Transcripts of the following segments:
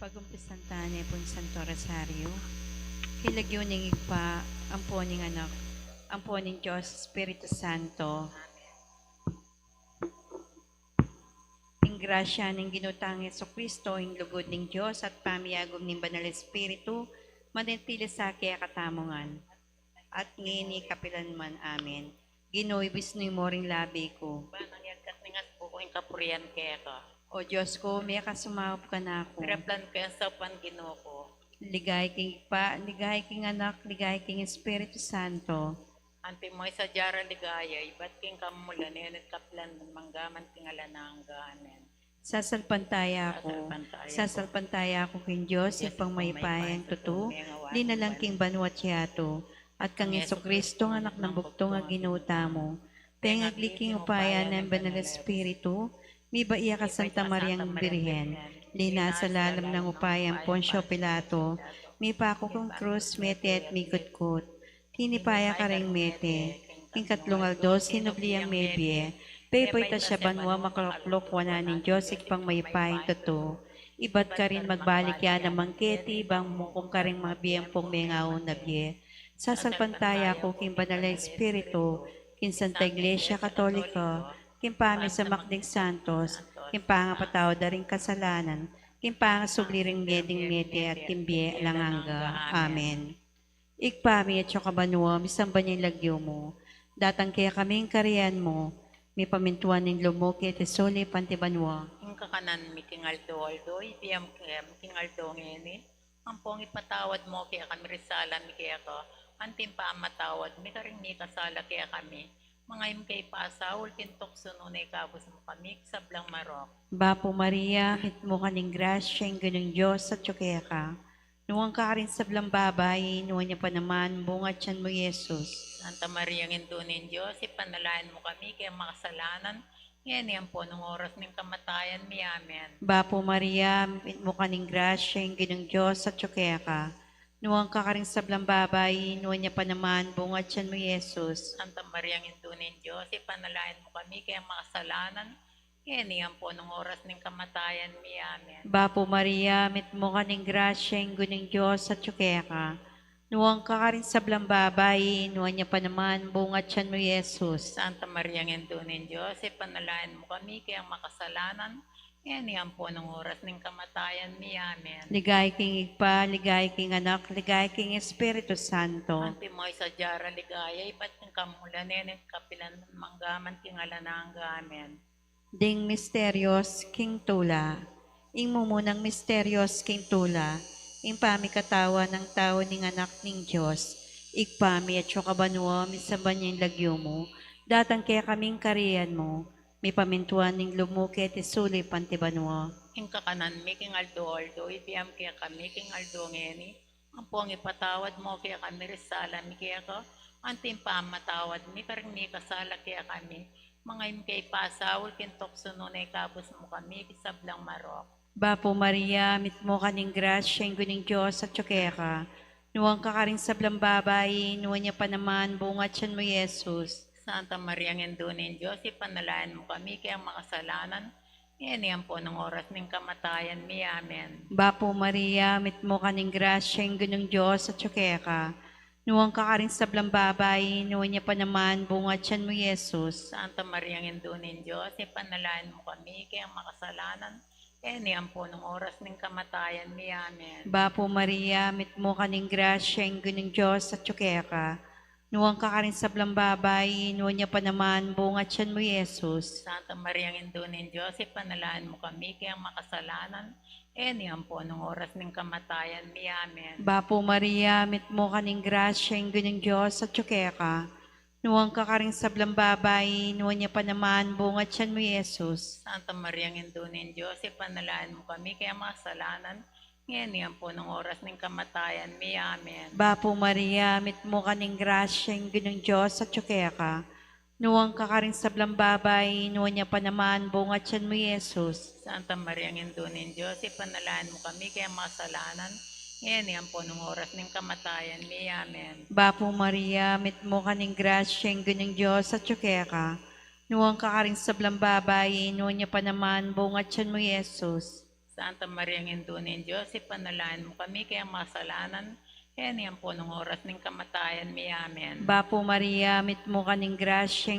Pagumpisan tani po Santo Rosario, kilagyo ning igpa, ang po ning anak, ang po ning Diyos, Espiritu Santo. Ing grasya ning ginutang Yeso Kristo, ing lugod ning Diyos at pamiyagom ning Banal Espiritu, manintili sa kaya katamongan. At ngini kapilanman, amen. Ginoy bisnoy mo ring labi ko. Banang yagkat ningat po kung kapurian kaya ka. O Diyos ko, may kasumawap ka na ako. Piraplan kaya sa pangino ko. Ligay king pa, ligay king anak, ligay king Espiritu Santo. Anti mo sa jara ligaya, ibat king kamulan, at kaplan ng manggaman tingalananga. Amen. Sasalpantaya ako, sasalpantaya ako king Diyos, ipang maypayang tuto, di na lang king banwat yato, at kang Yeso Kristo, anak ng buktong ang ginuta mo. Pengagli upaya ng Banal Espiritu, mi ba iya ka Santa Mariang Birhen, lina sa lalam ng upayang Poncio Pilato, mi pako kong krus, mete at mikot-kot, tinipaya ka ring mete, king katlong aldos, hinubliang mebye, pepoy ta siya banwa makaloklok wana ng Diyos, ikpang maypayang totoo, ibat ka rin magbalik yan ng mangketi, bang mukong ka rin mga biyempong mengaon na biye, sasalpantaya ko king Banal na Espiritu, king Santa Iglesia Katolika, kimpami sa makding santos, kimpanga patawad na rin kasalanan, kimpanga subliring meding mete at kimbye langanga. Amen. Ikpami at kabanwa, misamba niyang lagyo mo, datang kaya kaming kariyan mo, may pamintuan ng lumo kaya tesoli pantibanwa. Ing kakanan mi kingaldo-aldo, ipiyam kaya mi kingaldo ngeni, ang pong ipatawad mo kaya kami risala mi kaya ka, antim pa matawad mi karing mi kasala kaya kami, mga im kay pasawol kintok sununay kabos mo kami sa blang marok. Bapo Maria, hit mo kaning grasya, yung ganang Diyos at kaya ka. Nuwang ka rin sa blang babay, nuwang niya pa naman, bunga tiyan mo Yesus. Santa Maria ngintunin Diyos, ipanalain mo kami kaya makasalanan, ngayon yan po nung oras ng kamatayan mi. Amen. Bapo Maria, hit mo kaning grasya, yung ganang Diyos at kaya ka. Nuwang ka rin sa blang babay, nuwang niya pa naman, bunga tiyan mo Yesus. Santa Maria ngintunin Diyos, ipanalain mo kami kaya makasalanan, ngayon yan po nung oras ng kamatayan mi. Amen. Bapo Maria, mit mo kaning grasya, yung ganang Diyos at kaya ka. Nuwang ka rin sa blang babay, nuwang niya pa naman, bunga tiyan mo Yesus. Santa Maria ngintunin Diyos, ipanalain mo kami kaya makasalanan, ngayon yan po nung oras ng kamatayan mi. Amen. Ligay king igpa, ligay king anak, ligay king Espiritu Santo. Anti mo sa jara ligaya, ibat ng kamulanin at kapilan ng manggaman tingalananga. Amen. Ding misterios king tula. Ing mumunang misterios king tula. Ing pamikatawa ng tao ning anak ning Diyos. Igpami at kabanwa, misaban yung lagyo mo. Datang kaya kaming kariyan mo. May pamintuan ning lumo kaya tisuli pantibanwa. Ing kakanan mi king aldo-aldo, ipiyam kaya kami king aldo ngeni. Ang pong ipatawad mo kaya kami risala mi kaya ka. Antim pa matawad mi karing mi kasala kaya kami. Mga im kay pasawol kintok sununay kabos mo kami kisablang marok. Bapo Maria, mit mo kaning grasya, yung guning Diyos at kaya ka. Nuwang ka rin sa blang babay, nuwang niya pa naman, bunga tiyan mo Yesus. Santa Maria ngintunin Diyos, ipanalain mo kami kaya makasalanan. Ngayon yan po ng oras ng kamatayan mi. Amen. Bapo Maria, mit mo kaning grasya, yung gunong Diyos at kaya ka. Nuwang ka rin sa blang babay, nuwang niya pa naman, bunga tiyan mo Yesus. Santa Maria ngintunin Diyos, ipanalain mo kami kaya makasalanan. Ngayon yan po ng oras ng kamatayan mi. Amen. Bapo Maria, mit mo kaning grasya, yung gunong Diyos at kaya ka. Nuwang ka rin sa blang babay, nuwang niya pa naman, bunga tiyan mo Yesus. Santa Maria ngintunin Diyos, ipanalain mo kami kaya makasalanan. Ngayon yan po ng oras ng kamatayan mi. Amen. Bapo Maria, mit mo kaning grasya, yung gunong Diyos at kaya ka. Nuwang ka rin sa blang babay, nuwang niya pa naman, bunga tiyan mo Yesus. Santa Maria ngintunin Diyos, ipanalain mo kami kaya makasalanan. Ngayon yan po ng oras ng kamatayan mi. Amen. Bapo Maria, mit mo kaning grasya, yung gunong Diyos at kaya ka. Nuwang ka rin sa blang babay, nuwang niya pa naman, bunga tiyan mo Yesus. Santa Maria ngintunin Diyos, ipanalain mo kami kaya makasalanan. Ngayon yan po ng oras ng kamatayan mi. Amen. Bapo Maria, mit mo kaning grasya, yung gunong Diyos at kaya ka. Nuwang ka rin sa blang babay, nuwang niya pa naman, bunga tiyan mo Yesus. Santa Maria Ngindunin Diyos, ipanalangin mo kami kaya masalanan, yan po nung oras ng kamatayan mi. Amen. Bapo Maria, mit mo kaning grasya,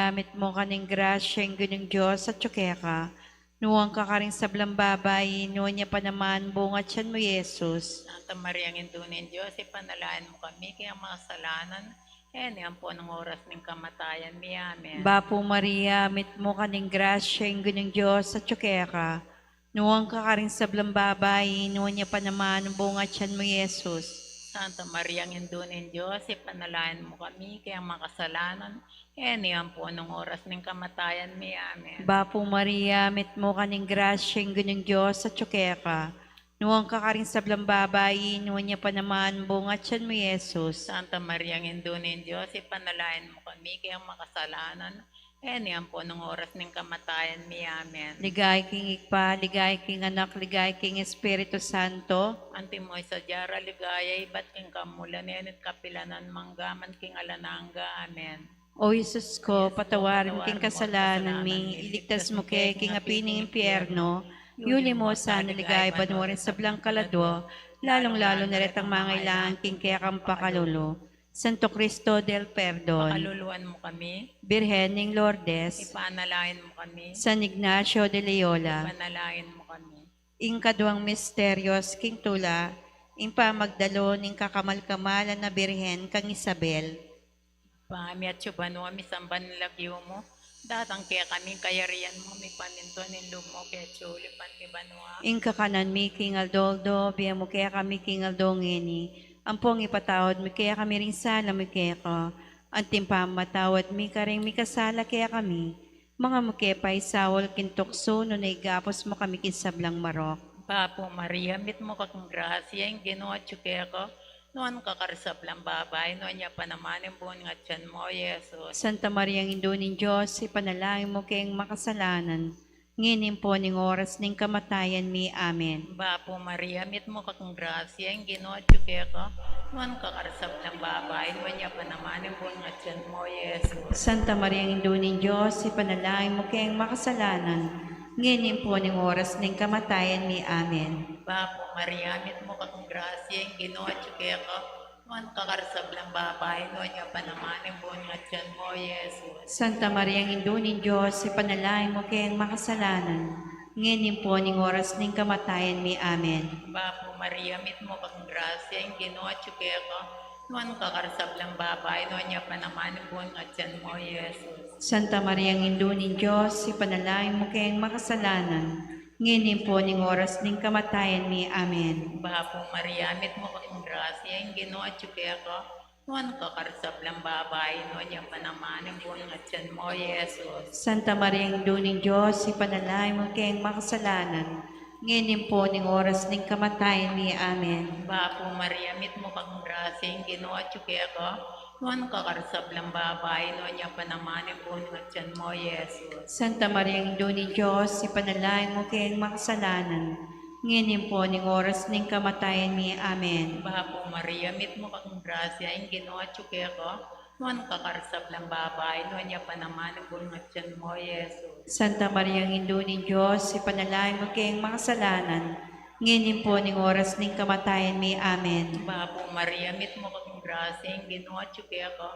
mit mo kaning grasya, Diyos at tsukeka. Nuwang ka ka rin sa blambabay, nuwan niya pa naman, bunga tiyan mo, Yesus. Santa Maria Ngindunin Diyos, ipanalangin mo kami kaya masalanan, yan po nung oras ng kamatayan mi. Amen. Bapo Maria, mit mo kaning grasya, Diyos at tsukeka. Nuwang ka ka rin sa blambabay, nuwan niya pa naman, bunga tiyan mo, Yesus. Santa Maria Ngindunin Diyos, ipanalangin mo kami kaya makasalanan, yan po nung oras ng kamatayan mi. Amen. Bapo Maria, mit mo kaning grasya, Diyos at tsukeka. Nuwang ka ka rin sa blambabay, nuwan niya pa naman, bunga tiyan mo, Yesus. Santa Maria Ngindunin Diyos, ipanalangin mo kami kaya makasalanan, yan po nung oras ng kamatayan mi. Amen. Ligay king Ikpa, ligay king Anak, ligay king Espiritu Santo. Antimoy sa Jara ligaya, ibat king kamulan, at kapilanan, manggaman king alananga. Amen. O Jesus ko, patawarin king kasalanan mi, iligtas mo kay king apining impyerno, yuli mo sa naligay banwarin sa blang kaladwo, lalong-lalo na retang mga ilangan king kaya kang pakalulo. Santo Cristo del Perdon, Pakaluluan mo kami, Birhen ng Lourdes, ipanalangin mo kami, San Ignacio de Loyola, ipanalangin mo kami. ing kaduang misteryos king tula, ing pamagdalo ning kakamal-kamalan na Birhen kang Isabel. Pami at subano kami samban lagyo mo, datang kaya kami kayarian mo, may paninto ng lumo kaya chuli pantibanwa. Ing kakanan mi king Aldoldo, biya mo kaya kami king Aldongeni, ampong ipatawad mi kaya kami ring sala mi kaya ko, anting pamatawad mi karing mi kasala kaya kami, mga mukepay sawol kintokso no naigapos mo kami kinsablang marok. Papo Maria, mit mo kakong grasya, yung ginawa tsuke ko, noon kakarsap lang babay, noon niya pa naman yung buong nga tiyan mo, Yesus. Santa Maria Ngindunin Diyos, ipanalangin mo kayong makasalanan, nginin po ning oras ning kamatayan mi. Amen. Papo Maria, mit mo kakong grasya, yung ginawa tsuke ko, noon kakarsap lang babay, noon niya pa naman yung buong nga tiyan mo, Yesus. Santa Maria Ngindunin Diyos, ipanalangin mo kayong makasalanan, nginin po ning oras ning kamatayan mi. Amen. Papo Maria, mit mo kakong grasya, yung ginawa tsuke ko, noon kakarsap lang babay, noon niya pa naman yung buong nga tiyan mo, Yesus. Santa Maria Ngindunin Diyos, ipanalangin mo kayong makasalanan, nginin po ning oras ning kamatayan mi. Amen. Papo Maria, mit mo kakong grasya, yung ginawa tsuke ko, noon kakarsap lang babay, noon niya pa naman yung buong nga tiyan mo, Yesus. Santa Maria Ngindunin Diyos, ipanalangin mo kayong makasalanan, nginin po ning oras ning kamatayan mi. Amen. Papo Maria, mit mo kakong grasya, yung ginawa tsuke ko, noon kakarsap lang babay, noon niya pa naman yung buong nga tiyan mo, Yesus. Santa Maria Ngindunin Diyos, ipanalangin mo kayong makasalanan, nginin po ning oras ning kamatayan mi. Amen. Papo Maria, mit mo kakong grasya, yung ginawa tsuke ko, noon kakarsap lang babay, noon niya pa naman yung buong nga tiyan mo, Yesus. Santa Maria Ngindunin Diyos, ipanalangin mo kayong makasalanan, nginin po ning oras ning kamatayan mi. Amen. Papo Maria, mit mo kakong grasya, yung ginawa tsuke ko, noon kakarsap lang babay, noon niya pa naman yung buong nga tiyan mo, Yesus. Santa Maria Ngindunin Diyos, ipanalangin mo kayong makasalanan, nginin po ning oras ning kamatayan mi. Amen. Papo Maria, mit mo kakong grasya, yung ginawa tsuke ko,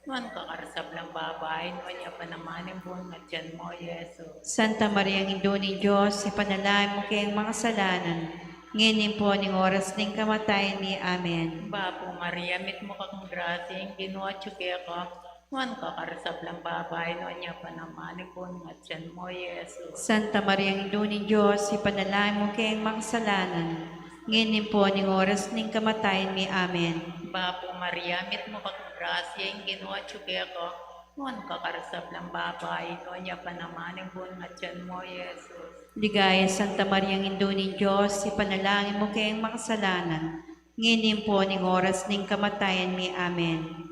noon kakarsap lang babay, noon niya pa naman yung buong nga tiyan mo, Yesus. Santa Maria Ngindunin Diyos, ipanalangin mo kayong makasalanan, nginin po ning oras ning kamatayan mi. Amen. Papo Maria, mit mo kakong grasya, yung ginawa tsuke ko, noon kakarsap lang babay, noon niya pa naman yung buong nga tiyan mo, Yesus. Santa Maria Ngindunin Diyos, ipanalangin mo kayong makasalanan, nginin po ning oras ning kamatayan mi. Amen. Papo Maria, mit mo kakong grasya, yung ginawa tsuke ko, noon kakarsap lang babay, noon niya pa naman yung buong nga tiyan mo, Yesus. Ligaya Santa Maria Ngindunin Diyos, ipanalangin mo kayong makasalanan, nginin po ning oras ning kamatayan mi. Amen.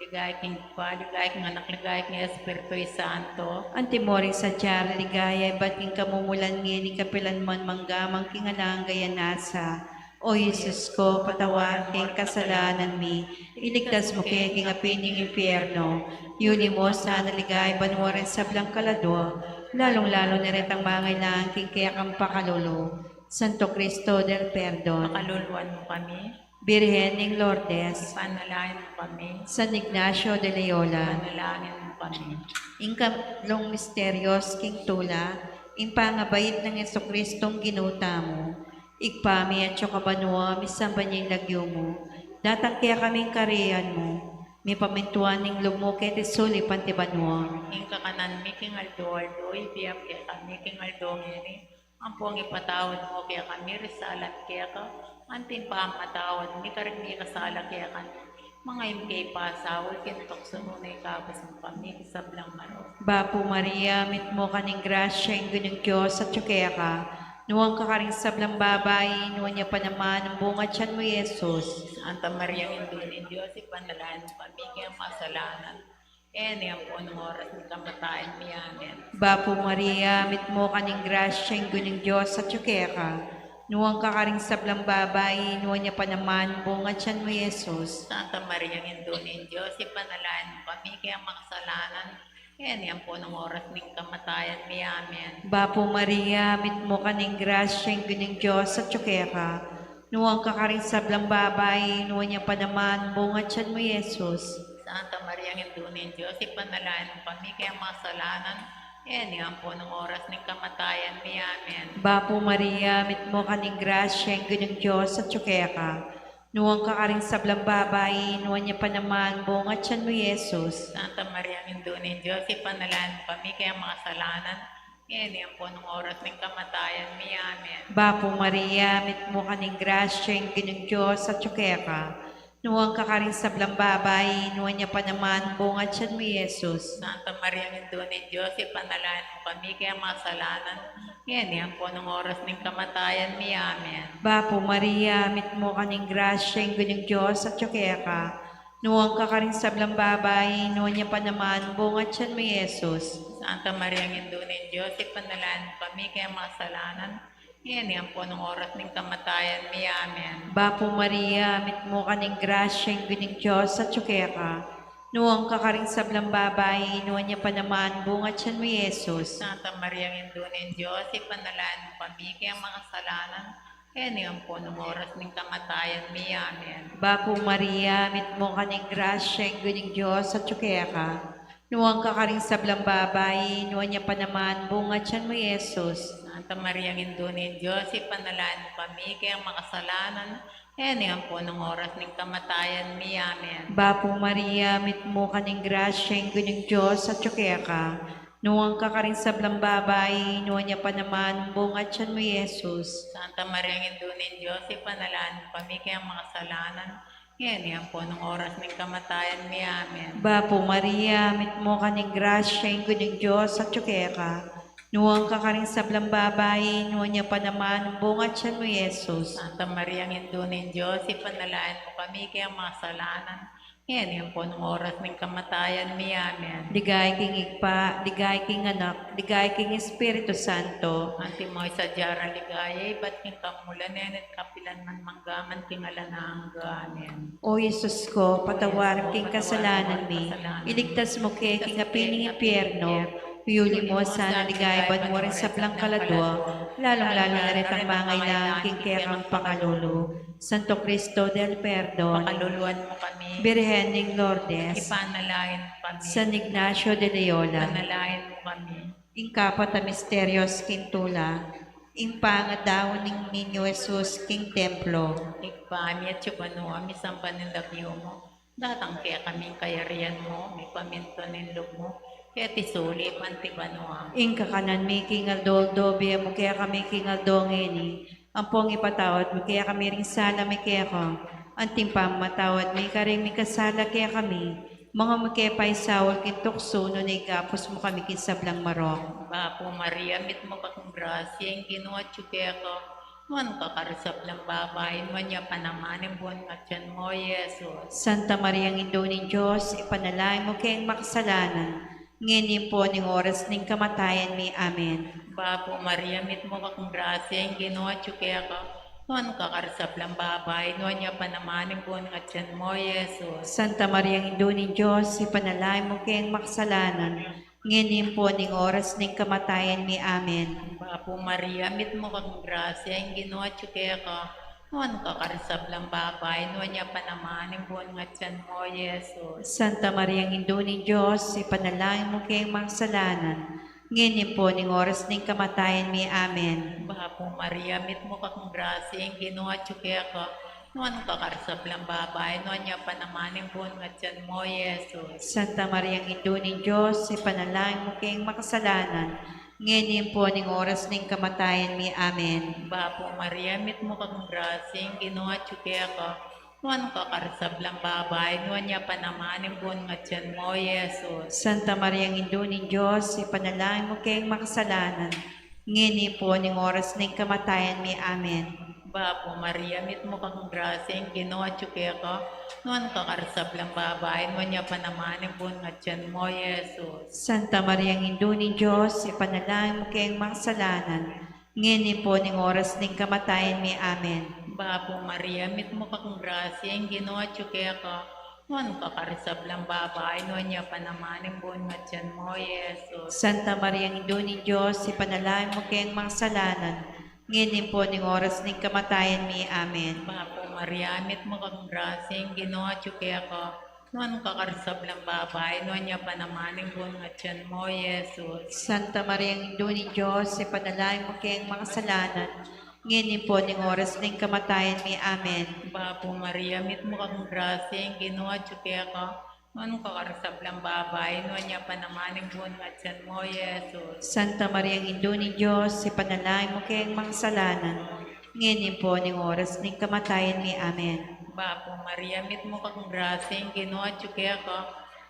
Ligay king Pa, ligay king Anak, ligay king Espiritu Santo. Antimoring sa tiyara ligaya, ba't king kamumulan ngini kapilan man manggamang king alang gayanasa. O Jesus ko, patawad king kasalanan mi, iligtas mo kay king apining impyerno, yuni mo sa naligay banwarin sa blang kalado, lalong-lalo na rin ang mga king kaya kang pakalulu. Santo Cristo del Perdon, Pakaluluan mo kami, Birhen ng Lourdes, ipanalangin mo kami, San Ignacio de Loyola, ipanalangin mo kami. Ikatlong misteryos king tula, impangabait ng Jesucristong ginuta mo, igpami at kabanwa, misamba niya'y lagyo mo, datang kaya kaming kariyan mo, may pamintuan ng lumo kay tesuli pantibanwa. Ing kakanan mi king Aldo, ibiyam kaya kami king Aldo ngini, ang puang ipatawad mo kaya kami, risalat kaya ka, anting pamatawad, mi karing mi kasala kaya kami, mga imkay pasawal, kintok sununay kabas mo kami, kisablang maro. Bapo Maria, mit mo kaning grasya, yung ganyang Diyos at kaya ka, nuwang kakaring sablang babay, nuwang niya pa naman ang bunga tiyan mo, Yesus. Santa Maria, Indunin Diyos, ipanalangin mo kami, kaya masalanan. Ene ang punong oras ng kamatayan mi, amen. Bapo Maria, mit mo kaning grasya, yung ganyang Diyos at kaya ka, nuwang kakaring sablang babay, nuwang niya pa naman ang bunga tiyan mo, Yesus. Santa Maria, Indunin Diyos, ipanalangin mo kami, kaya makasalanan. Ene ang punong oras ng kamatayan mi, amen. Bapo Maria, mit mo kaning grasya, yung ganyang Diyos at kaya ka, nuwang kakaring sablang babay, nuwang niya pa naman ang bunga tiyan mo, Yesus. Santa Maria, Indunin Diyos, ipanalangin mo kami, kaya makasalanan. Ene ang punong oras ng kamatayan mi, amen. Bapo Maria, mit mo kaning grasya, yung ganyang Diyos at kaya ka, nuwang kakaring sablang babay, nuwang niya pa naman bunga tiyan mo, Yesus. Santa Maria, Indunin Diyos, ipanalangin mo kami, kaya makasalanan. Ene ang punong oras ng kamatayan mi, amen. Bapo Maria, mit mo kaning grasya, yung ganyang Diyos at kaya ka, nuwang kakaring sablang babay, nuwang niya pa naman bunga tiyan mo, Yesus. Santa Maria, Indunin Diyos, ipanalangin mo kami, kaya makasalanan. Ene ang punong oras ng kamatayan mi, amen. Bapo Maria, mit mo kaning grasya, yung ganyang Diyos at kaya ka, nuwang kakaring sablang babay, nuwang niya pa naman bunga tiyan mo, Yesus. Santa Maria, Indunin Diyos, ipanalangin mo kami, kaya makasalanan. Ene ang punong oras ng kamatayan mi, amen. Bapo Maria, mit mo kaning grasya, yung ganyang Diyos at kaya ka, nuwang kakaring sablang babay, nuwang niya pa naman bunga tiyan mo, Yesus. Santa Maria, Indunin Diyos, ipanalangin mo kami, kaya makasalanan. Ene ang punong oras ng kamatayan mi, amen. Bapo Maria, mit mo kaning grasya, yung ganyang Diyos at kaya ka, nuwang kakaring sablang babay, nuwang niya pa naman bunga tiyan mo, Yesus. Santa Maria, Indunin Diyos, ipanalangin mo kami, kaya makasalanan. Ene ang punong oras ng kamatayan mi, amen. Bapo Maria, mit mo kaning grasya, yung ganyang Diyos at kaya ka, nuwang kakaring sablang babay, nuwang niya pa naman bunga tiyan mo, Yesus. Santa Maria, Indunin Diyos, ipanalangin mo kami, kaya makasalanan. Ene ang punong oras ng kamatayan mi, amen. Bapo Maria, mit mo kaning grasya, yung ganyang Diyos at kaya ka, nuwang kakaring sablang babay, nuwang niya pa naman bunga tiyan mo, Yesus. Santa Maria, Indunin Diyos, ipanalangin mo kami, kaya makasalanan. Ene ang punong oras ng kamatayan mi, amen. Digay king igpa, digay king anak, digay king Espiritu Santo. Anti mo sa jara ligaya, ba't king kamulan, at kapilan man manggaman, king alanangga, amen. O Yesus ko, patawarin king kasalanan mi, iligtas mo kay king apining impyerno, huyuli mo sa naligayban mo rin sa kaladwa, lalong-lalo na rin ang mga king kaya kang pakalulu. Santo Cristo del Perdon, Pakaluluan mo kami, Birhen ng Lourdes, ipanalangin mo kami, San Ignacio de Loyola, ipanalangin mo kami. Ingkapat na misteryos king tula, impangadaw ng Ninyo Jesus king templo. Ikpami at chupano, ami sampan ng labyo mo. Datang kaya kaming kayarian mo, may paminto ng loob mo. Kaya tisuli, pantibano. Ingka kanan mi king aldoldo, biya mo kaya kami king aldongeni. Ang pong ipatawad mo kaya kami ring sala mi kaya ko. Anting pamatawad mi karing mi kasala kaya kami. Mga makepay sawal kintukso, no na igapos mo kami kinsablang marok. Bapo Maria, mit mo kakong grasya, yung ginawa kaya ko. Nuan kakarasap ng babay, nuan niya panamanin buwan at yan mo, Yesus. Santa Maria, Indo ng Diyos, ipanalangin mo kayong makasalanan. Ngayon po ng oras ng kamatayan mi. Amen. Bapo Maria, mit mo kakong grasya, yung ginawa kaya ko. Nuan kakarasap ng babay, nuan niya panamanin buwan at yan mo, Yesus. Santa Maria, Indo ng Diyos, ipanalangin mo kayong makasalanan. Ngayon po ning oras ning kamatayan mi. Amen. Bapo Maria, mit mo kang grasya, ang ginawa tsuke ka. Nuan ka karisablang babay, nuan niya panaman, ang buwan nga tiyan mo, Yesus. Santa Maria, Indo ni Diyos, ipanalangin mo kayong mga kasalanan. Ngayon po ning oras ning kamatayan mi. Amen. Bapo Maria, mit mo kang grasya, ang ginawa tsuke ka. Nuan ka karisablang babay, nuan niya panaman, ang buwan nga tiyan mo, Yesus. Santa Maria, Indo ni Diyos, ipanalangin mo kayong mga kasalanan. Ngayon po ning oras ning kamatayan mi. Amen. Bapo Maria, mit mo kang grasya, ang ginawa tsuke ka. Nuan ka karisablang babay, nuan niya panaman, ang buwan nga tiyan mo, Yesus. Santa Maria, Indo ni Diyos, ipanalangin mo kayong mga kasalanan. Ngayon po ning oras ning kamatayan mi. Amen. Bapo Maria, mit mo kang grasya, ang ginawa tsuke ka. Nuan ka karisablang babay, nuan niya panaman, ang buwan nga tiyan mo, Yesus. Santa Maria, Indo ni Diyos, ipanalangin mo kayong mga kasalanan. Ngayon po ning oras ning kamatayan mi. Amen. Bapo Maria, mit mo kang grasya, ang ginawa tsuke ka. Nuan ka karisablang babay, nuan niya panaman, ang buwan nga tiyan mo, Yesus. Santa Maria, Indo ni Diyos, ipanalangin mo kayong mga kasalanan. Ngayon po ning oras ning kamatayan mi. Amen. Bapo Maria, mit mo kang grasya, ang ginawa tsuke ka. Nuan ka karisablang babay, nuan niya panaman, ang buwan nga tiyan mo, Yesus. Santa Maria, Indo ni Diyos, ipanalangin mo kayong mga kasalanan. Ngayon po ning oras ning kamatayan mi. Amen. Bapo Maria, mit mo kang grasya, ang ginawa tsuke ka. Nuan ka karisablang babay, nuan niya panaman, ang buwan nga tiyan mo, Yesus. Santa Maria, Indo ni Diyos, ipanalangin mo kayong mga kasalanan. Ngayon po ning oras ning kamatayan mi. Amen. Bapo Maria, mit mo kang grasya, ang ginawa tsuke ka.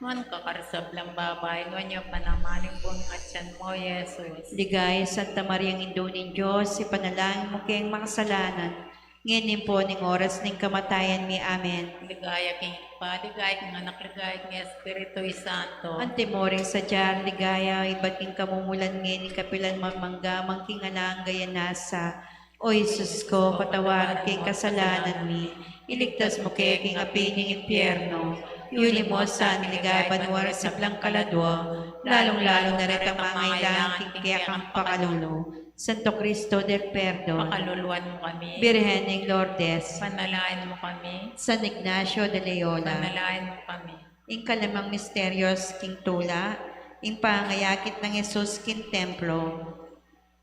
Nuan ka karisablang babay, nuan niya panaman, ang buwan nga tiyan mo, Yesus. Ligaya Santa Maria, Indo ni Diyos, ipanalangin mo kayong mga kasalanan. Ngayon po ning oras ning kamatayan mi. Amen. Ligaya king Pa, ligaya king Anak, ligaya king Espiritu Santo. Antimoring sa diyar, ligaya, iba't king kamumulan ngayon, kapilan mamangga, mangking alang gaya nasa. O Jesus ko, patawaran king kasalanan mi. Iligtas mo kay king api ng impyerno. Yuli mo sa niligay banwar sa blang kaladwa, lalong-lalo na rin ang mga ilang king kaya kang pakalulo. Santo Cristo del Perdon, Pakaluluan mo kami. Birhen ng Lourdes, Panalain mo kami. San Ignacio de Loyola, Panalain mo kami. ing kalamang misteryos king tula, ing pangayakit ng Jesus king templo,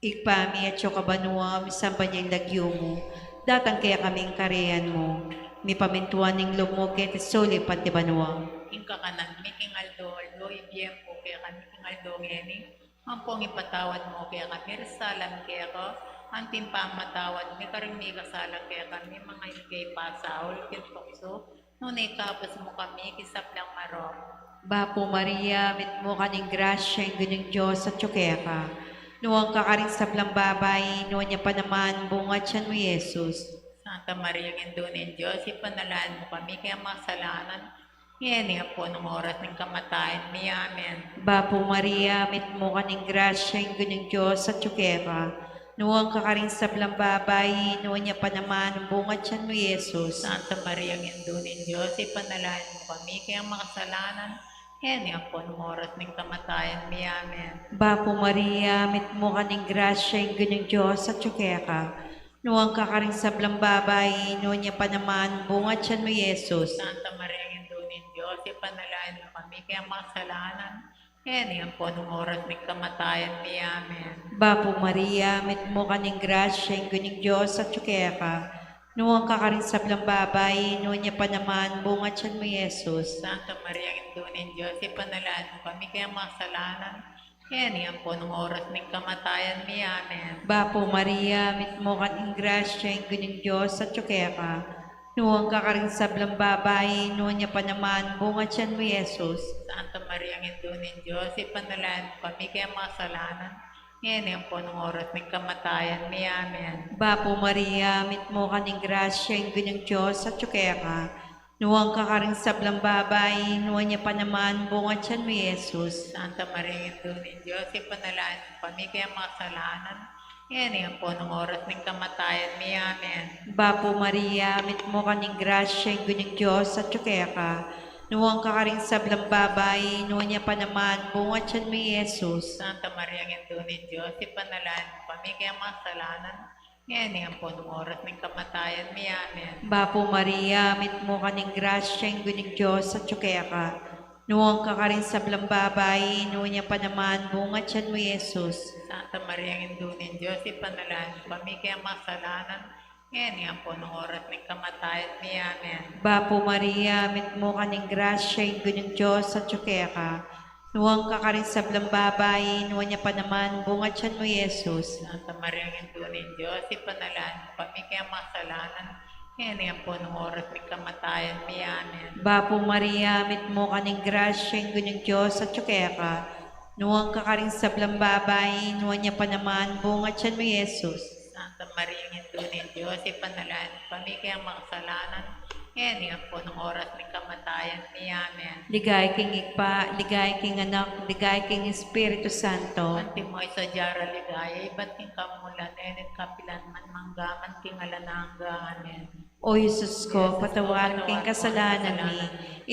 igpami at kabanua, misamba niyang lagyo mo, datang kaya kaming karehan mo, mi pamintuan ng lumo kay tesuli pati banua. Ing kakanan, making aldo, ibiyem po kaya kami king aldo ngeni. Ang pong ipatawad mo kaya kami, risalam kaya ko. Ang timpang matawad, may karimi kasalang kaya kami, mga ikay pasaol, kintukso. Nunay kapos mo kami, kisap lang maro. Bapo Maria, mit mo kaning grasya, yung ganyang Diyos at ka. Nuwang ka rin sa blang babay, nuwang niya pa naman, bunga tiyan mo, Jesus. Santa Maria, Gindunin Diyos, ipanalaan mo kami, kaya masalanan. Yan po ng oras ng kamatayan mi. Amen. Bapo Maria, mit mo kaning grasya, yung ganyang Diyos at ka. Nuwang ka rin sa blang babay, nuwang niya pa naman, bunga tiyan mo, Jesus. Santa Maria, Gindunin Diyos, ipanalaan mo kami, kaya makasalanan. Yan po ng oras ng kamatayan mi. Amen. Bapo Maria, mit mo kaning grasya, yung ganyang Diyos at ka. Nuwang ka rin sa blang babay, nuwang niya pa naman, bunga tiyan mo, Jesus. Santa Maria, Gindunin Diyos, ipanalaan mo kami, kaya makasalanan. Yan po ng oras ng kamatayan mi. Amen. Bapo Maria, mit mo kaning grasya, yung ganyang Diyos at ka. Nuwang ka rin sa blang babay, nuwang niya pa naman, bunga tiyan mo, Jesus. Santa Maria, Gindunin Diyos, ipanalaan mo kami, kaya makasalanan. Yan po ng oras ng kamatayan mi. Amen. Bapo Maria, mit mo kaning grasya, yung ganyang Diyos at ka. Nuwang ka rin sa blang babay, nuwang niya pa naman, bunga tiyan mo, Jesus. Santa Maria, Gindunin Diyos, ipanalaan mo kami, kaya makasalanan. Yan po ng oras ng kamatayan mi. Amen. Bapo Maria, mit mo kaning grasya, yung ganyang Diyos at ka. Nuwang ka rin sa blang babay, nuwang niya pa naman, bunga tiyan mo, Jesus. Santa Maria, Gindunin Diyos, ipanalaan mo kami, kaya makasalanan. Yan po ng oras ng kamatayan mi. Amen. Bapo Maria, mit mo kaning grasya, yung ganyang Diyos at ka. Nuwang kakaring sablang babay, nuwan niya pa naman, bunga tiyan mo Jesus. Santa Maria, Ginto ni Diyos, ipanalangin kami kaya masalanan, ngayon ang punong oras ng kamatayan mi. Amen. Bapo Maria, mit mo kaning grasya yung gunig Diyos at tsukaya ka. Nuwang kakaring sablang babay, nuwan niya pa naman, bunga tiyan mo Jesus. Santa Maria, Ginto ni Diyos, ipanalangin kami kaya masalanan, ngayon ang punong oras ng kamatayan mi. Amen. Bapo Maria, mit mo kaning grasya yung gunig Diyos at tsukaya ka. Nuwang kakaring sablang babay, nuwan niya pa naman, bunga tiyan mo Jesus. Santa Maria, Ginto ni Diyos, ipanalangin kami kaya masalanan, ngayon ang punong oras ng kamatayan mi. Amen. Bapo Maria, mit mo kaning grasya yung gunig Diyos at tsukaya ka. Nuwang kakaring sablang babay, nuwan niya pa naman, bunga tiyan mo Jesus. Santa Maria, Ginto ni Diyos, ipanalangin kami kaya makasalanan, ngayon ang punong oras ng kamatayan mi. Amen. Ligay king Ikpa, ligay king Anak, ligay king Espiritu Santo. Anti mo sa jara ligaya, iba't king kamulan, enit kapilan man manggaman king alananga. Amen. O Jesus ko, patawarin king kasalanan ni,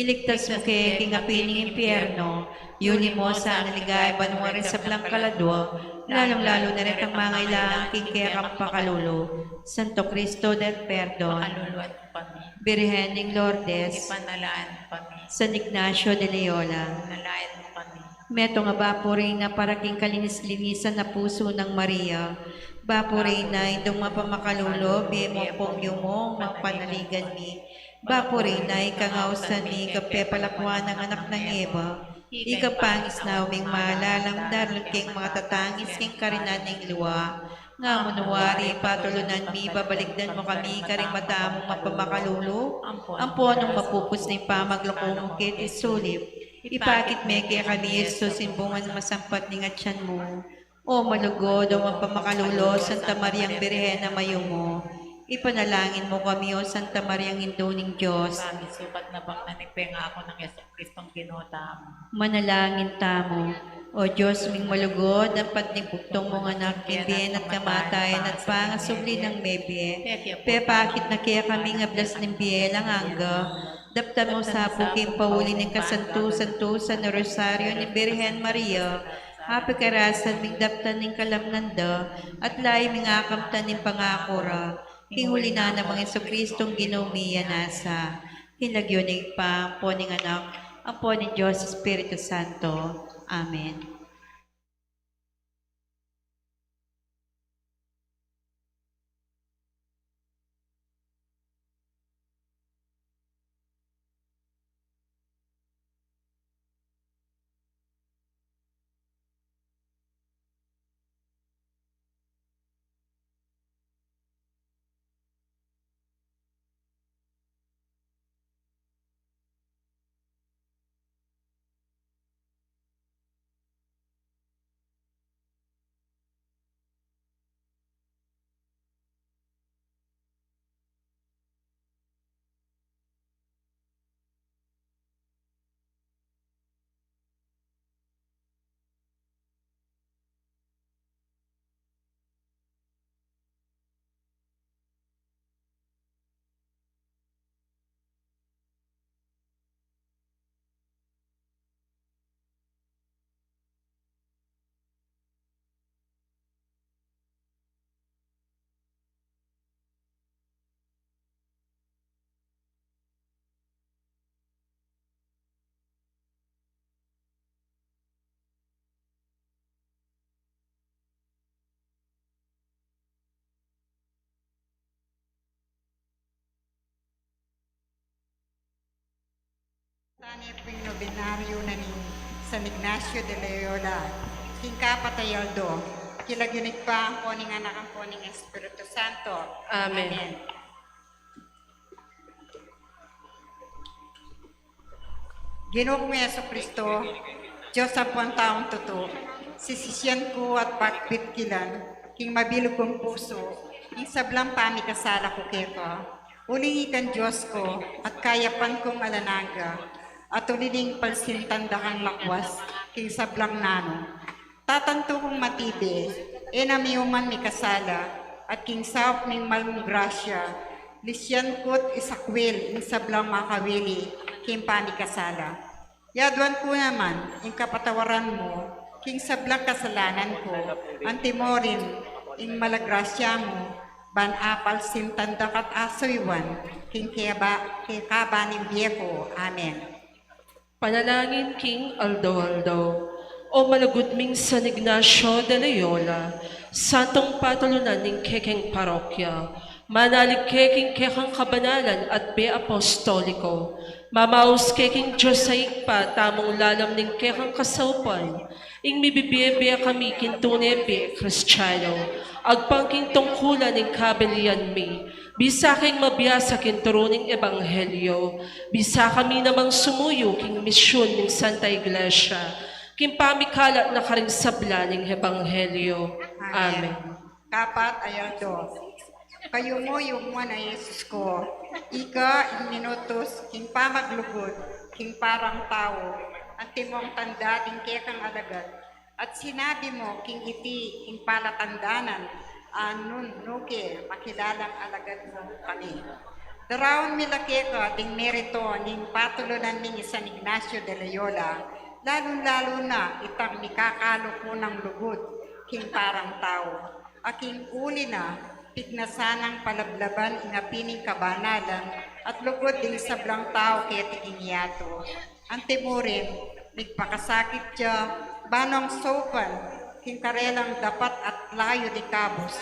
iligtas mo kay king apining impyerno, yuli mo sa naligay, banuwarin sa Blancaladwa, lalong-lalo na rin ang mga ilang king kaya kang pakalulo. Santo Cristo del Perdon, Pakaluluan mo kami, Birhen ng Lourdes, ipanalaan mo kami, San Ignacio de Loyola. nalayan mo kami. Meto nga bapurin na paraking kalinis-linisan na puso ng Maria. Bapurin na indong mapamakalulo, bimo pong yumong mapanaligan mi. Bapurin na ikangausan mi kapepalakwan ng anak ng Eva. Ikapangis na uming malalang darul king mga tatangis king karinan ng luwa. Nga munuwari patulunan mi, babaligdan mo kami karing matamong mapamakalulo. Ang ponong mapupus na pamagloko mo kit isulip. Ipakit me kaya kami Jesus imbungan masampat ni ngatyan mo. O malugod o mapamakalulo, Santa Mariang Birhen na mayo mo. Ipanalangin mo kami o Santa Mariang Induning Diyos. Kami sukat na bang nanigpenga ako ng Yeso Kristong ginutam. Manalangin tamo. O Diyos ming malugod, ang patnibuktong mong anak, kindihan at kamatayan at pangasubli ng mebye. Pepakit na kaya kami nga blas ng bielang angga. Dapta mo sa puking pauli ng kasantu-santusan na rosaryo ni Birhen Maria. Hapikarasan ming daptan ng kalamnanda at lahi ming akamtan ng pangakura. Kinghuli na ng mga Kristong ginumiya nasa. Hinagyo ng pa, po ng anak, ang po ng Diyos Espiritu Santo. Amen. Tanit ping nobinaryo na ni San Ignacio de Loyola, king kapatayaldo, kilagyunik pa ang poning anak ang poning Espiritu Santo. Amen. Ginoong mo Yeso Kristo, Diyos ang puang taong totoo, sisisyan ko at pagpitkilan, king mabilog kong puso, king sablang pamikasala ko keto. Ulingikan Diyos ko at kayapan kong alanaga, at uliling palsintandakang lakwas, king sablang nano. Tatanto kong matibi, enamiuman mi kasala, at king saop ning malmong grasya, lisyan ko't isakwil, ing sablang makawili, king pamikasala. Yadwan ko naman, ing kapatawaran mo, king sablang kasalanan ko, ang timorin, ing malagrasya mo, ban apal sintandak at asoywan, king kaba ng biyeko. Amen. Panalangin King Aldo, o malagudming San Ignacio de Loyola, santong patulunan ng kekeng parokya, manalig kekeng kekang kabanalan at be apostoliko, mamaus kekeng Diyosaik pa tamong lalam ng kekang kasaupan, ing mibibiyebya kami kintune be Kristiyano, agpangking tungkulan ng kabelian mi, bisa king mabiyasa king turuning ebanghelyo, bisa kami namang sumuyo king misyon ng Santa Iglesia, king pamikalat na karing sabla ng ebanghelyo. Amen. Kapat ayaldo. Kayo mo yung na Yesus ko. Ika minutos, king pamaglugod, king parang tao, ang timong tanda, king kekang alagad. At sinabi mo, king iti, king palatandanan, anun nuke, makilalang alagad mo kami. Daraon milake ka, ding merito, ning patulunan ning San Ignacio de Loyola, lalo-lalo na itang mikakalo ko ng lugod, king parang tao. Aking uli na, pignasanang palablaban ingapining kabanalan, at lugod ding sablang tao kaya tiginyato. Ang timurin, nagpakasakit siya, banong sopan, king karelang dapat at layo di kabos.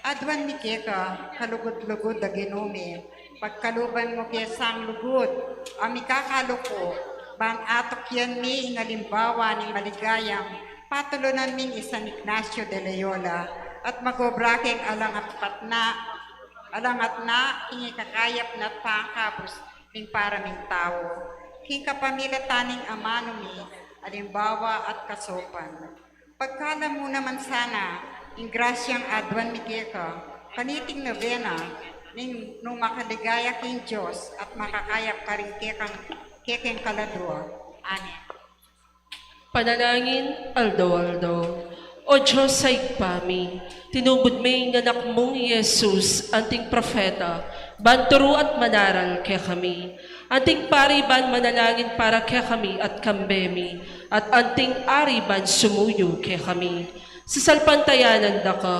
Adwan ni keka, kalugod-lugod da ginume, pagkaluban mo kaya sang lugod, amikakalo ko, ban atok yan mi ingalimbawa ni maligayang patulunan ning San Ignacio de Loyola at magobraking alangat na hingi kakayap na pangkabos ning paraming tao. King kapamilataning amano mi alimbawa at kasopan. Pagkala mo naman sana ing grasyang adwan mi keka kaniting novena ning nung makaligaya king Diyos at makakayap ka rin kekeng kaladwa. Amen. Panalangin Aldo, o Diyos sa igpami, tinubod may nganak mong Yesus, anting profeta, banturo at manaral kaya kami. Anting pariban manalangin para kaya kami at kambemi, at anting ariban sumuyo kaya kami. Sasalpantayanan da ka,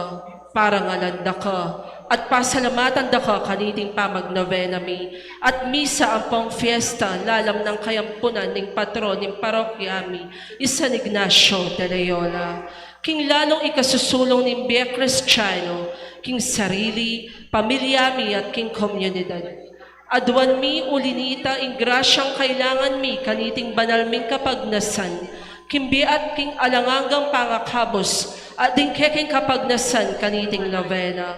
parangalan da ka, at pasalamatan da ka kaniting pamagnovena mi, at misa ang pang fiesta lalam ng kayampunan ng patron ng parokya mi, San Ignacio de Loyola. King lalong ikasusulong ng Bia Kristiyano, king sarili, pamilya mi at king komunidad. Adwan mi ulinita ing grasyang kailangan mi kaniting banal ming kapagnasan, kimbi at king alangangang pangakabos, at ding keking kapagnasan kaniting novena.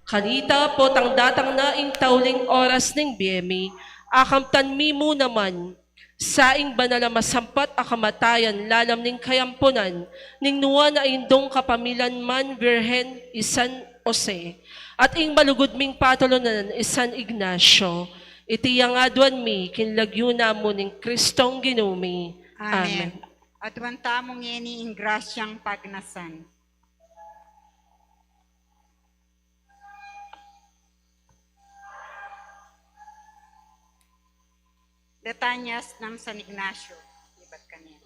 Kanita po tang datang na ing tauling oras ng biyemi, akamtan mi mo naman, saing banala masampat akamatayan lalam ning kayampunan, ning nuwa na indong kapamilan man Virhen San Jose, at ing malugod ming patulunan San Ignacio, itiyang adwan mi kinlagyo na mo ning Kristong ginumi. Amen. Amen. At wanta mong ngeni ing grasyang pagnasan. Letanyas ng San Ignacio. Ibat kami.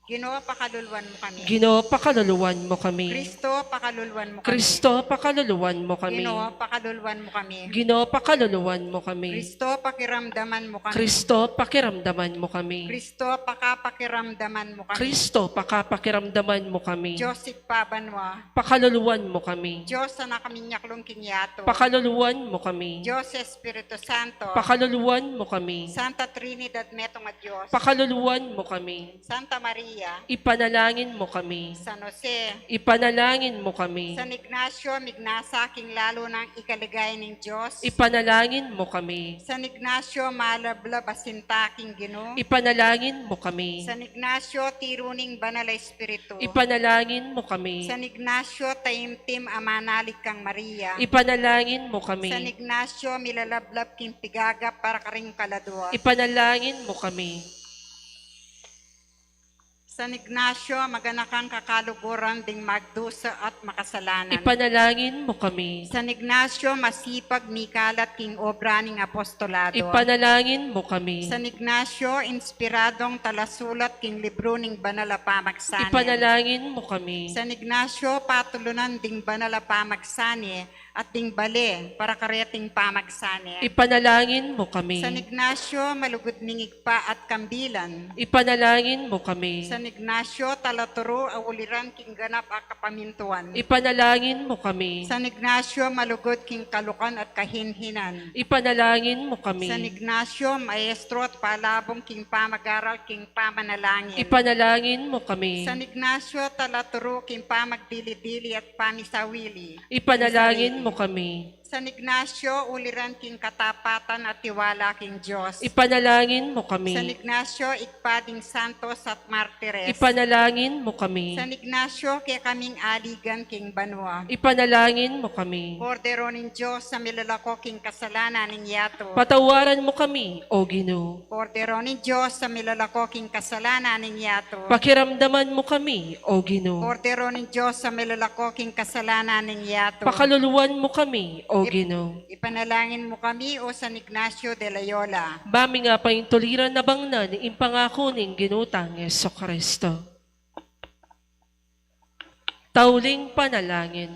Ginoo, pakaluluwan mo kami. Ginoo, pakaluluwan mo kami. Kristo, pakaluluwan mo kami. Kristo, pakaluluwan mo kami. Ginoo, pakaluluwan mo kami. Ginoo, pakaluluwan mo kami. Kristo, pakiramdaman mo kami. Kristo, pakiramdaman mo kami. Kristo, pakapakiramdaman mo kami. Kristo, pakapakiramdaman mo kami. Diyos ikpabanwa. Pakaluluwan mo kami. Diyos na kaminyaklong kinyato. Pakaluluwan mo kami. Diyos Espiritu Santo. Pakaluluwan mo kami. Santa Trinidad metong at Diyos. Pakaluluwan mo kami. Santa Maria. Ipanalangin mo kami. San Jose. Ipanalangin mo kami. San Ignacio, mignasa king lalo ng ikaligay ng Diyos. Ipanalangin mo kami. San Ignacio, malablab asinta king Ginoo. Ipanalangin mo kami. San Ignacio, tiruning banal na espiritu. Ipanalangin mo kami. San Ignacio, taimtim amanalig kang Maria. Ipanalangin mo kami. San Ignacio, milalablab king pigaga para karing kaladwa. Ipanalangin mo kami. San Ignacio, maganakang kakaluguran ding magdusa at makasalanan. Ipanalangin mo kami. San Ignacio, masipag mikalat king obra ning apostolado. Ipanalangin mo kami. San Ignacio, inspiradong talasulat king libro ning banal a pamagsani. Ipanalangin mo kami. San Ignacio, patulunan ding banal a pamagsani at ding bale para kareting pamagsani. Ipanalangin mo kami. San Ignacio, malugod ning igpa at kambilan. Ipanalangin mo kami. San Ignacio, talaturo awuliran king ganap a kapamintuan. Ipanalangin mo kami. San Ignacio, malugod king kalukan at kahinhinan. Ipanalangin mo kami. San Ignacio, maestro at palabong king pamag-aral king pamanalangin. Ipanalangin mo kami. San Ignacio, talaturo king pamagdili-dili at pamisawili. Ipanalangin mo kami. San Ignacio, uliran king katapatan at tiwala king Diyos. Ipanalangin mo kami. San Ignacio, ikpading santos at martires. Ipanalangin mo kami. San Ignacio, kaya kaming aligan king banwa. Ipanalangin mo kami. Kordero ning Diyos sa milalako king kasalanan ning yato. Patawaran mo kami, O Ginoo. Kordero ning Diyos sa milalako king kasalanan ning yato. Pakiramdaman mo kami, O Ginoo. Kordero ning Diyos sa milalako king kasalanan ning yato. Pakaluluwan mo kami, O Ginoo. Ipanalangin mo kami, O San Ignacio de Loyola. Bami nga pa yung tuliran na bangnan, impangako ning ginutang Yeso Kristo. Tauling panalangin.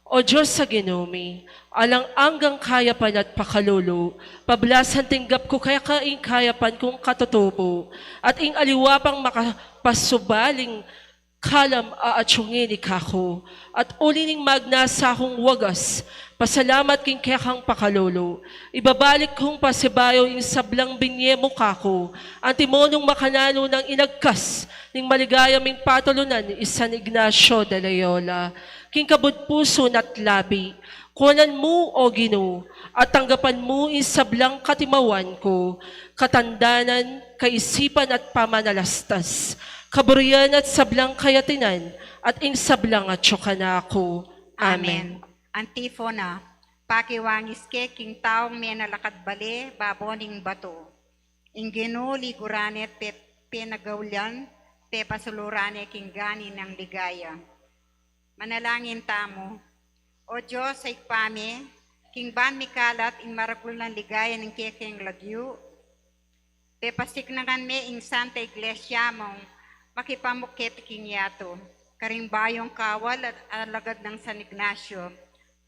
O Diyos sa ginumi, alang anggang kayapan at pakalulu, pablasan tinggap ko kaya kaing kayapan kong katutubo, at ing aliwapang makapasubaling kalam aatsungin ikako, at ulining magnasa akong wagas, pasalamat king kekang pakalolo, ibabalik kong pasibayo ing sablang binye mo kako, ang timonong makanano ng inagkas, ning maligayaming patulunan ni San Ignacio de Loyola, king kabud puso at labi, kunan mo o Ginoo, at tanggapan mo ing sablang katimawan ko, katandanan, kaisipan at pamanalastas, kaburian at sablang kayatinan, at ing sablang at syokana ako. Amen. Antifona, pakiwangis ke king taong may nalakad bale, baboning bato. Ingeno ligurane te pinagawlan, te pasulurane king gani ng ligaya. Manalangin tamo, O Diyos ay pami, king ban mikalat ing maragul ng ligaya ng kekeng lagyu, te pasiknagan me ing Santa Iglesia mong makipamukit king yato, karing bayong kawal at alagad ng San Ignacio,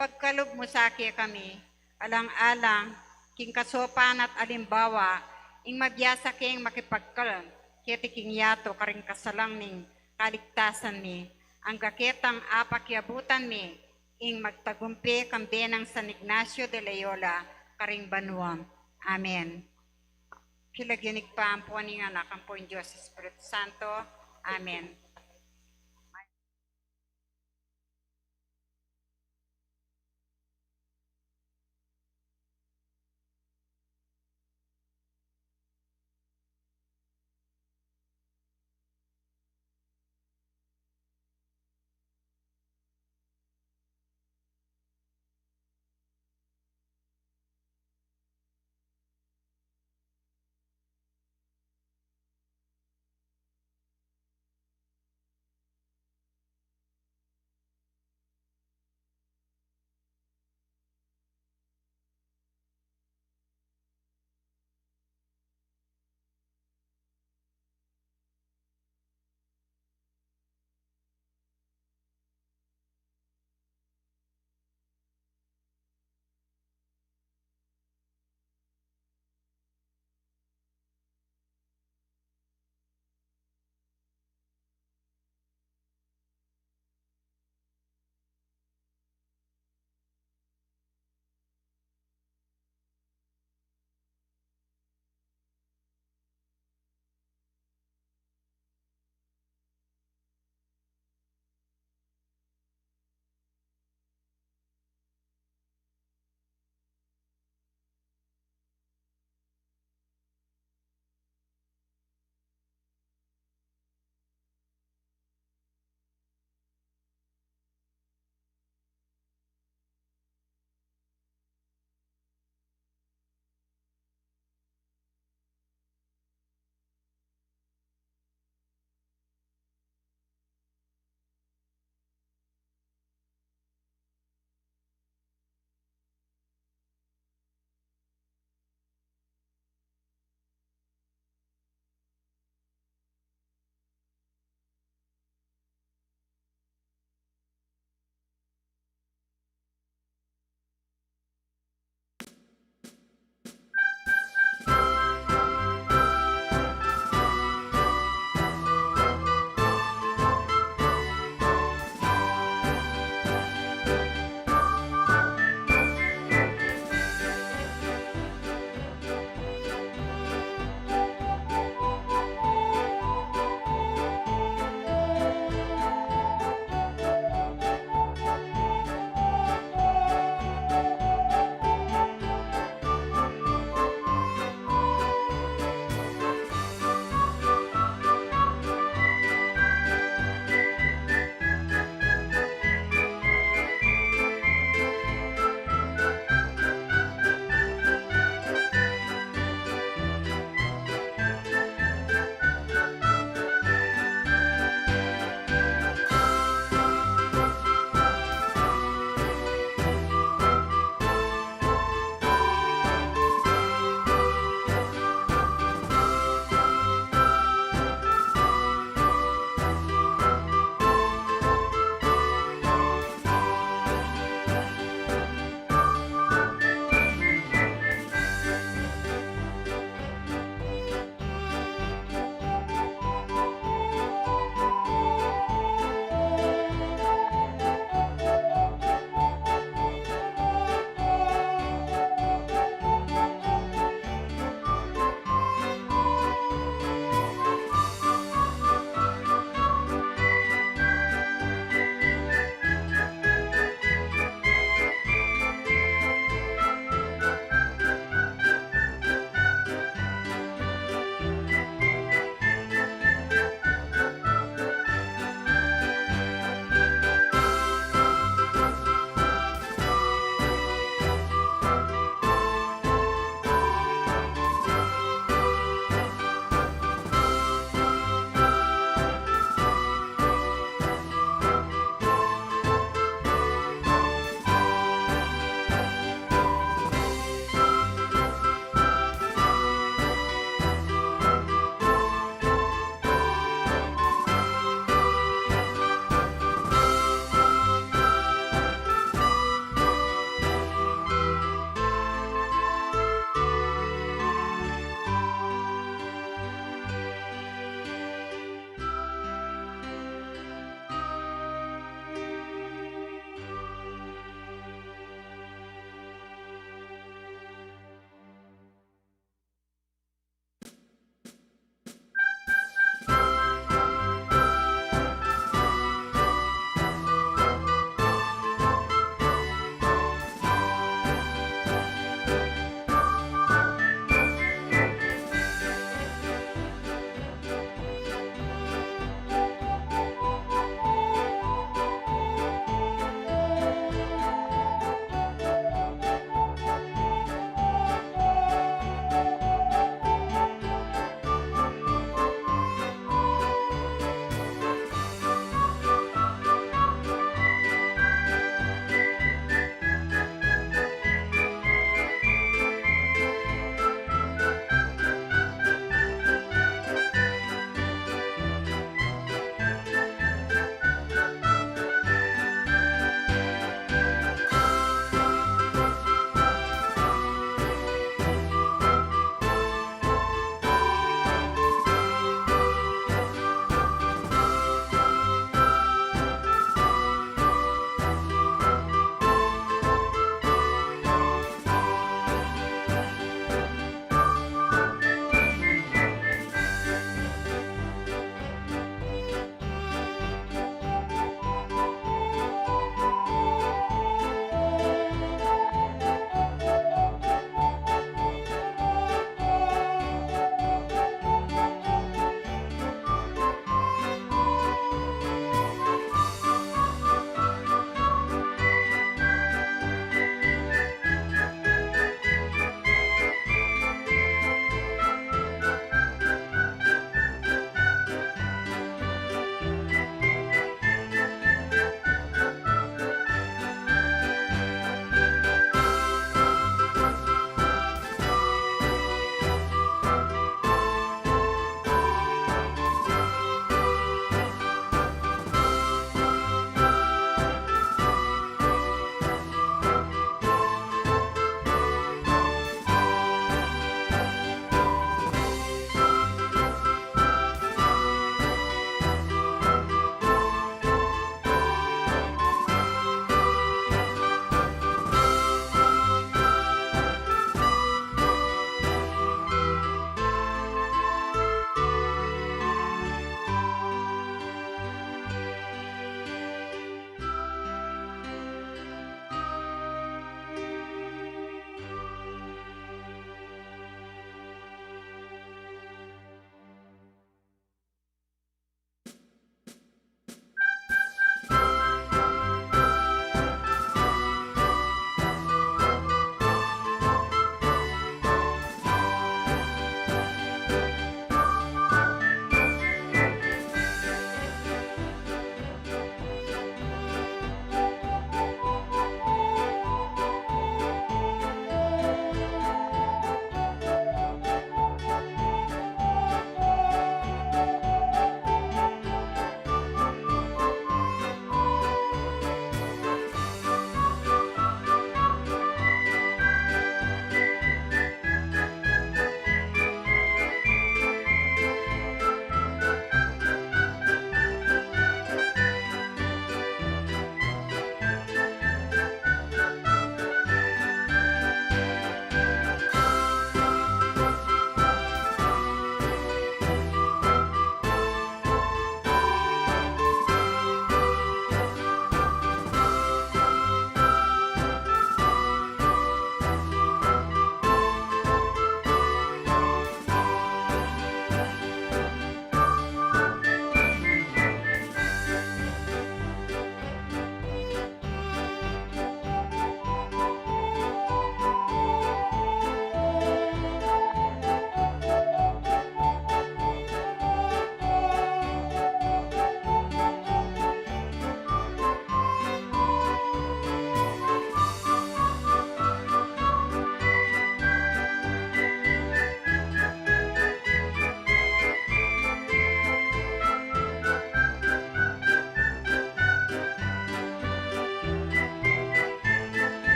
pagkalob mo sa kami, alang-alang, king kasopan at alimbawa, ing magyasa king makipagkalan, kiti king yato, karing kasalang ning kaligtasan mi, ang gaketang apakyabutan mi, ing magtagumpi kambe ng San Ignacio de Loyola, karing banwam. Amen. Kilagyanig pa ang po ni anak ang po Diyos Espiritu Santo. Amen.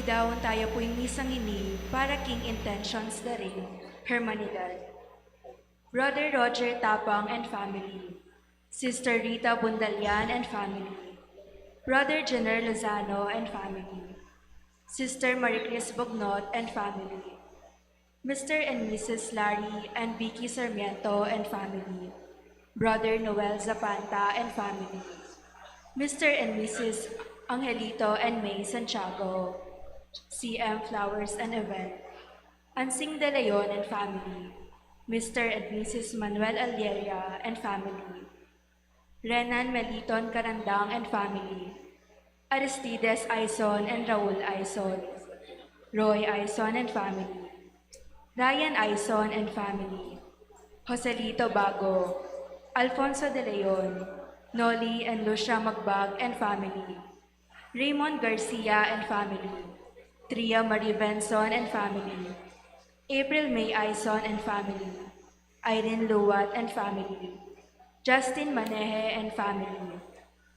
daw tayo po'y misang ini para king intentions the ring, Hermanidad. Brother Roger Tapang and family. Sister Rita Bundalian and family. Brother Jenner Lozano and family. Sister Maricris Bognot and family. Mr. and Mrs. Larry and Vicky Sarmiento and family. Brother Noel Zapanta and family. Mr. and Mrs. Angelito and May Santiago. CM Flowers and Event. Ansing De Leon and family. Mr. and Mrs. Manuel Alieria and family. Renan Meliton Carandang and family. Aristides Aison and Raul Aison. Roy Aison and family. Ryan Aison and family. Joselito Bago. Alfonso De Leon. Noli and Lucia Magbag and family. Raymond Garcia and family. Tria Marie Benson and family. April May Aison and family. Irene Luwat and family. Justin Maneje and family.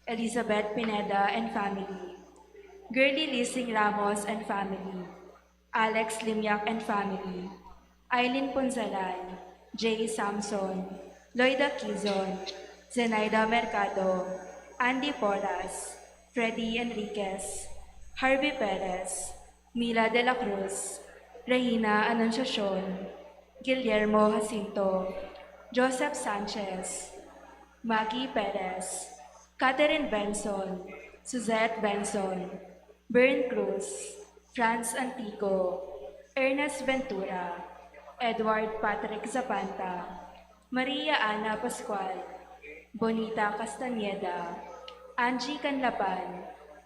Elizabeth Pineda and family. Girly Lising Ramos and family. Alex Limyak and family. Eileen Punzalan. Jay Samson. Loida Quizon. Zenaida Mercado. Andy Porras. Freddy Enriquez. Harvey Perez. Mila de la Cruz. Regina Anunciacion. Guillermo Jacinto. Joseph Sanchez. Maggie Perez. Catherine Benson. Suzette Benson. Bern Cruz. Franz Antico. Ernest Ventura. Edward Patrick Zapanta. Maria Ana Pascual. Bonita Castañeda. Angie Canlapan.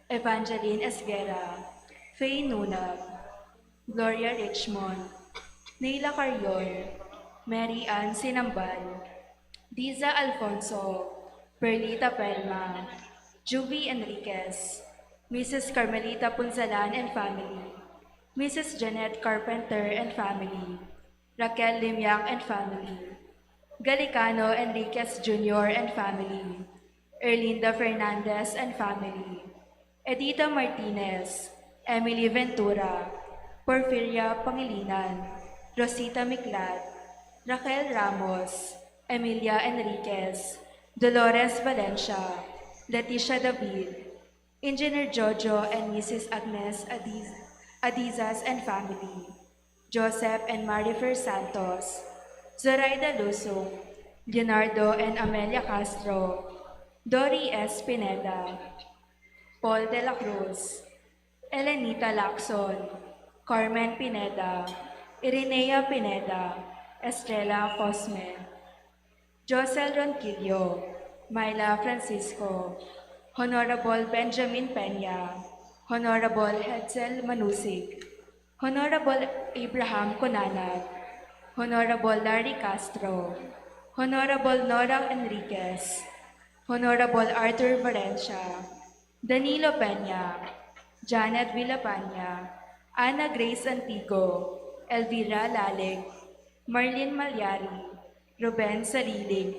Evangeline Esguera. Faye Nunab. Gloria Richmond. Neila Carrion. Mary Ann Sinambal. Diza Alfonso. Perlita Pelma. Juvie Enriquez. Mrs. Carmelita Punzalan and family. Mrs. Janet Carpenter and family. Raquel Limyak and family. Galicano Enriquez Jr. and family. Erlinda Fernandez and family. Edita Martinez. Emily Ventura. Porfiria Pangilinan. Rosita Miclat. Raquel Ramos. Emilia Enriquez. Dolores Valencia. Leticia David. Engineer Jojo and Mrs. Agnes Adizas and family. Joseph and Marifer Santos. Zoraida Lusong. Leonardo and Amelia Castro. Dory S. Pineda. Paul de la Cruz. Elenita Lacson. Carmen Pineda. Irinea Pineda. Estrella Cosme. Josel Ronquillo. Myla Francisco. Honorable Benjamin Peña. Honorable Hetzel Manusik. Honorable Abraham Conanag. Honorable Larry Castro. Honorable Nora Enriquez. Honorable Arthur Valencia. Danilo Peña. Janet Villapaña. Ana Grace Antigo. Elvira Lalig. Marlene Malyari. Ruben Sarilig.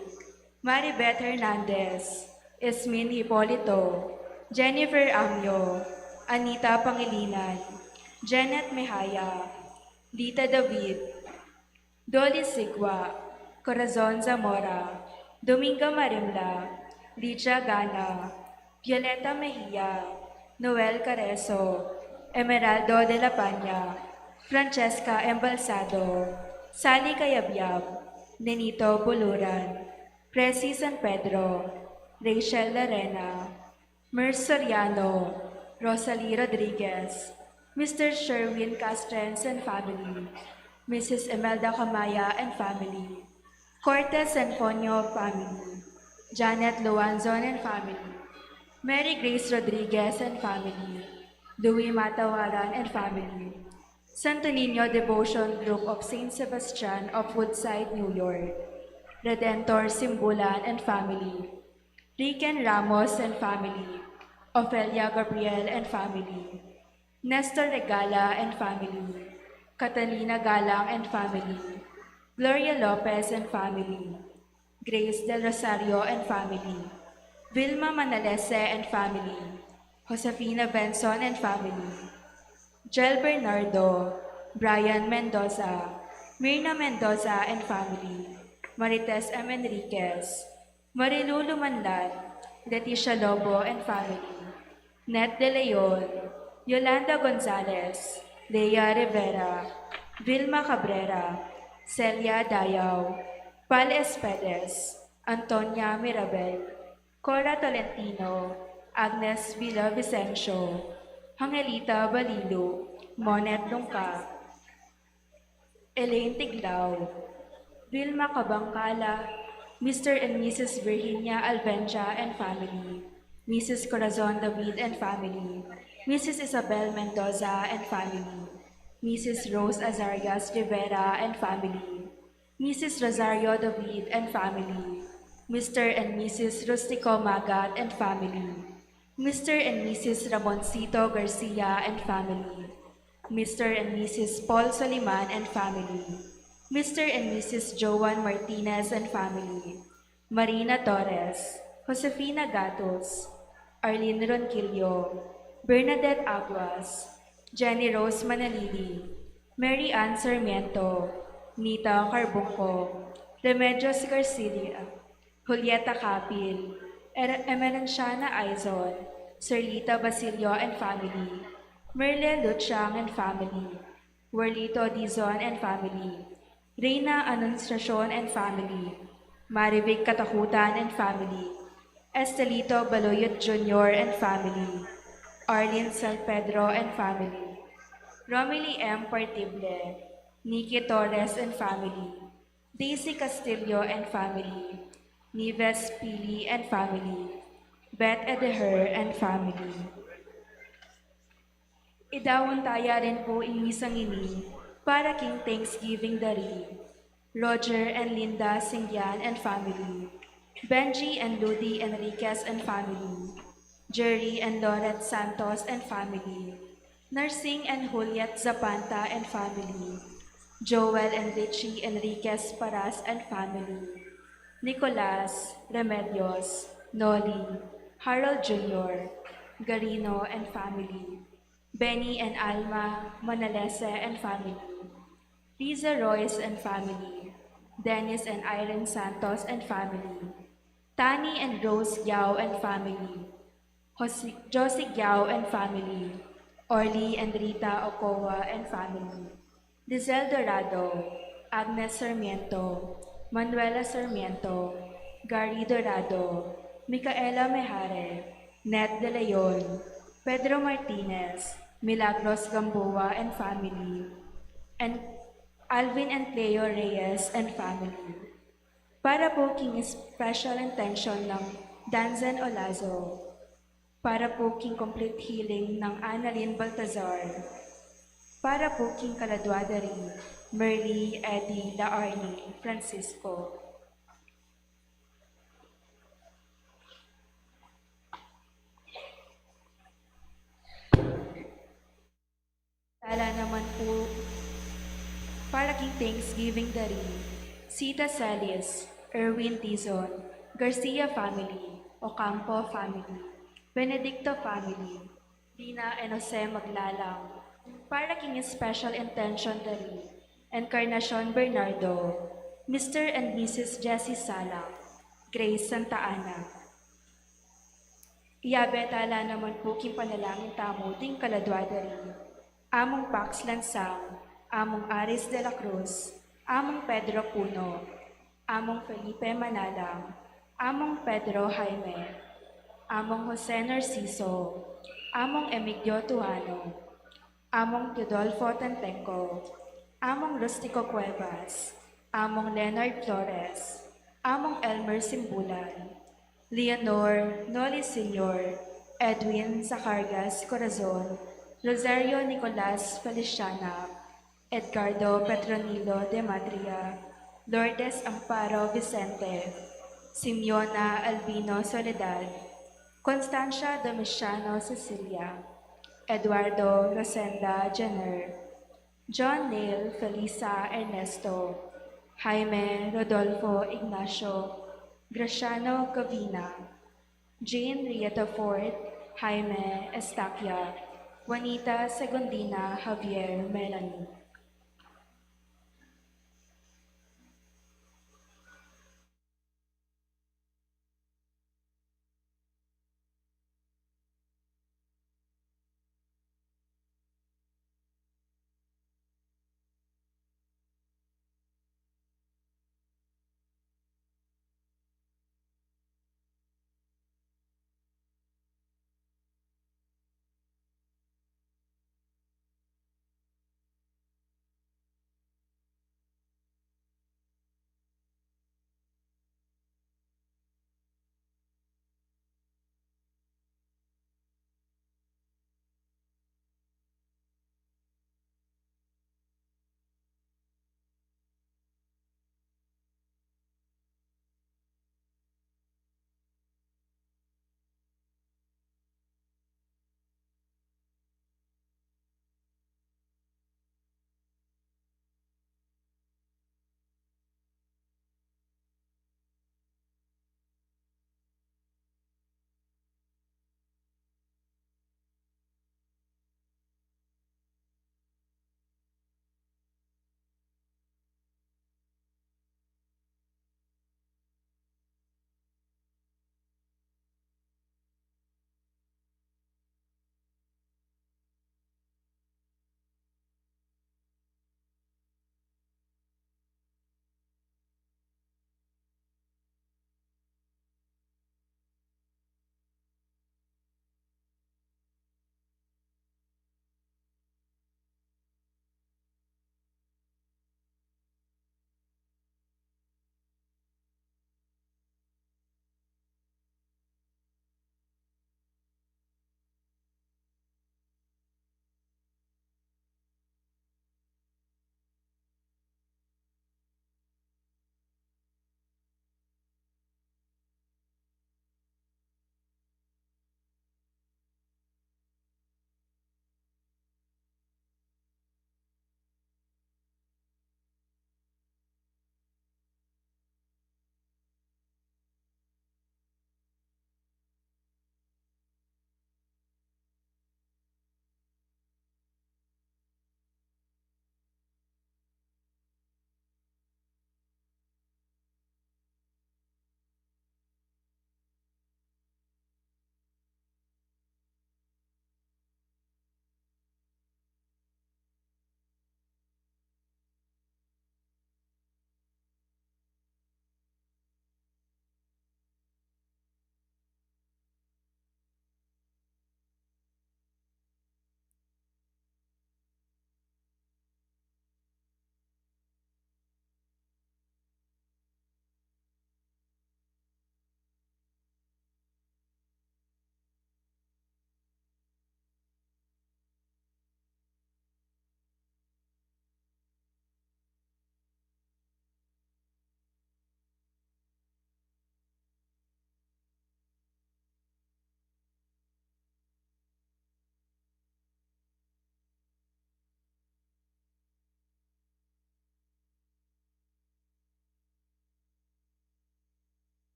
Maribeth Hernandez. Esmin Hipolito. Jennifer Amyo. Anita Pangilinan. Janet Mejaya. Lita David. Dolly Sigwa. Corazon Zamora. Dominga Marimla. Lidia Gana. Violeta Mejia. Noel Careso. Emeraldo de la Paña. Francesca Embalsado. Sally Cayabyab. Nenito Buluran. Presi San Pedro. Rachel Larena. Mer Soriano. Rosalie Rodriguez. Mr. Sherwin Castrens and family. Mrs. Imelda Camaya and family. Cortez Anfonio family. Janet Luanzon and family. Mary Grace Rodriguez and family. Louis Matawaran and family. Santo Niño Devotion Group of St. Sebastian of Woodside, New York. Redentor Simbulan and family. Riken Ramos and family. Ofelia Gabriel and family. Nestor Regala and family. Catalina Galang and family. Gloria Lopez and family. Grace Del Rosario and family. Vilma Manalese and family. Josefina Benson and family. Jel Bernardo, Brian Mendoza, Mirna Mendoza and family, Marites M. Enriquez, Marilu Lumandan, Leticia Lobo and family, Net De Leon, Yolanda Gonzalez, Leia Rivera, Vilma Cabrera, Celia Dayaw, Pal Espedes, Antonia Mirabel, Cora Tolentino, Agnes Villavicencio, Angelita Balilo, Monet Lungka, Elaine Tiglao, Vilma Cabangcala, Mr. and Mrs. Virginia Albenja and family, Mrs. Corazon David and family, Mrs. Isabel Mendoza and family, Mrs. Rose Azarias Rivera and family, Mrs. Rosario David and family, Mr. and Mrs. Rustico Magat and family, Mr. and Mrs. Ramoncito Garcia and family, Mr. and Mrs. Paul Soliman and family, Mr. and Mrs. Joan Martinez and family, Marina Torres, Josefina Gatos, Arlene Ronquillo, Bernadette Aguas, Jenny Rose Manalili, Mary Ann Sarmiento, Nita Carbunco, Remedios Garcia, Julieta Capil, Emerenciana Aizon, Serlita Basilio and family, Merle Luchang and family, Werlito Dizon and family, Reina Anunciacion and family, Marivig Katakutan and family, Estelito Baloyot Jr. and family, Arlene San Pedro and family, Romily M. Partible, Nikki Torres and family, Daisy Castillo and family, Nives Pili and family, Beth Edeher and family. Idawon taya rin po inisang ini para king Thanksgiving Dari, Roger and Linda Singyan and family, Benji and Ludi Enriquez and family, Jerry and Loret Santos and family, Nursing and Juliet Zapanta and family, Joel and Richie Enriquez Paras and family, Nicolas, Remedios, Noli, Harold Jr., Garino and family, Benny and Alma Manalese and family, Liza Royce and family, Dennis and Irene Santos and family, Tani and Rose Yao and family, Josie Yao and family, Orly and Rita Ocoa and family, Lizelle Dorado, Agnes Sarmiento, Manuela Sarmiento, Gary Dorado, Micaela Mejare, Net De Leon, Pedro Martinez, Milagros Gamboa and family, and Alvin and Cleo Reyes and family. Para po king special intention ng Danzen Olazo. Para po king complete healing ng Annalyn Baltazar. Para po king Kaladwadari, Merly, Eddie, Laarni, Francisco. Tala naman po para king Thanksgiving Dari, Sita Celis, Erwin Tizon, Garcia family, Ocampo family, Benedicto family, Dina and Jose Maglalang, para king special intention Dari, Encarnacion Bernardo, Mr. and Mrs. Jessie Sala, Grace Santa Ana. Iyabetala naman po king panalangin tamo ting Kaladwadari, Among Pax Lansang, Among Aris de la Cruz, Among Pedro Puno, Among Felipe Manalang, Among Pedro Jaime, Among Jose Narciso, Among Emigdio Tuano, Among Teodolfo Tantenco, Among Rustico Cuevas, Among Leonard Flores, Among Elmer Simbulan, Leonor Noli Sr., Edwin Zacargas Corazon, Rosario Nicolas Feliciana, Edgardo Petronilo de Madria, Lourdes Amparo Vicente, Simeona Albino Soledad, Constancia Domiciano Cecilia, Eduardo Rosenda Jenner, John Neil Felisa Ernesto, Jaime Rodolfo Ignacio, Graciano Cavina, Jane Rieta Ford, Jaime Estaquia, Juanita Segundina Javier Melanie.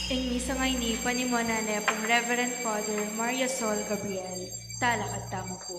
Ing misa ngay ni panimonane pong Reverend Father Maria Sol Gabriel. Talakad tamo po.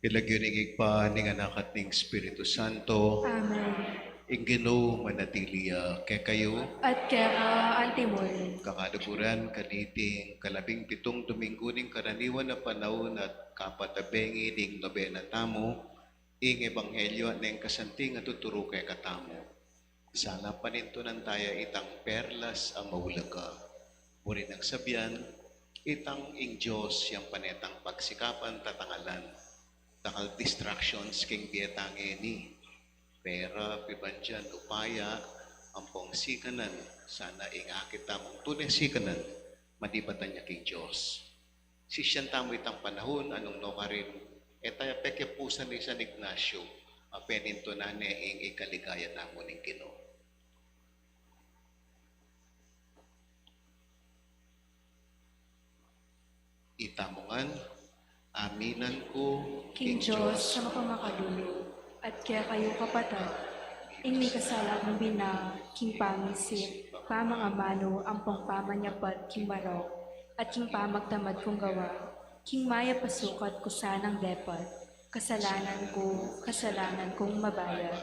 Ilagyonig pa ning anak at ning Espiritu Santo, Amen. ing Ginoo manatiliya kay kayo, At kaya antimol. kakaduguran kaniting kalabing pitong Domingo ning karaniwan na panahon at kapatabengi ning nobena tamo, ing ebanghelyo at ning kasanting at tuturo kay katamo. Sana panintunan tayo itang perlas ang maulaga. Murin ang sabyan, itang ing Diyos yang panetang pagsikapan tatangalan. Takal distractions king bietang ni pera pibandyan upaya ampong sikanan sana ingakit tamong tunay sikanan madibatan niya king Diyos. Sisyan tamo itang panahon anong no karin etaya peke pusan ni San Ignacio apeninto na ing ikaligaya namo ning Ginoo. Itamongan aminan ko, King Diyos sa mapamakadulo, at kaya kayo kapatid, ing may kasalang ng bina, king pangisip, pamang amano, ang pangpamanyapat, king marok, at king pamagtamad kong gawa, king maya pasukat ko sanang depat, kasalanan kong mabayad.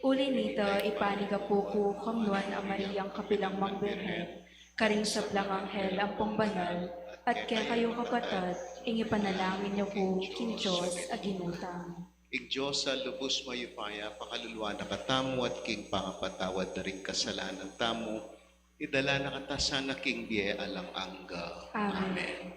Uli nito, ipanigapo ko kang nuan ang Mariyang kapilang mangbirhen, karing sablang anghel ang pangbanal, at kaya kayo kapatid, ing ipanalangin niyo po, King Diyos, aginutang. ing Diyos sa lubos mayupaya, pakaluluwa na katamo at king pangapatawad na ring kasalanan tamo, idala na katasan na king biye alang angga. Amen.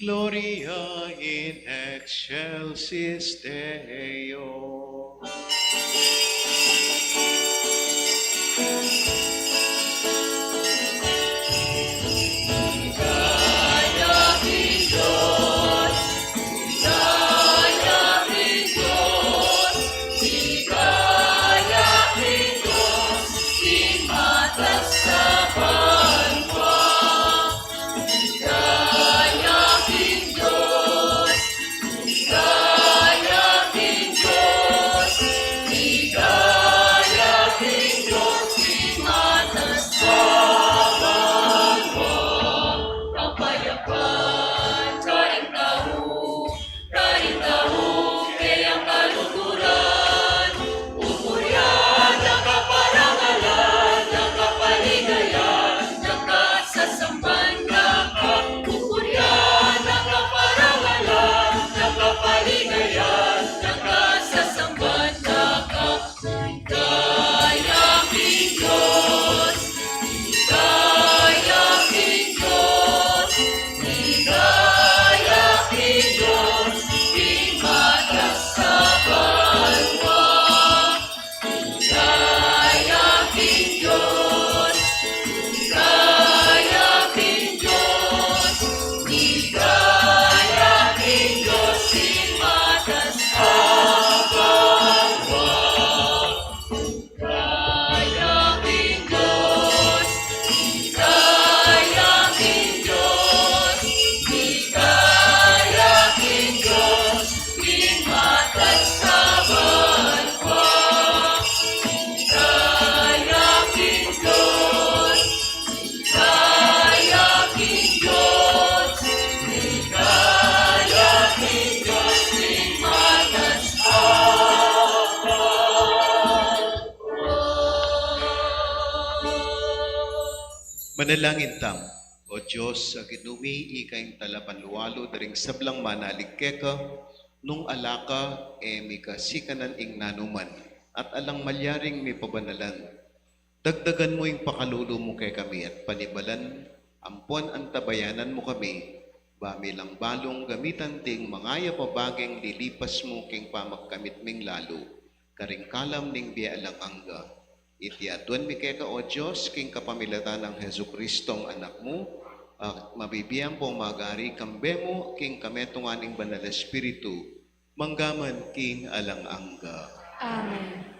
Gloria in excelsis Deo. Manalangin tam, O Diyos, sa ginumi ikaing talapanluwalo daring sablang manaligkeka, nung alaka mika sikanan ing nanuman, at alang malyaring may pabanalan. Dagdagan mo yung pakalulo mo kay kami at panibalan, ampon ang tabayanan mo kami, bamilang balong gamitan ting mangaya pabaging lilipas mo king pamagkamit ming lalo, karing kalam ning bialang angga. Itiatuan mi kaya ka, O Diyos, king kapamilatan ng Hesu Kristong anak mo, at mabibiyang po magari kambe mo, king kametunganing banal espiritu, manggaman king alang angga. Amen.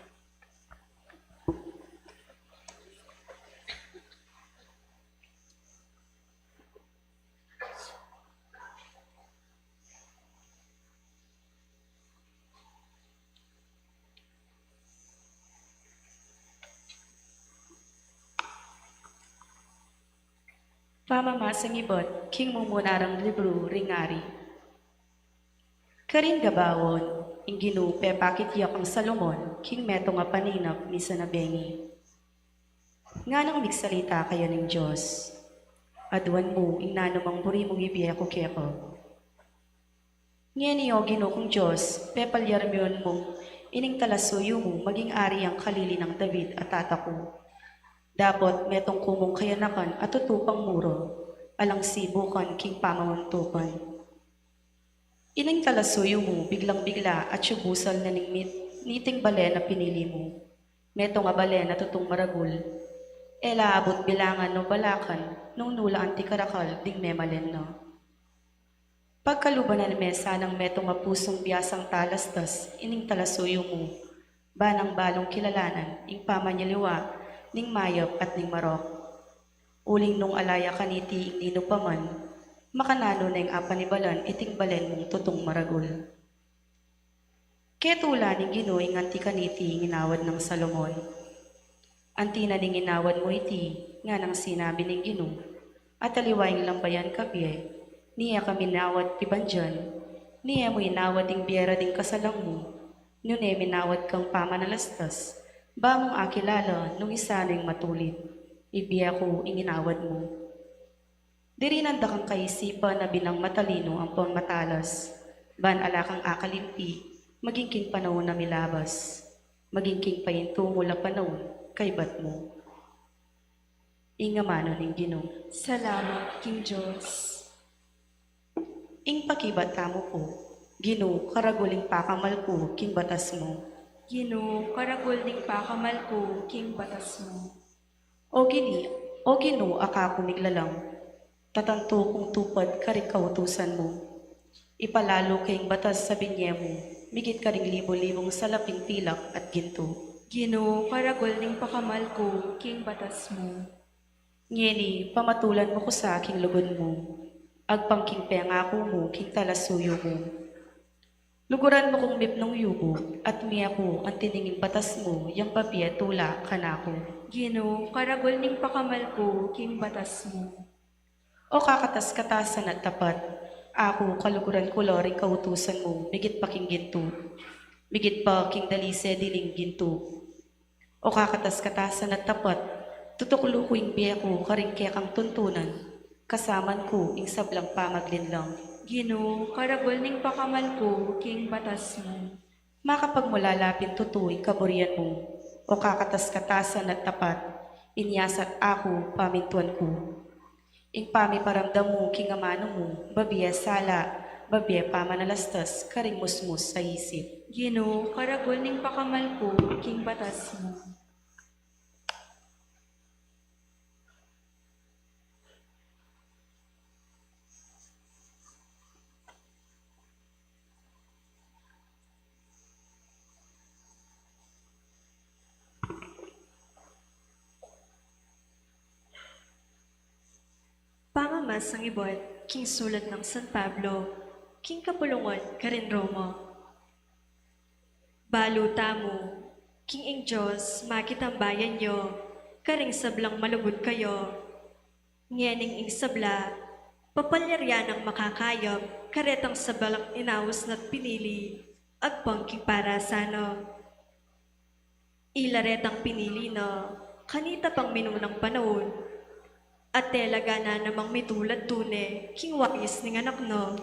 Pamamasang ibot, king mumunarang libro, ringari. Karin gabawon, inginu pepakit yak ang Salomon, king meto nga paninap ni Sanabengi. Nga nang migsalita kayo ng Diyos, aduan mo, inanumang buri mong ibiyeko keko. Ngayon niyo, ginu kong Diyos, pepalyarmyon mong, ining talasuyo mo, maging ari ang kalili ng David at tatako. Dapat metong kumong kayanakan at tutupang muro, alang sibukan king pamamuntukan. Ining talasuyo mo, biglang-bigla at syubusal na niting bale na pinili mo. Metong abale na tutong maragul. Ela abot bilangan no balakan, nung nula ang tikarakal ding memalen no. Pagkalubanan mesa ng metong mapusong biyasang talastas, ining talasuyo mo, banang balong kilalanan, ing pamanyaliwa, ning mayop at ning marok. Uling nung alaya kaniti ing nino paman, makanano na yung apanibalan iting balen mong tutong maragul. Ketula ning ginuing anti kaniti ing inawad ng Salomon. Anti na ning inawad mo iti, nga nang sinabi ning ginu, at aliwaing lambayan kapye, niya kami nawad ti bandyan, niya mo inawad ing biyera ding kasalang mo, nune minawad kang pamanalastas, ba mong akilala nung isa ning matulid, ibiya ko inginawad mo. Diri nanda kang kaisipan na binang matalino ang pangmatalas, ban alakang akalimpi, maging king panahon na milabas, maging king payinto mula panahon, kay bat mo. Ingamano ning Ginoo. Salamat, King Diyos. ing pakibata mo ko. Ginoo, karaguling pakamal ko, king batas mo. Ginoo, karagol ning pakamal ko, king batas mo. O Ginoo, akako miglalang. Tatanto kong tupad karikautusan mo. Ipalalo kayong batas sa binye mo. Migit ka ring libo-libong salaping pilak at ginto. Ginoo, karagol ning pakamal ko, king batas mo. Ngeni, pamatulan mo ko sa aking lugod mo. Agpangking pengako mo, king talasuyo mo. Luguran mo kong mipnong yubo, at miya ko ang tiningin batas mo, yang papiya tula kanako. Ginoo, karagol ning pakamal ko, king batas mo. O kakatas-katasan at tapat, ako kaluguran ko loring kautusan mo, migit pa king ginto. Migit pa king dalise diling ginto. O kakatas-katasan at tapat, tutuklo ko ing biya ko, karing kaya kang tuntunan, kasaman ko ing sablang pamaglinlang. Ginoo, karagol ning pakamal ko, king batas mo. Makapagmulalapin tutuing kaburian mo, o kakatas-katasan at tapat, inyasat ako pamintuan ko. Ing pamiparamdam mo, king amano mo, babiya sala, babiya pamanalastas, karing musmus sa isip. Ginoo, karagol ning pakamal ko, king batas mo. Pangamas ang ibot, king sulat ng San Pablo, king kapulungan, karin Roma. Baluta mo, king ing Diyos, makitambayan nyo, karing sablang malugod kayo. Ngening ing sabla, papalyaryan ang makakayop, karetang sabalang inawas na't pinili, agpang king para sano. Ilaretang pinili no, kanita pang minunang panahon, at telaga na namang mitulad tune, king wais ning anak no.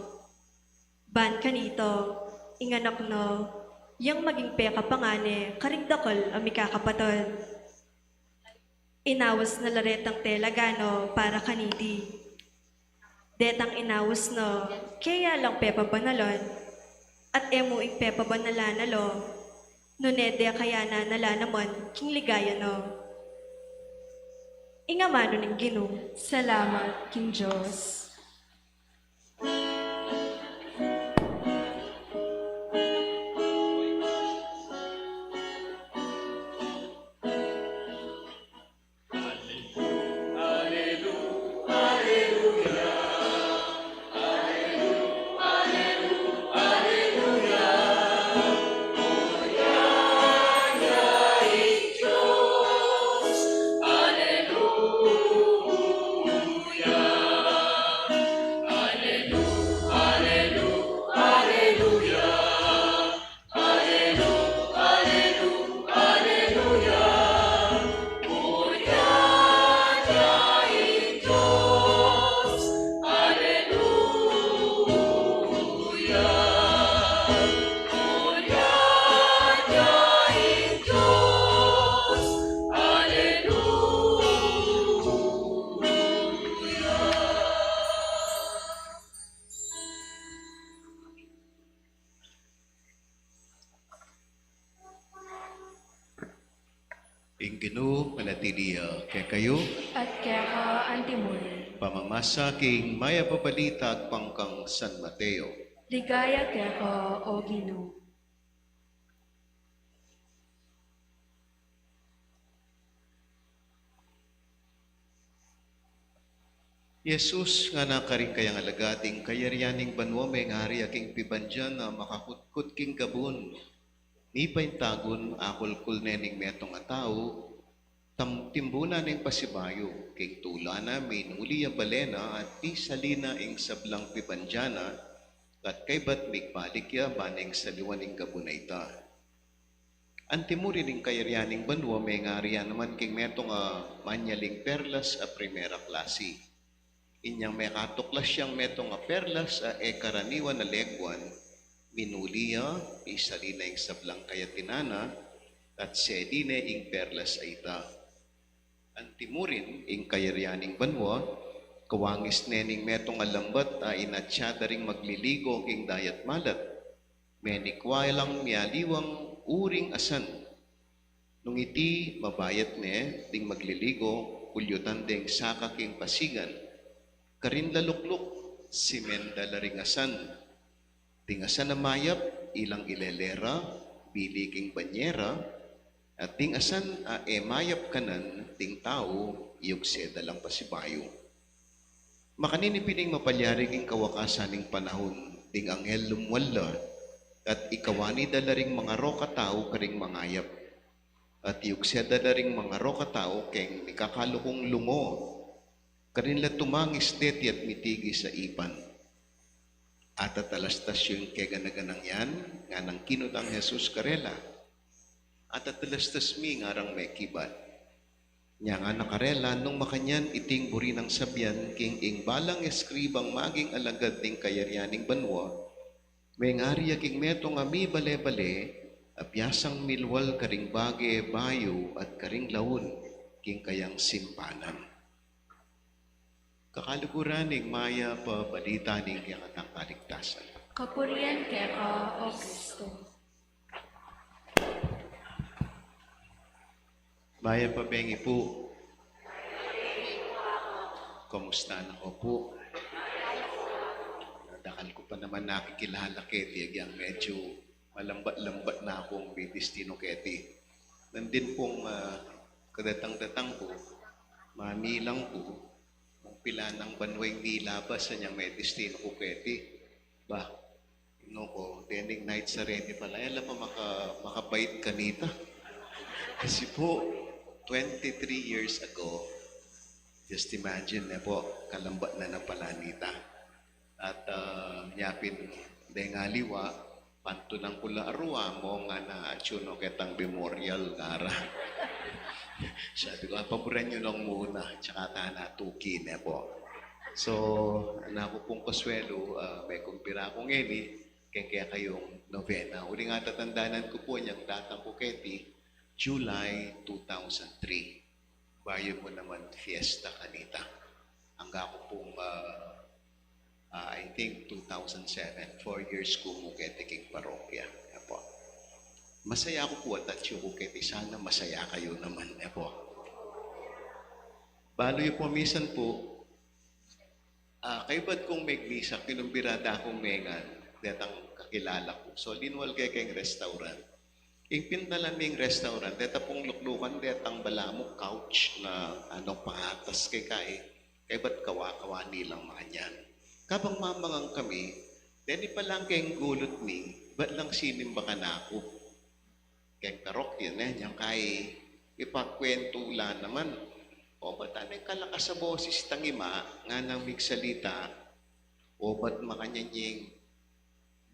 Ban kanito, ing anak no, yang maging peka pangane, karing dakal ami kakapatol. Inawas na laretang telaga no, para kaniti. Detang inawas no, kaya lang pepa banalon, at emo ing pepa banalanalo, nunede kaya na nala naman, king ligaya no. Ingamano ng Ginoo, salamat, King Diyos. Ing Ginoo manatiliya kay kayo, At kaya ka antimul, pamamasa king maya papalitag pangkang San Mateo. ligaya kaya ka, O Ginoo. Jesus nga nakaring kayang alagating kayaryaning banwa may ngari aking pibandyan na makakutkut king gabon. Ni paintagon akol nening metong a tao, timbuna ning pasibayo, king tula namin uliya balena at di salina ing sablang pibandyana, at kay bat migbalikya baning saliwaning gabon ita. Antimuri ning kayaryaning banwa may ngariya naman king metong a manyaling perlas a primera klase. Inyang may katuklas siyang metong a perlas a karaniwan na legwan, minuliya, isalina ing sablang kayatinana, at sedine ing perlas aita. Antimurin ing kayaryaning banwa, Kawangis nening metong alambat a inatya daring magliligo king dayat malat. Menikwalang mialiwang uring asan. Nung iti mabayat ne, ding magliligo, kulyutan ding saka king pasigan. Karin lalukluk, simen dalaringasan. Tingasan na mayap, ilang ilelera, bili king banyera, at tingasan a mayap kanan, ting tao, iyog dalang pasibayo. Makanin pining mapalyari king kawakasaning panahon, ding anghel lumwala, at ikawani dalaring mga roka tao karing mangayap. At iyugse dalaring mga roka tao keng nikakalukong lungo, karin la tumangis deti at mitigi sa ipan. At atalastas yung keganaganang yan, nga nang kinutang Jesus karela. At atalastas mi ngarang may kibat. Nya nga nakarela nung makanyan iting buri ng sabyan king ing balang eskribang maging alagad ding kayaryaning banwa, may ngariya king meto nga mi bale-bale, apyasang milwal karing bage bayo at karing laun king kayang simpanan. Kakaluguraning maya pa balita ning kaya katang kaligtasan. Kapurian ka, O Kristo. Maya pa bengi po. Kumusta na ko po? Nadakal ko pa naman nakikilala keti, yang medyo malambat-lambat na akong may destino keti. Nandin pong kadatang-datang po, mamilang po, kung pila ng banway nilabas sa niyang may destino ko keti. Bah, ko, tening night sa reni pala, alam pa makabait kanita. Kasi po, 23 years ago, just imagine na po, kalambat na ng palanita. At nyapin dengaliwa, panto ng pula arwa mo nga na atsuno ketang memorial gara. Sabi ko, paboran nyo lang muna, tsaka tana tuki na po. So, anak ko pong Consuelo, may kumpira akong ngeni, kaya kayong novena. Uli nga tatandanan ko po niyang datang ko keti, July 2003. Bayo mo naman fiesta kanita. Hanggang ako pong, I think 2007, 4 years ko mukete king parokya. Apo. Masaya ako po at atyo ko keti. Sana masaya kayo naman. Apo. Balo yung pumisan po, kayo ba't kung may misa, kinumbirada akong mengan, detang kakilala ko. So, linwal kay kayong restaurant. Ipintalan ning restaurant, deta pong luklukan, detang balamok couch na anong pangatas kay ba't kawa-kawa nilang makanyan. Kabang mamangang kami, deni pa lang kayong gulot ni, ba't lang sinimba ka na ako? Kayong tarok yun yung kay ipagkwentula naman. O ba't anong kalakas sa boses tangima, nga nang migsalita, o ba't makanyan yung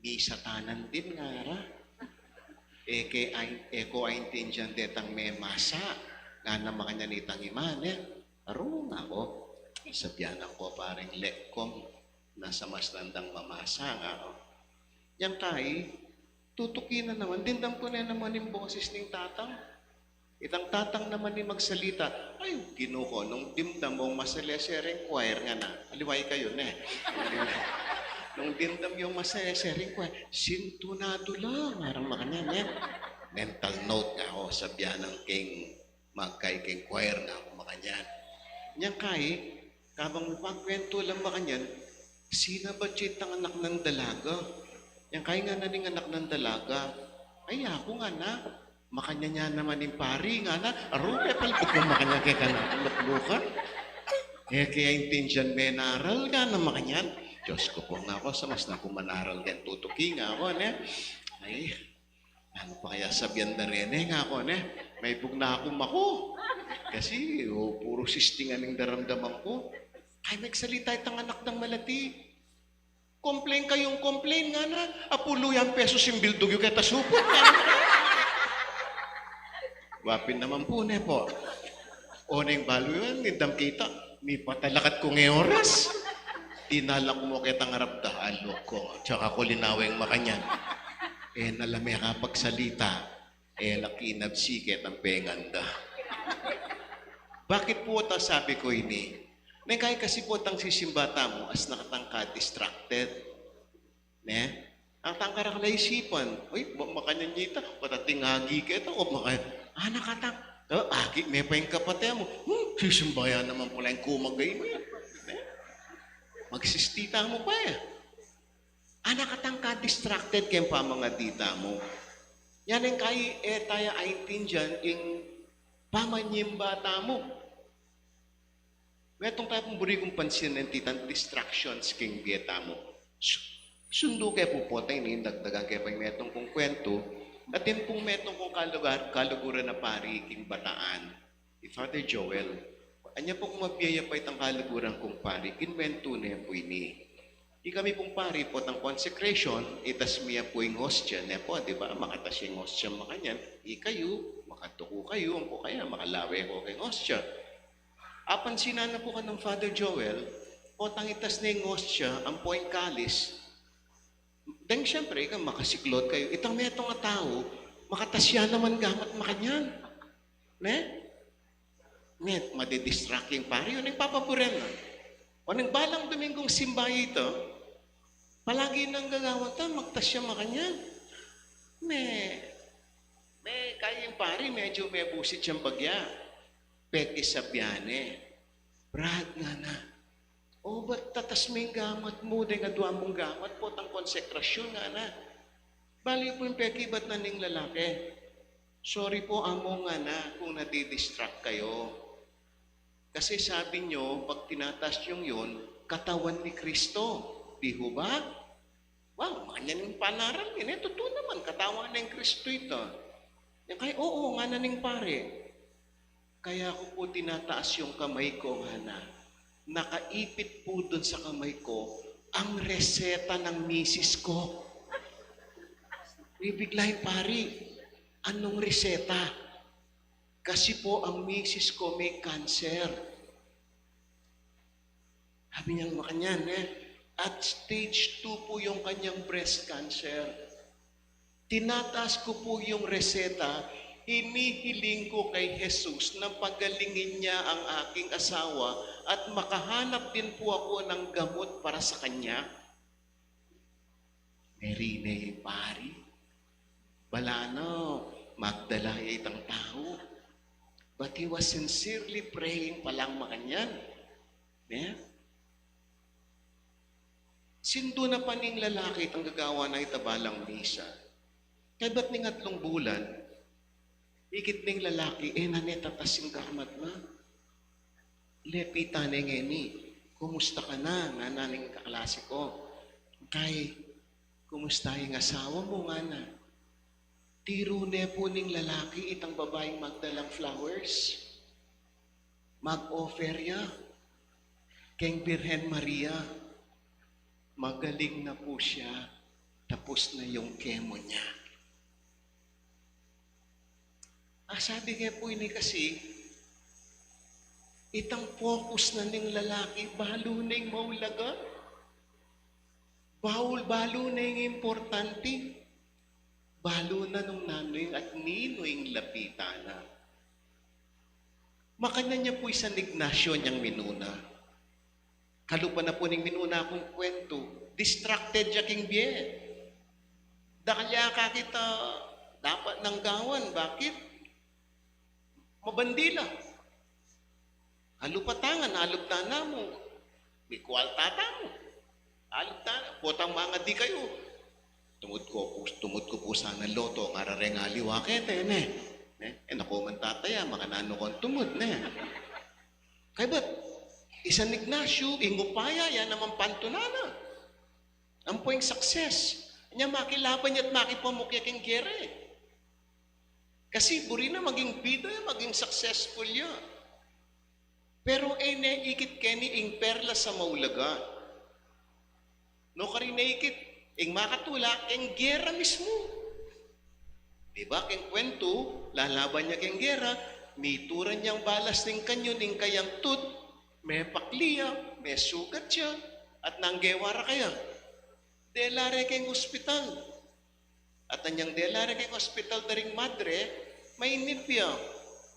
misatanan din nga ra? Eko aintindihan detang may masa nga na makanya nitang iman arong ako sabihan ako parang lekkom nasa mas landang mamasa nga ako yang kay tutukin na naman dindam ko na naman yung boses ng tatang itang tatang naman ni magsalita ay ginuko nung dimdam mong masalesereng choir nga na aliway kayo nung dindam yung masaya-sharing ko, sintunado lang, harang makanyan. Mental note nga ako, sabihan ng king magkay king choir nga ako makanyan. Niyang kay, kabang magkwento lang makanyan, sina ba ang anak ng dalaga? Niyang kay nga na ning anak ng dalaga, ay ako nga na, makanya niya naman yung pari nga na, arupe palpo kung makanya kay kanaluklukan. Kaya intindihan may naral nga na makanyan. Diyos ko po nga ako, sa mas na kumanaral yan, tutuki nga ako, ay, ano pa kaya sabihan na rin, nga ako, may bugna akong mako. Kasi, puro sistingan ng daramdaman ko. Ay, magsalita itang anak ng malati. Complain kayong complain nga na, apuluyan pesos yung bildog yung kita supot. Wapin naman po, po. O nang balo yun, nindam kita, may patalakat ko ngayon oras. Tinalak mo kitang harap alok ko, tsaka ko linaweng makanyan. Nalamay ka pagsalita, lakinab siket ang penganda. Bakit po ito sabi ko ini? Neng kaya kasi po tang sisimbata mo as nakatangka distracted. Ne? Ang tangkara ka isipan. Uy, makanyanyita, patatingagi ka ito. O nakatang. Agi, may pa yung kapatid mo. Sisimbaya naman pala yung kumagay mo yan. Ne? Magsistita mo pa eh. Nakatangka distracted kaya pa mga dita mo. Yan ang kaya tayo aintin dyan yung pamanyim bata mo. May itong tayo pong buri kong pansin ng titan distractions king bieta mo. Sundo kaya po po tayo dagdagan kaya pa yung metong kong kwento at yung pong metong kong kaluguran na pari king bataan ni Father Joel. Anya po kung mabiyaya pa itang kaluguran kong pari kinwento na yan po ini. Di kami pong pari po tang consecration itas miya po yung hostya na po, di ba? Makatas yung hostya makanyan, kayo, makatuko kayo, ang po kaya makalawe ko kayong hostya. Apansinan na po ka ng Father Joel, o tangitas na yung hostya, ang po yung kalis. Dahil siyempre, makasiklot kayo. Itang metong nga tao, makatasya naman gamat makanyan. Ne? Net, madidistract yung pari, yun yung papapuren na. O nang balang Domingong simbay ito, palagi nang gagawa ta, magtasya makanyan. Kaya yung pari, medyo may busit siyang bagya. Peke sa biyane. Brad nga na. Ba't tatas may gamat mo, dahil nga duwa mong gamat po, tang konsekrasyon nga na. Bali po yung peke, ba't na ning lalaki? Sorry po, amo nga na, kung nadidistract kayo. Kasi sabi nyo, pag tinatas yung yun, katawan ni Kristo. Di ho ba? Wow, manyan yung panaral yun. Totoo naman, katawan ng Kristo ito. Kaya, oo, nga naning pare. Kaya ko po tinataas yung kamay ko, Hana. Nakaipit po dun sa kamay ko ang reseta ng misis ko. Bibiglahin, pari. Anong reseta? Kasi po ang misis ko may cancer. Sabi niya makanyan, at stage 2 po yung kanyang breast cancer. Tinataas ko po yung reseta, hinihiling ko kay Jesus na pagalingin niya ang aking asawa at makahanap din po ako ng gamot para sa kanya. Merine, pari. Balano, magdala itang tao. But he was sincerely praying palang makanyan. Sindo na pa ning lalaki itang gagawa na itabalang misa. Kaya ba't ning 3 bulan, ikit ning lalaki, nanetatasing kamat na. Lepita na ngeni, kumusta ka na, nga naning kaklase ko. Kay, kumusta yung asawa mo nga na. Tiro na po ning lalaki, itang babaeng magdalang flowers. Mag-offer ya. Keng Birhen Maria. Magaling na po siya. Tapos na yung chemo niya. Sabi nga po ini kasi, itang focus na ning lalaki, balo na yung maulaga. Balo na yung importante. Balo na nung nanoy at ninoy lapitana. Makanya niya po isang Ignacio niyang minuna. Kalupa na po ning minuna akong kwento. Distracted siya king biye. Dakalya ka kita dapat nang gawan. Bakit? Mabandila. Halupatangan, haluptana mo. May kualtata mo. Haluptana. Potang mga di kayo. Tumod ko po sana loto. Ngararengali wakete, naku man tataya, mga nano kong tumod, Kaya ba't? Isang Ignacio, ingupaya, yan naman pantunana. Ang po yung success. Niya makilaban niya at makipamukya keng gere. Kasi buri na maging bida, maging successful ya. Pero naikit keni ing perla sa maulaga. No kari naikit, ing makatula, ing gera mismo. Diba, keng kwento, lalaban niya keng gera, mituran niyang balas ng kanyon, ing kayang tut, may pakliya, may sugat siya, at nanggewara kaya. Delare keng ospital. At anyang delare keng ospital daring madre, may nipya.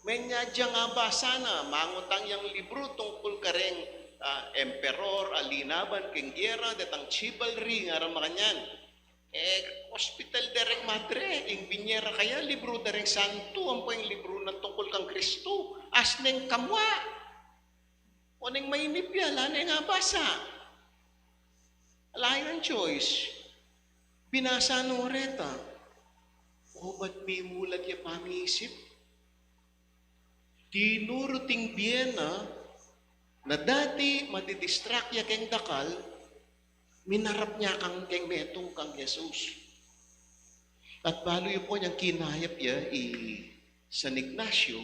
May nyadya nga basa na, mangutang yung libro tungkol kareng emperor, alinaban, king gera, datang chivalry, nga ram makanyan. Hospital dereng madre, ing binyera kaya, libro dereng santo, ang po yung libro ng tungkol kang Kristo. Asneng kamwa. O neng mainip yan, lanay nga basa. Alayan ang choice. Binasa no reta. O ba't may mulat ya pamisip? Tinuruting biyena na dati madidistract ya keng dakal, minarap niya kang keng metong kang Jesus. At balo yun po niyang kinayap ya San Ignacio,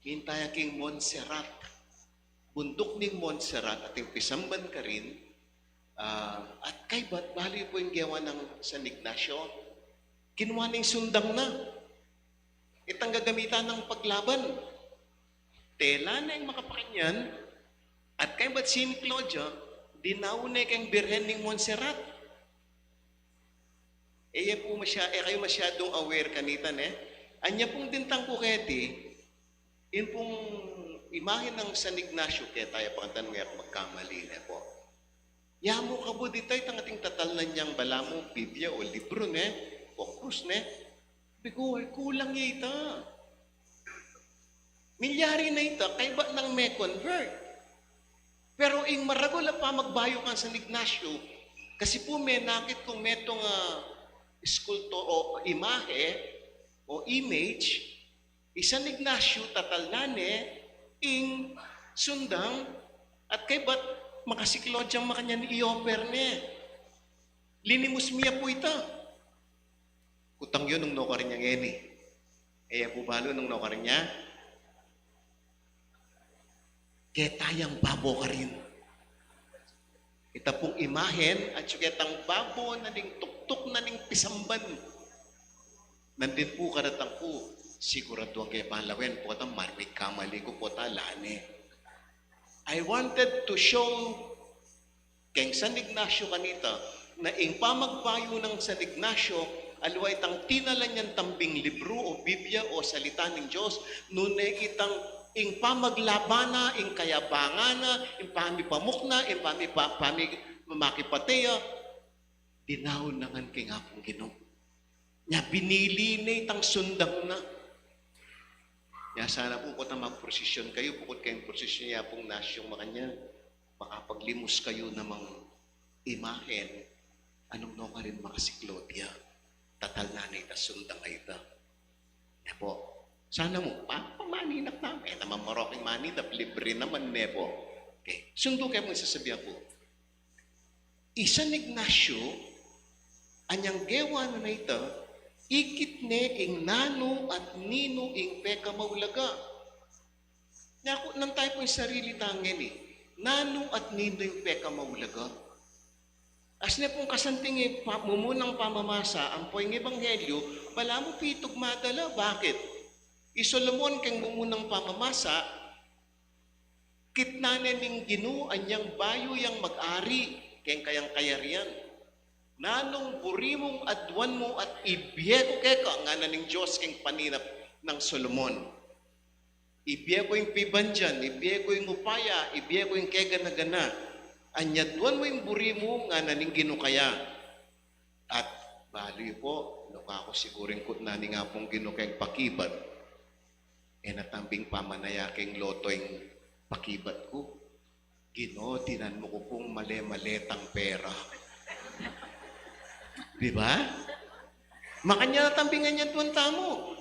hintaya king Montserrat. Bundok ning Montserrat at yung pisamban ka rin, at kay ba't balo yun po yung gawa ng San Ignacio, kinuha ning sundang na. Itang gagamitan ng paglaban. Tela na yung makapakanyan, at kay ba't St. Claudia, dinaunay kang Birhen ng Montserrat. Kayo masyadong aware kanita, Anya pong dintang kuketi, in pong imahe ng San Ignacio, kaya tayo pangatanong at magkamali na po. Yamo ka po dito, itang ating tatal na niyang balamo, Biblia o libro, o krus, Bigo, kulang ita. Milyari na ita, kaya ba nang may convert? Pero ing maragol pa magbayo kan San Ignacio, kasi po may nakit kung metong skulptor o imahe o image, San Ignacio tatalnane ing sundang at kay ba't makasiklod siyang makanyan i-offer ne. Linimus miya po ita. Kutang yun nung nokarin niya ngeni. Po balo nung nokarin niya, kaya tayang babo ka rin. Ita pong imahen at suketang babo na ning tuktok na ning pisamban. Nandin po karatang po. Sigurado ang kaya palawen po atang marmik kamali ko po talane. I wanted to show keng San Ignacio kanita na ing pamagpayo ng San Ignacio alwa itang tinalan niyang tambing libro o Biblia o salita ng Diyos nunay itang ing pamaglabana, ing kayabangana, ing pamipamukna, ing mamakipateya, dinahon na nga king apong Ginoo. Nya binili na itang sundang na. Nya sana po ko na magprosesyon kayo, bukod kayong prosesyon niya pong nasyong makanya, makapaglimos kayo namang imahen, anong no ka rin makasiklodya, tatal na na ita sundang ay ita. Nya po, sana mo, pamaninak namin, naman maroking maninap, libre naman nebo. Okay. Sundo kayo mong sasabihan ko. San Ignacio, anyang gewa na ito, ikit ne ing nano at nino ing peka maulaga. Nako, nang tayo po yung sarili tangin Nano at nino ing peka maulaga. As na pong kasanting mumunang pamamasa, ang po yung ebanghelyo, wala mo pitog madala. Bakit? Solomon keng mumunang pamamasa, kitnanen ning Ginoo anyang bayo yang mag-ari, keng kayang kayarian. Nanong burimong adwan mo at ibiyeko keka nga naning Diyos keng paninap ng Solomon. Ibiyeko yung pibandyan, ibiyeko yung upaya, ibiyeko yung kega-nagana. Anyadwan mo yung burimo nga naning Ginoo kaya. At bali po, nuka ako siguring kut nani nga pong Ginoo keng pakibat. Natambing pamanayaking lotoing pakibat ko. Ginoo, tinan mo ko pong male-maletang pera. Di ba? Makanya natambingan niya tuwan tamo.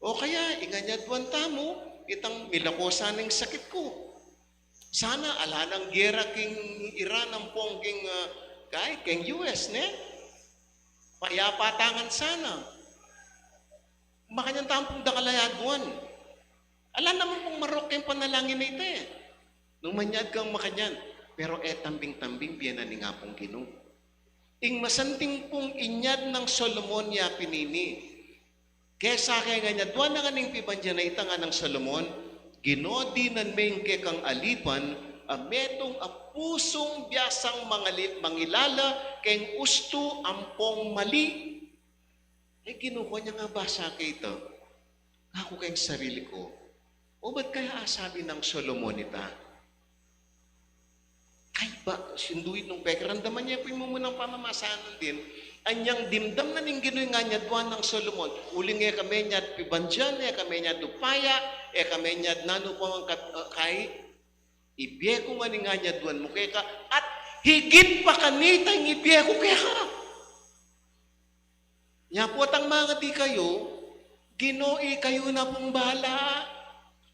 O kaya, inganya tuwan tamo, itang milakosan ng sakit ko. Sana, ala ng gera king Iran ang pong king, king US, Payapatangan sana. Makanyang tampong dakalayadwan. Ala naman pong marok yung panalangin na ito Nung manyad kang makanyan. Pero tambing-tambing biyan na ni nga pong Ginoo. Ing masanting pong inyad ng Solomon ya pinini. Kesa kaya nga duwan na nga ning pibandyan na ita nga ng Solomon, Ginoo di nan mengke kang alipan, metong pusong biyasang mangilala, keng usto ampong mali. Kinuha niya nga basa kay ito. Ako kayong sarili ko, o ba't kaya sabi ng Solomon ita? Kay ba, sinduit nung pek, randaman niya po yung mumunang pamamasanan din, anyang dimdam na ning ginoy nga niya duwan ng Solomon, uling kami niya pibandyan, kami niya dupaya, kami niya nano po ang kay, ibiye ko nga niya duwan mo kay ka, at higit pa kanita yung ibiye ko kay ka. Nya po ang mga di kayo, ginoi kayo na pong bahala,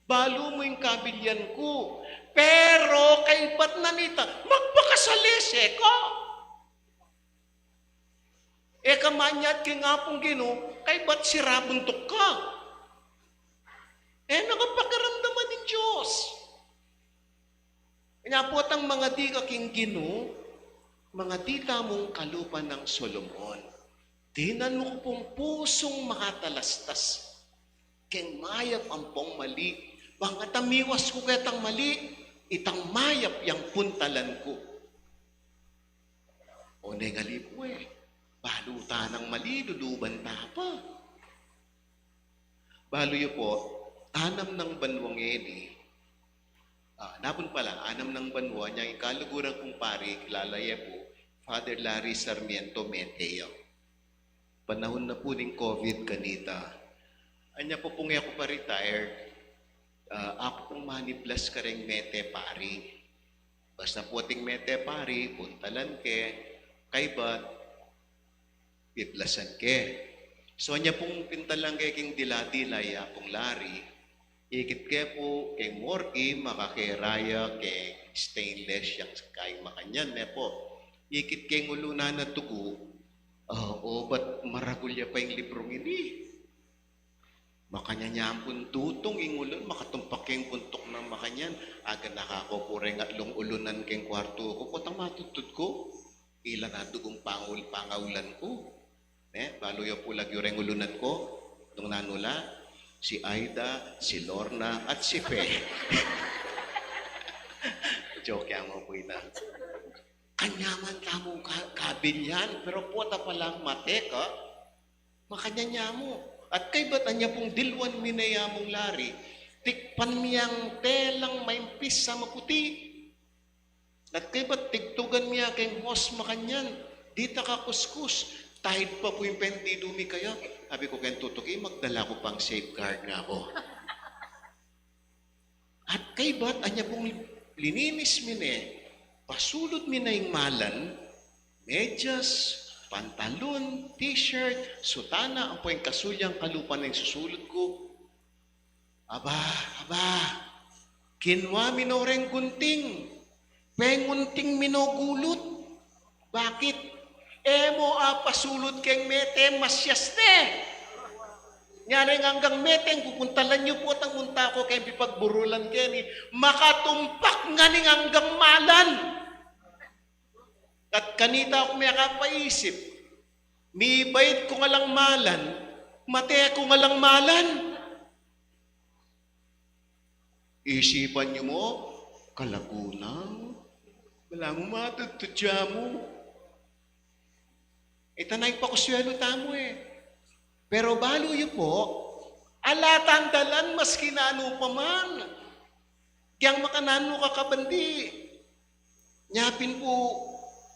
balo mo yung kabilyan ko, pero kay ba't nanita, magpakasalese ko. Kamanyat kay nga pong Ginoo, kay ba't sirabuntok ka? Nakapakiramdaman ng Diyos. Kanya po ang mga di kaking Ginoo, mga di tamong kalupan ng Solomon. Tinan mo pong pusong makatalastas, keng mayap ang pong mali, bang tamiwas ko ketang mali, itang mayap yang puntalan ko. O negali po baluta ng mali, duduban pa. Balo po, 6 ng banwang napon pala, 6 ng banwa niya, ikalugurang kong pari, kilala po, Father Larry Sarmiento Meteo. Panahon na po ng COVID kanita. Anya po pong ako pa retired, ako pong maniplas ka rin mete pari. Basta po ating mete pari, puntalan kay ba't, piplasan So, anya pong pintalang king diladilay akong lari, ikit po kay Morky, makakeraya, kay stainless, yung kay makanyan, po. Ikit kay ngulunan na tugo, ba't maragulya pa yung librong ini? Makanya niya ang puntutong ingulon, makatumpak yung puntok ng makanyan, aga nakakupure nga ulunan keng kwarto ko, potang matutod ko, ilan na dugong pangaulan ko. Balo yung pulag yung rengulunan ko, nung nanula, si Aida, si Lorna, at si Fe. Joke yan mo po ina. Kanyaman tamong kabilyan, pero puta palang mate ka, makanya niya mo. At kay ba't anya pong dilwan minaya mong lari, tikpan miyang telang maimpis sa maputi. At kay ba't tigtugan miya kay hos makanyan, dita ka kuskus, tahid pa po yung pendidumi kayo. Sabi ko kay Tutok, magdala ko pang safeguard nga ako. At kay ba't anya pong lininis pasulot yung malan, medyas, pantalon, t-shirt, sutana, ang po yung kasulyang kalupan na yung susulot ko. Aba, kinwa minoreng gunting, pengunting minogulot. Bakit? Emo pasulot keng mete, masyaste. Nyari hanggang meteng, pupuntalan niyo po ang unta ko kaya pipagburulan keni, makatumpak nga ning hanggang malan. At kanita ako may kapaisip, mibait ko nga lang malan, mate ko nga lang malan. Isipan niyo mo, kalagunan, wala mo matutudya mo. Itanay pa ko swelo tamo Pero balo yun po, alatandalan mas kinano pa man. Kiyang makanano ka kabandi. Nyapin po,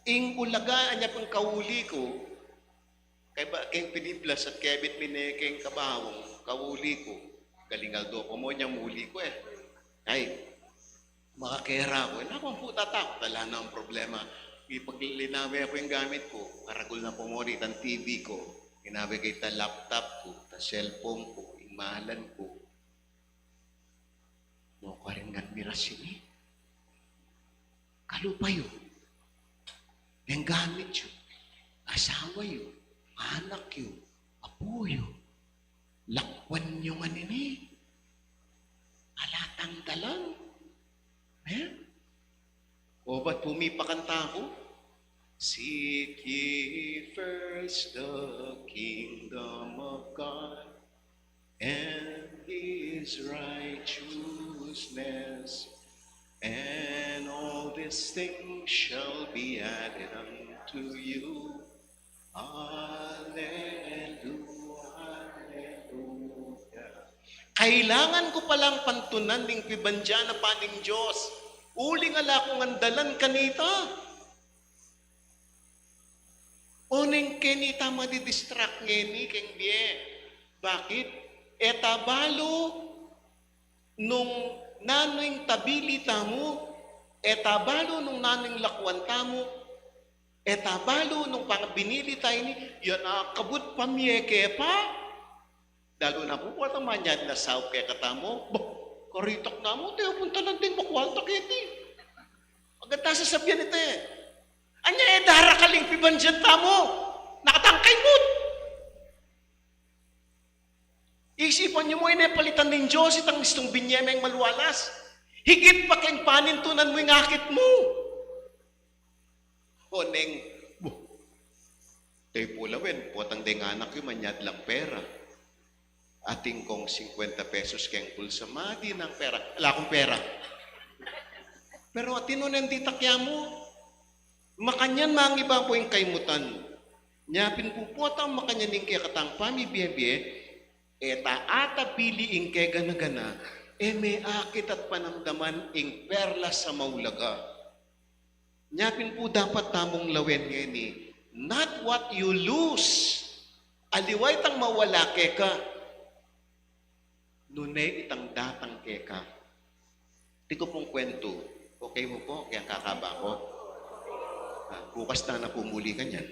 ing ulaga, anya pang kauli ko. Kaya piniplas at kebit minekeng kabawang, kauli ko. Galingal do ko mo niyang muli ko Ay, makakera ko. Nakong puta takot, wala na ang problema. Ipaglinawi ako yung gamit ko, karagol na pumori ang TV ko, inabigay ta laptop ko, ta cellphone ko, yung mahalan ko. No ka rin nga mirasin Kalupa yun. Yung gamit yun. Asawa yun. Anak yun. Apo yun. Lakwan yun nga nini. Alatang dalang. O ba't pumipakanta ko? Seek ye first the kingdom of God and His righteousness, and all these things shall be added unto you. Hallelujah, hallelujah. Kailangan ko palang pantunan ng pibandya na paning Diyos. Uling ala kong andalan kanita. Oneng kenita madidistract ngeni keng biye. Bakit? Etabalo nung nanoing tabili tamo, etabalo nung nanoing lakwan tamo, etabalo nung pangbinili tayo ni, yan kabut pamiyeke pa. Dalo na po, wala manyad na saw kaya katamo, bah, karitak na mo, tayo punta lang din makwalta kiti. Agad ta sasabihan ito eh. Anya dara kaling pibanjan tamo, nakatangkay mo. Isipan niyo mo palitan ng Diyos itang istong binyemeng maluwalas. Higit pa kayong panintunan mo yung akit mo. O neng, tayo pulawin, potang ding anak yung manyad lang pera. Ating kong 50 pesos kayong pulsa, madi ng pera. Wala akong pera. Pero atino na hindi takya mo. Makanyan mga iba po yung kaimutan. Nyapin po po atang makanyaning kaya katang pamibiyebye, eta ata piliing kaya gana-gana, may akit at panamdaman ing perla sa maulaga. Nyapin po dapat tamong lawen ngayon eh, not what you lose. Aliway tang mawala keka, nunay itang datang keka. Di ko pong kwento, okay mo po, kaya kakaba ko. Bukas na pumuli ka niyan.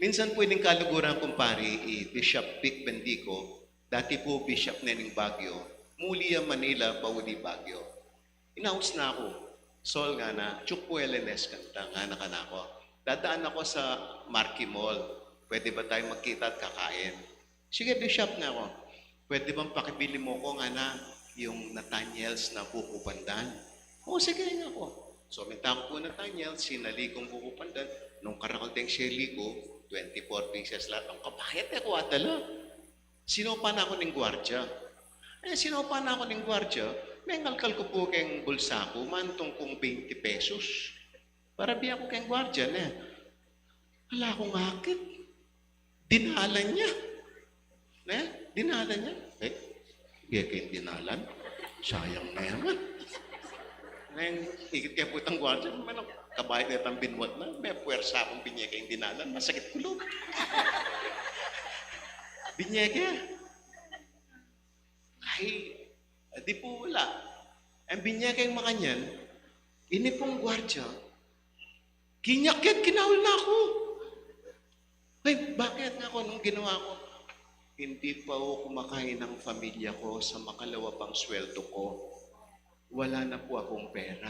Minsan pwedeng kaluguran kumpari, Bishop Vic Bendico, dati po Bishop Neneng Baguio, muli ang Manila, Pauli Baguio. Inaus na ako, Sol nga na, Chukpuelenes kanta nga na kanako. Dadaan ako sa Marquee Mall, pwede ba tayo magkita at kakain? Sige Bishop na ako, pwede bang pakibili mo ko nga na yung Nathaniel's na buko pandan? Oo, sige nga ako. So, minta ko po Nathaniel, sinali kong buko pandan. Nung karakal deng shelly ko, 24 pieces lahat. Ang kapahit ko atala. Sinopa na ako ng gwardya. Sinopa na ako ng gwardya, may ngalkal ko po kayong bulsa ko, mantong kong 20 pesos. Para biya ko kayong gwardya na. Wala akong akit. Dinalan niya. Dinalan niya. Biya kayong dinalan. Sayang na yaman. Ngayon, higit kaya po itang gwardya, manong kabayad na itang binwat na, may puwersa akong binyeke yung dinalan, masakit kulog. Binyeke. Ay, di po wala. Ang binyeke yung makanyan, ini pong gwardya, kinyak-yak, kinahol na ako. Ay, bakit nga ako nung ginawa ko? Hindi pa ako kumakain ng pamilya ko sa makalawa pang sweldo ko. Wala na po akong pera.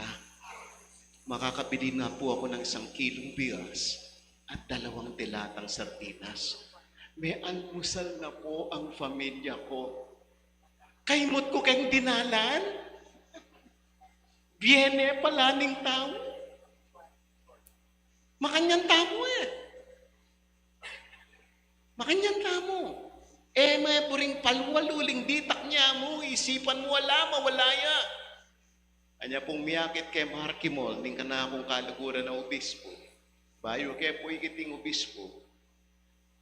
Makakabili na po ako ng 1 kilong bigas at 2 dilatang sardinas. May almusal na po ang pamilya ko. Kaimot ko kayong dinalan? Biene pala ning tao. Makanyan tamo eh. Makanyan tamo. May puring palwaluling ditak niya mo, isipan mo wala, mawalaya. Anya pong miyakit kay Marquee Mall, ning ka na akong kaluguran na obispo. Bayo kaya po ikiting obispo.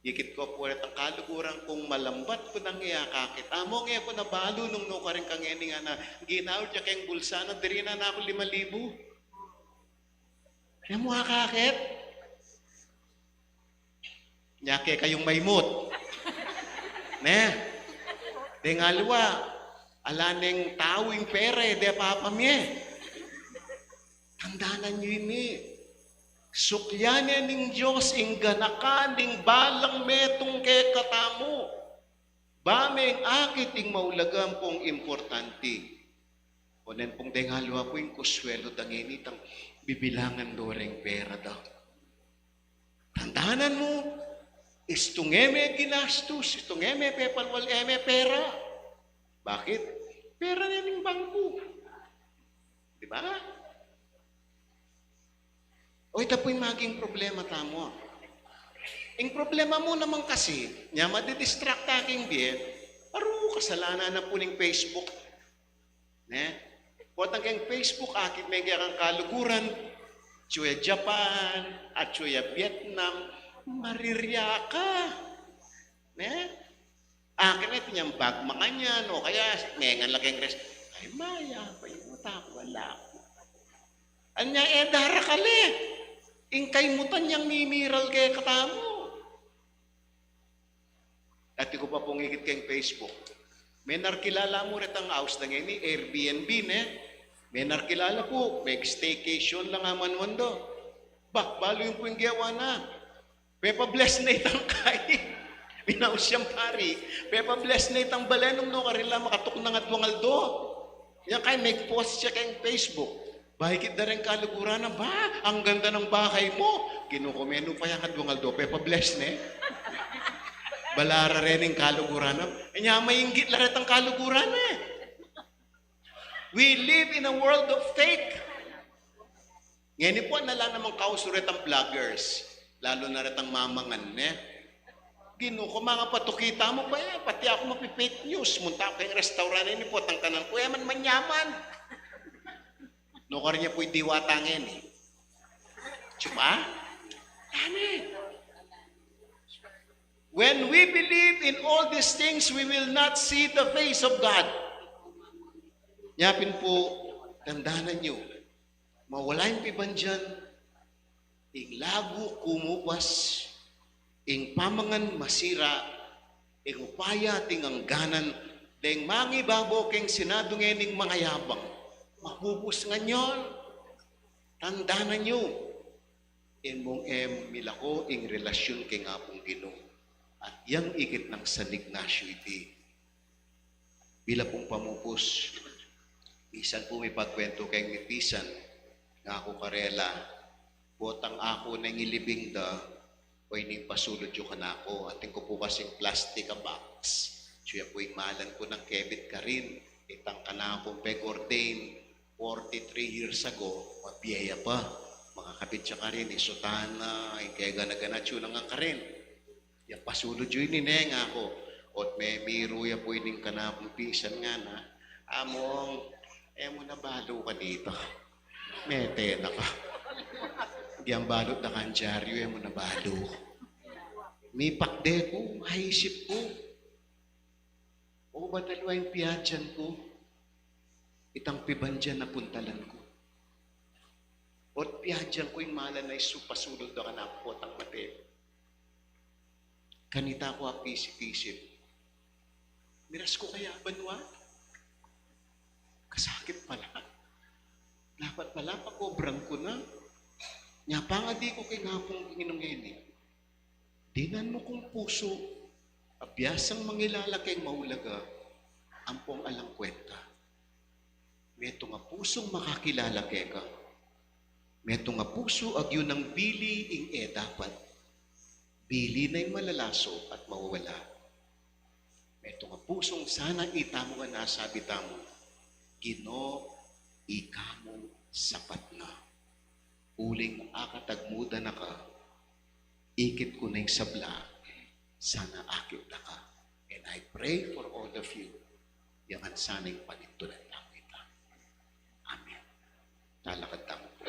Ikit ko po rin ang kaluguran kong malambat ko nang iyakakit. Amo nga po nabalo nung ka rin kang nga na ginawad niya kayong bulsa na diri na ako 5,000. Kaya mo kakit. Nyake kayong maymot. De nga luwa. Alaneng tawing pere, de papamye. Tandanan nyo ini. Sukyanin ng Diyos, ingganakan, ning balang metong kay katamo. Bameng akit ing maulagam pong importante. Onen pong dengalwa po yung kuswelo dangin itang bibilangan doreng pera daw. Tandanan mo, istungeme ginastos, istungeme pepalwal pera. Bakit? Pera na ng bangko. Di ba? O ito po yung maging problema tamo. Ang problema mo naman kasi, niya madidistract aking biye, paro kasalanan na po ng Facebook. Potang kang Facebook, akit may kang kaluguran, tsuya Japan, at tsuya Vietnam, marirya ka. Akin ito niyang bag makanyan, o kaya nengan laking res. Ay, maya, pa yun. Munta, wala. Anya edara kali. Ingkay mutan yang mimiral kay katamo. Dati ko pa pong ikit kayong Facebook. May narkilala mo rin ang house na ngayon, Airbnb, ne? May narkilala po, may staycation lang aman wando. Balo yung po yung gawa na. Pepa bless na itang kay. Minaus siyang pari. Pepa bless na itang balenong no, karila makatok na nga duwangaldo. Yan kay make post siya kayong Facebook. Bahikit na rin kaluguran na ba? Ang ganda ng bahay mo. Kinukomeno pa yan duwangaldo. Pepa bless na Balara rin yung kaluguran na. Kanya may inggit lahat ang kaluguran na We live in a world of fake. Ngayon po na lang namang kausurit ang vloggers. Lalo na rin ang mamangan, Gino ko mga patukita mo ba yan? Pati ako mapi-fake news. Munta ako kayong restaurant ini po, tang tanan ko, yaman manyaman. No ka rin niya po'y diwatangin, Chupa? When we believe in all these things, we will not see the face of God. Yapin po, tandaanan nyo, mawala yung piban dyan, ing lago kumupas, ing pamangan masira, ing upaya ting angganan, deng mangibabo keng sinadungening mga yabang, mahubos nga nyon. Tandaanan nyo, mong milako ing relasyon kay nga pong Ginoo. At yang ikit ng San Ignacio iti. Bila pong pamupos, isan po may pagkwento kay Mipisan, nga ako karela, botang ako na ilibing da, o ining pasulod yung kanako, ating ko po kasing plastic a box. Siya po malan ko ng kebit ka rin, itang kanakong peg-ordain, 43 years ago, mabiyaya pa. Mga kapit siya ka rin, isutana, kaya gana-gana siya lang ka rin. Yung pasulod yun nineng ako, at may miruya po ining kanakong pisan nga na, among, mo nabalo ka dito. Mete na ka. Diyan balot na kandyaryo, mo nabalo. May pakde ko, mahisip ko. O ba dalawa yung piyadyan ko? Itang pibandyan na puntalan ko. O't piyadyan ko yung malan na isupasulod na kanakot ang mate. Kanita ko apisip-isip. Miras ko kaya banwa? Kasakit pala. Dapat pala pakobrang ko na. Nyapa nga di ko kay ngapong ginungeni. Dinan mo kong puso, abyasang mangilala kay maulaga, ampong alang kwenta. Meto nga pusong makakilala kay ka. Meto nga puso agyo ng bili ing dapat. Bili na'y malalaso at mawawala. Meto nga pusong sana itamo nga nasabi tamo, Ginoo, ikamo sapat na. Uling akatagmuda na ka, ikit ko na yung sabla, sana akit na ka. And I pray for all of you, yaman sana'y panintunan lang kita. Amen. Talakad tamo po.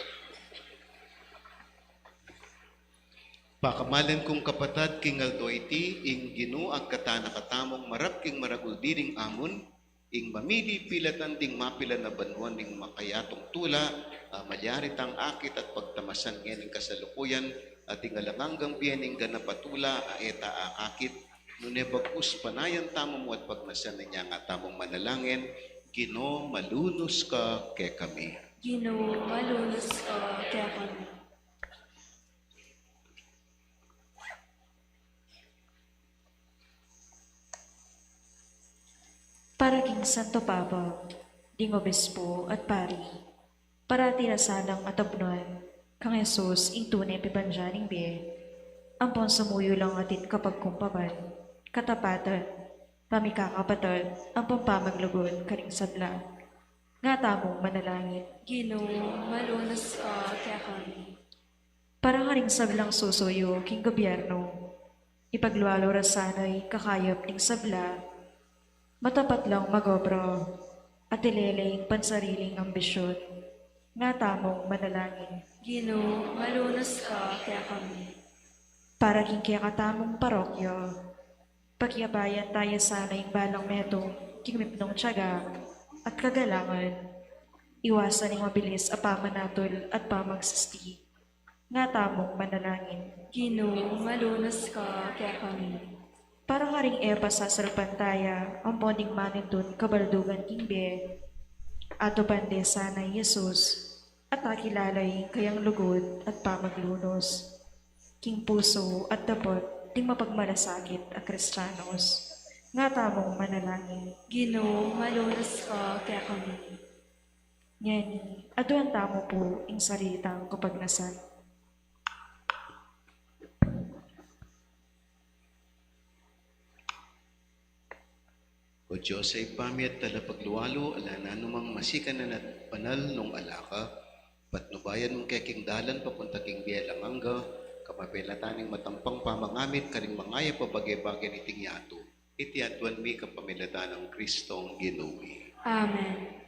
Pakamalan kong kapatad king Aldo iti, ing Ginoo ang katanakatamong marap king maraguldiring amon, ing mamili pilatan ding mapila na banwan ning makayatong tula, malyaritang akit at pagtamasan ngayon kasalukuyan, at ing alanganggang biyaning ganapatula, aeta akakit, nunebagkus panayan tamo mo at pagmasan niya nga tamong manalangin, Ginoo malunos ka kay kami. Ginoo, malunos ka kaya kami. Para king Santo Papa, ding obispo at pari, para tinasalang atabnuan, kang Jesus ing tunay pibanjaning biye, ampon sumuyo lang atin kapag kumpaban, katapatan, pamikakapatad, ampon pamaglugod karing sadla, nga tamong manalangin. Ginoo, malunos ka kaya kami. Para karing sablang susuyo king gobyerno, ipagluwalo rasanay kakayap ning sabla, matapat lang magobro, at ileleing pansariling ambisyon, nga tamong manalangin. Ginoo, malunos ka kaya kami. Para king kaya katamong parokyo, pagyabayan tayo sana'y balang metong king mipnong tiyaga at kagalangan, Iwasan ng mabilis a pamanatol at pamagsasti. Nga tamong manalangin. Ginoo, malunas ka kaya kami. Para ka ring epa sa salpantaya, ang ponding manindun kabaldugan ingbe. Ato pande sana Jesus, at nakilalay kayang lugod at pamaglunos. King puso at dapot, di mapagmalasakit a Kristiyanos. Nga tamong manalangin. Ginoo, malunas ka kaya kami. Ngeni, aduan tamo po ing salitang kapagnasan. O Diyos ay pami at talapagluwalo, ala na numang masikanan at panal nung alaka, patnubayan mong keking dalan papunta king bielang angga, kapapilataning matampang pamangamit, karing mangaya pabagay-bagay ni tingyato, itiatuan mi kapamilatan ng Kristong Ginoo. Amen.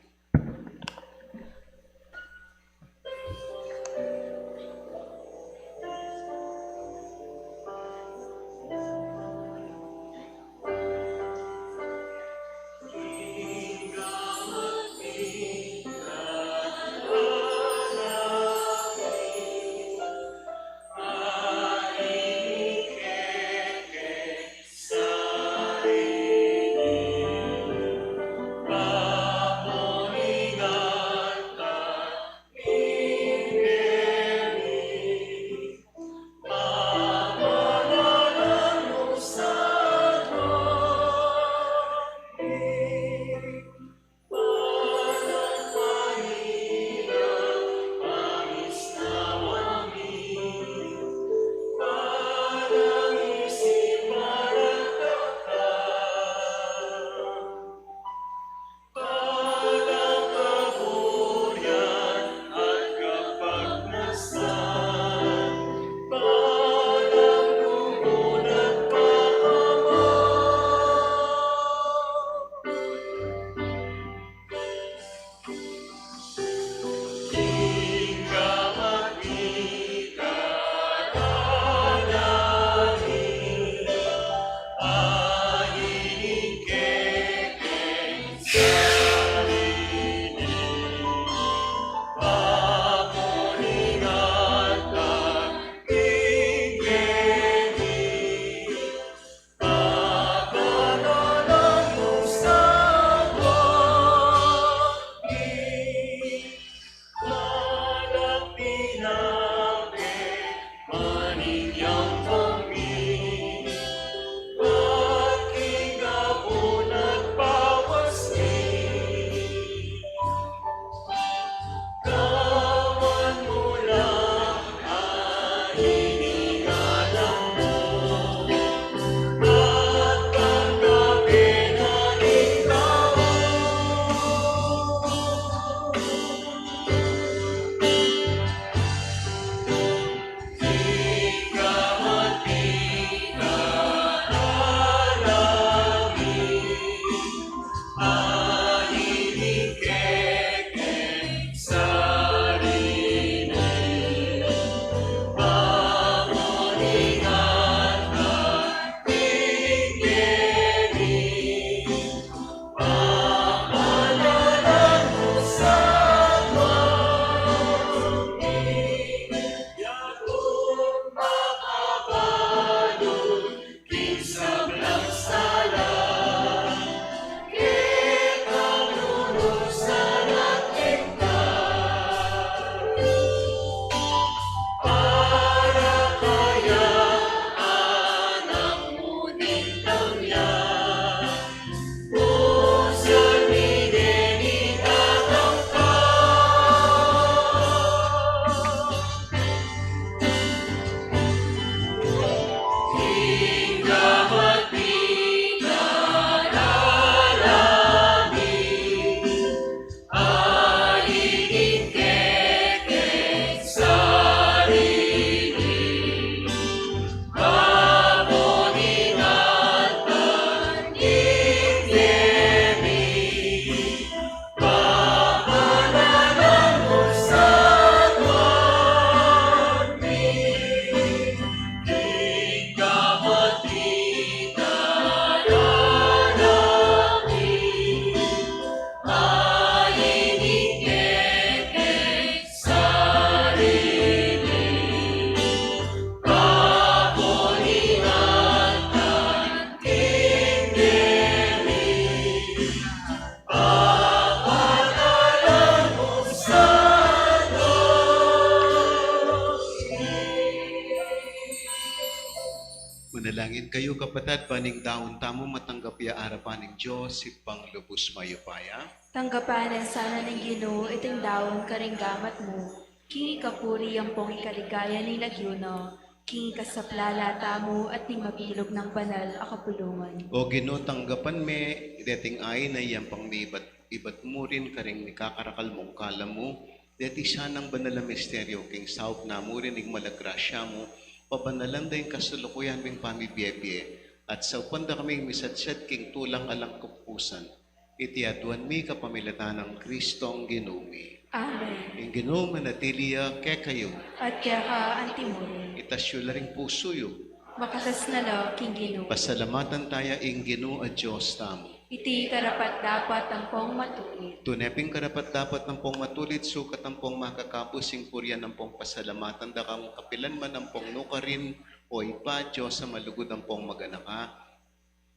Manalangin kayo kapatid, paning daon tamo matanggap ya arapan ng Diyos, ipang lubos mayupaya. Tanggapanan sana ng Ginoo iting daon karing gamat mo. King ikapuri ang pong ikaligaya ni Lagyuno. King ikasaplala tamo at ning mabilog ng banal a kapulungan. O Ginoo, tanggapan me, dating ay na iyang pang ibat mo rin karing nikakarakal mong kala mo, dati siya ng banal na misteryo, king saup na mo rin ing malagrasya mo, pabanalan da yung kasulukuyan ming pamibiyebye, at sa upanda kaming misadsad king tulang alang kupusan, itiaduan mi kapamilatan ng Kristong Ginumi. Amen. Ing Ginoo manatiliya kay kayo, At kaya ka antimurin. itasyo la ring puso yo, Makatas na lo, King Ginoo. pasalamatan tayo ing Ginoo at Diyos tamo. Iti karapat dapat ang pong matuwid. Tuneping karapat dapat ng pong matulit, sukat ng pong makakapos, sing puryan ng pong pasalamatan, da kang kapilan man ng pong nukarin, o ipa, Diyos sa malugod ng pong maganaka,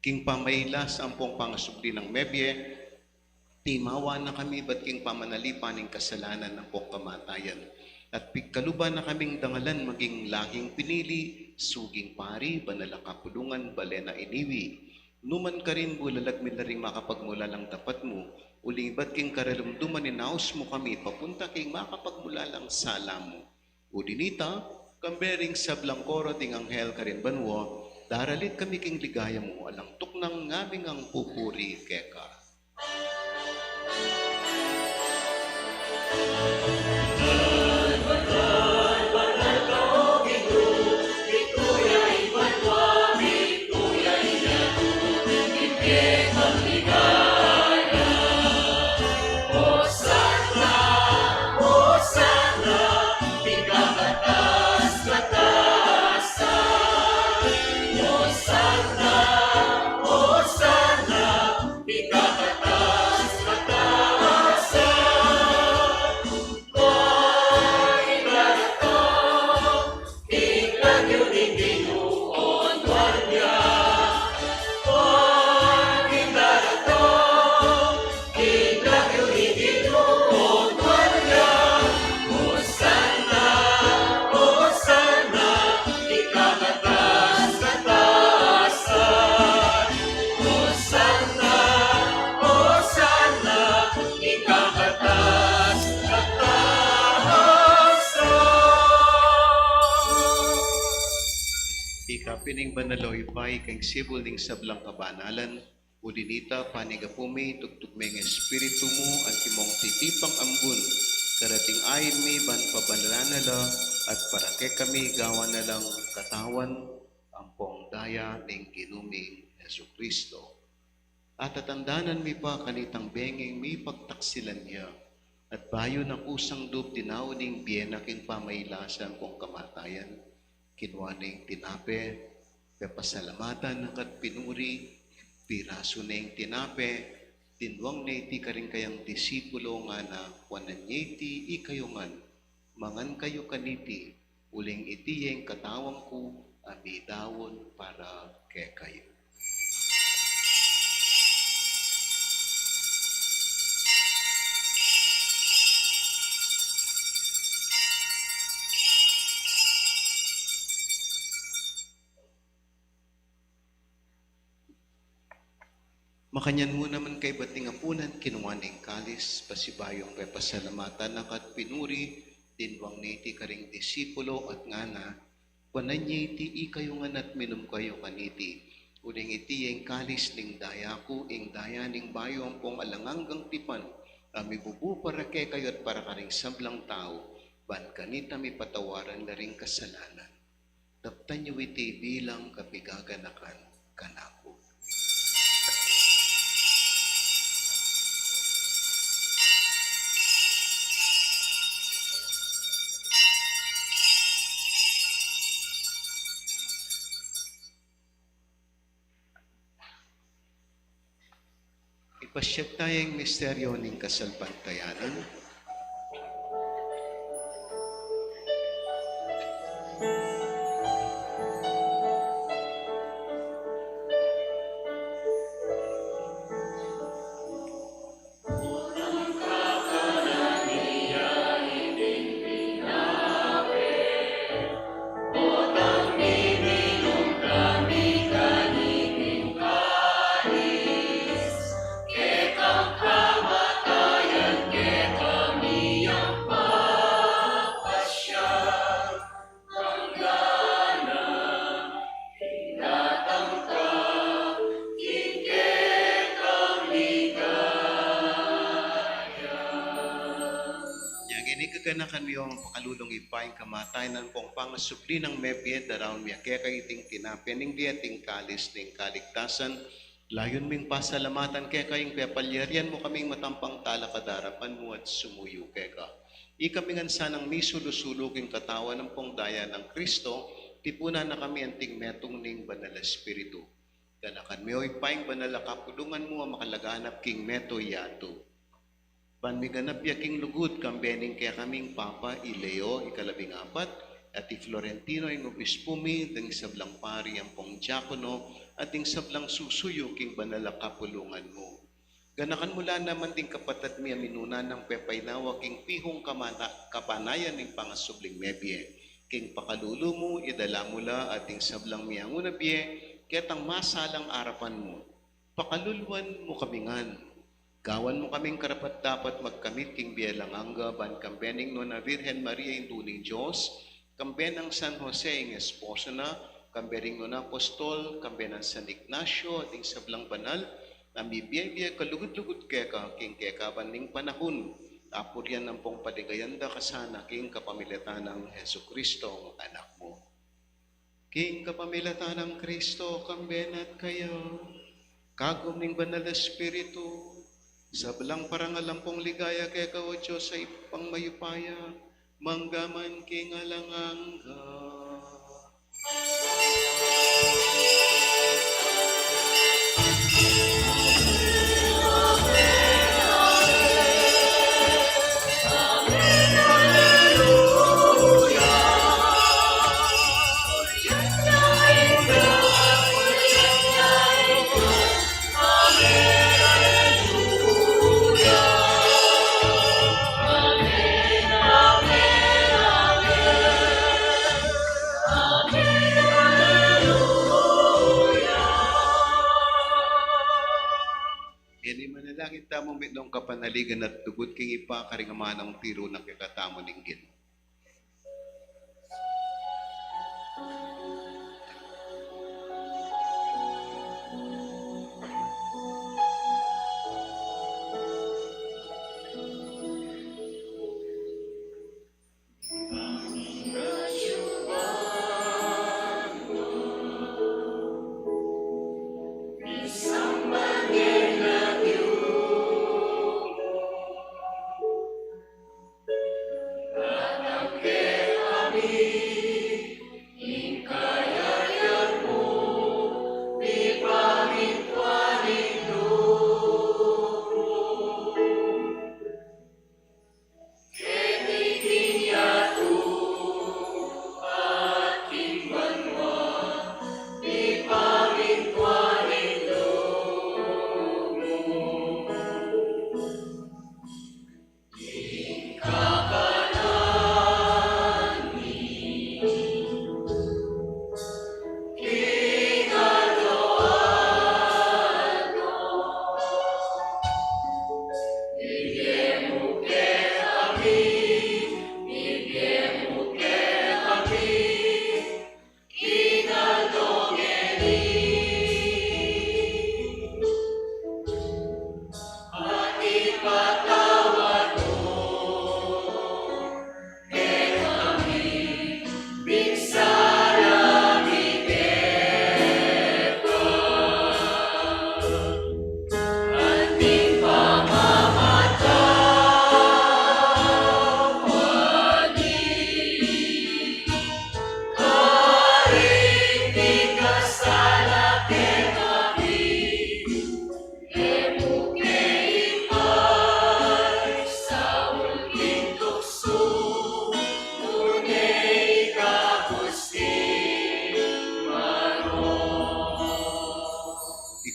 king pamaylas ang pong pangasubli ng mebye, timawa na kami, ba't king pamanalipan ng kasalanan ng pong kamatayan. At pigkaluba na kaming dangalan, maging lahing pinili, suging pari, banala kapulungan, balena iniwi, numan ka rin bulalag min na rin makapagmula lang tapat mo, uling ba't king karalumduman inaos mo kami, papunta king makapagmula lang sala mo. Udinita, kambering sablang koro ding anghel ka rin banwo, daralit kami king ligaya mo, alang tuknang ngaming ang pupuri keka. Pining banaloy pay kang sibol ning sablang kabanalan, udinita panigapumi tugtugmeng espiritu mo at imong titipang ambun, karating ay mi ban pabananala at para kay kami gawa na lang katawan ang pong daya ning Ginuming Jesucristo. At tatandanan mi pa kanitang bengeng mi pagtaksilan niya, at bayo na kusang dub dinaw ning biyena king pamaylasan kong kamatayan, kinwaning tinape, pasalamatan ng kat pinuri, piraso na yung tinape, tinwang na iti ka rin kayang disipulo nga na wanan niya iti ikayungan, mangan kayo kaniti, uling iti yung katawang ko, amidawon para kay kayo. Makanyan mo naman kay bating apunan, kinuwaning kalis, pasibayong kay pasalamatan na kat pinuri, dinwang niti karing disipulo at ngana, wanan niya iti ikayungan at minum kayo kaniti, uling iti yung kalis ning daya ko, ing daya ning bayo ang pong alanganggang tipan, amibubu para kay kayo at para karing sablang tao, ban kanita mi patawaran na ring kasalanan. Taptan niyo iti bilang kapigaganakan kanako. Ipasyag tayong misteryo ng kasalpantayanan. ganakan mo yung pakalulong ipaing kamatayan pong pangasubli ng mebiyed around mi kaya kaiting tinapining diating kalis ng kaligtasan layon ming pasalamatan kaya kayong pepalyarian mo kaming matampang talakadarapan mo at sumuyo kaya ka. Ikamingan sanang misulusuluging katawan ng pong daya ng Kristo, tipunan na kami anting metong ning banal espiritu. Ganakan mo ipaing banal kapulungan mo ang makalaganap king meto yato. Panmiganap yaking lugod kambening kaya kaming Papa Ileo, 14, at Florentino yung obispo mi, ding sablang pari ang pong diakono, at ding sablang susuyo king banal kapulungan mo. Ganakan mula naman ding kapatid mi aminunan ng pepaynawa king pihong kapanayan ng pangasubling mebye. King pakalulo mo, idala mula at ding sablang miyanguna biye, ketang masalang arapan mo. Pakaluluan mo kamingan. Gawan mo kaming karapat dapat magkamit king Bielanganga ban kambening no na Virgen Maria induning Diyos, kambenang San Jose ing esposo na, kambening no na Apostol, kambenang San Ignacio, ating sablang banal, na mibiyay kalugod-lugod keka king kekaban ning panahon, tapos yan ang pong paligayanda kasana king kapamilatan ng Heso Kristo ang anak mo. King kapamilatan ng Kristo, kambenat kayo, kagom ning banal espiritu, sa belang parangalang pong ligaya kaya ka o Diyos sa ipang mayupaya, manggaman king alangangga. Manalangin tamong mitong kapanaligan at tugod king ipa karingamanang tiro na kikatamo ninggin.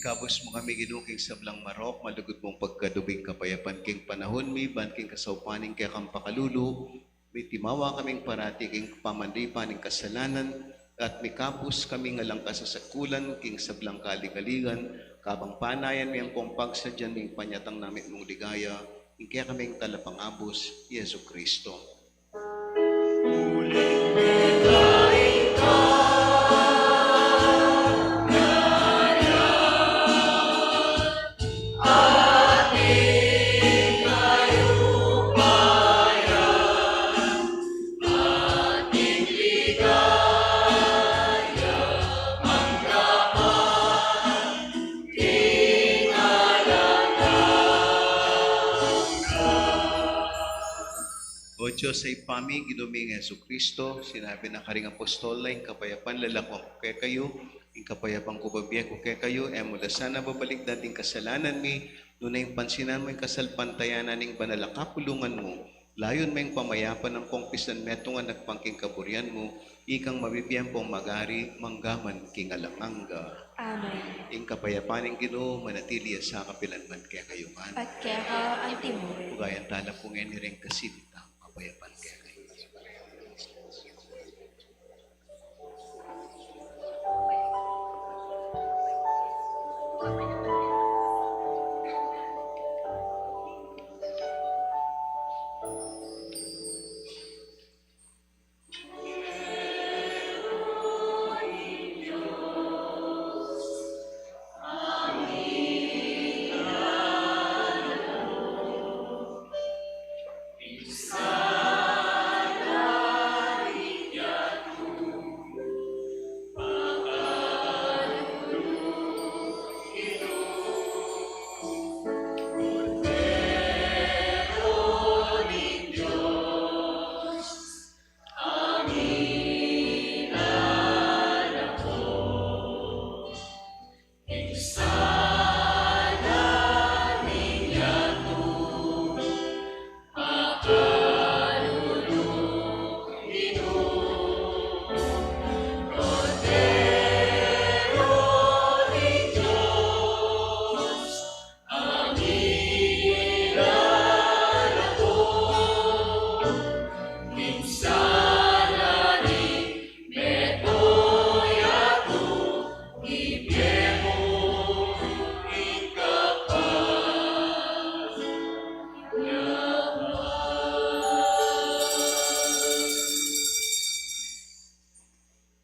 Ikabos mo kami ginuking sablang marok, malugod mong pagkadubing kapayapan king panahon mi, ban king kasaupaning kaya kang pakalulu, may timawa kaming parati king pamandipan ng kasalanan, at may kapos kaming alang kasasakulan king sablang kaligaligan, kabang panayan mi ang pong pagsadyan ng panyatang namin mong ligaya, king kaya kaming talapangabos, Yesu Kristo. Diyos ay pami, ginuming Yesu Kristo, sinabi ng karing apostol na yung kapayapan lalakong ko kay kayo, yung kapayapan ko babiya ko kay kayo, mula sana babalik dating kasalanan mi, doon yung pansinan mo yung kasalpantayanan ng banalakapulungan mo, layon mo yung pamayapan ng kongpisan metungan nagpangking kaburian mo, ikang mabibiyang pong magari, manggaman king alamanga. Amen. Ing kapayapan ng Ginoo manatili sa kapilanman kaya kayo man. At kaya ka ang timur. Ugayan tala po ngayon ni rin kasinta, kapayapan kaya kayo.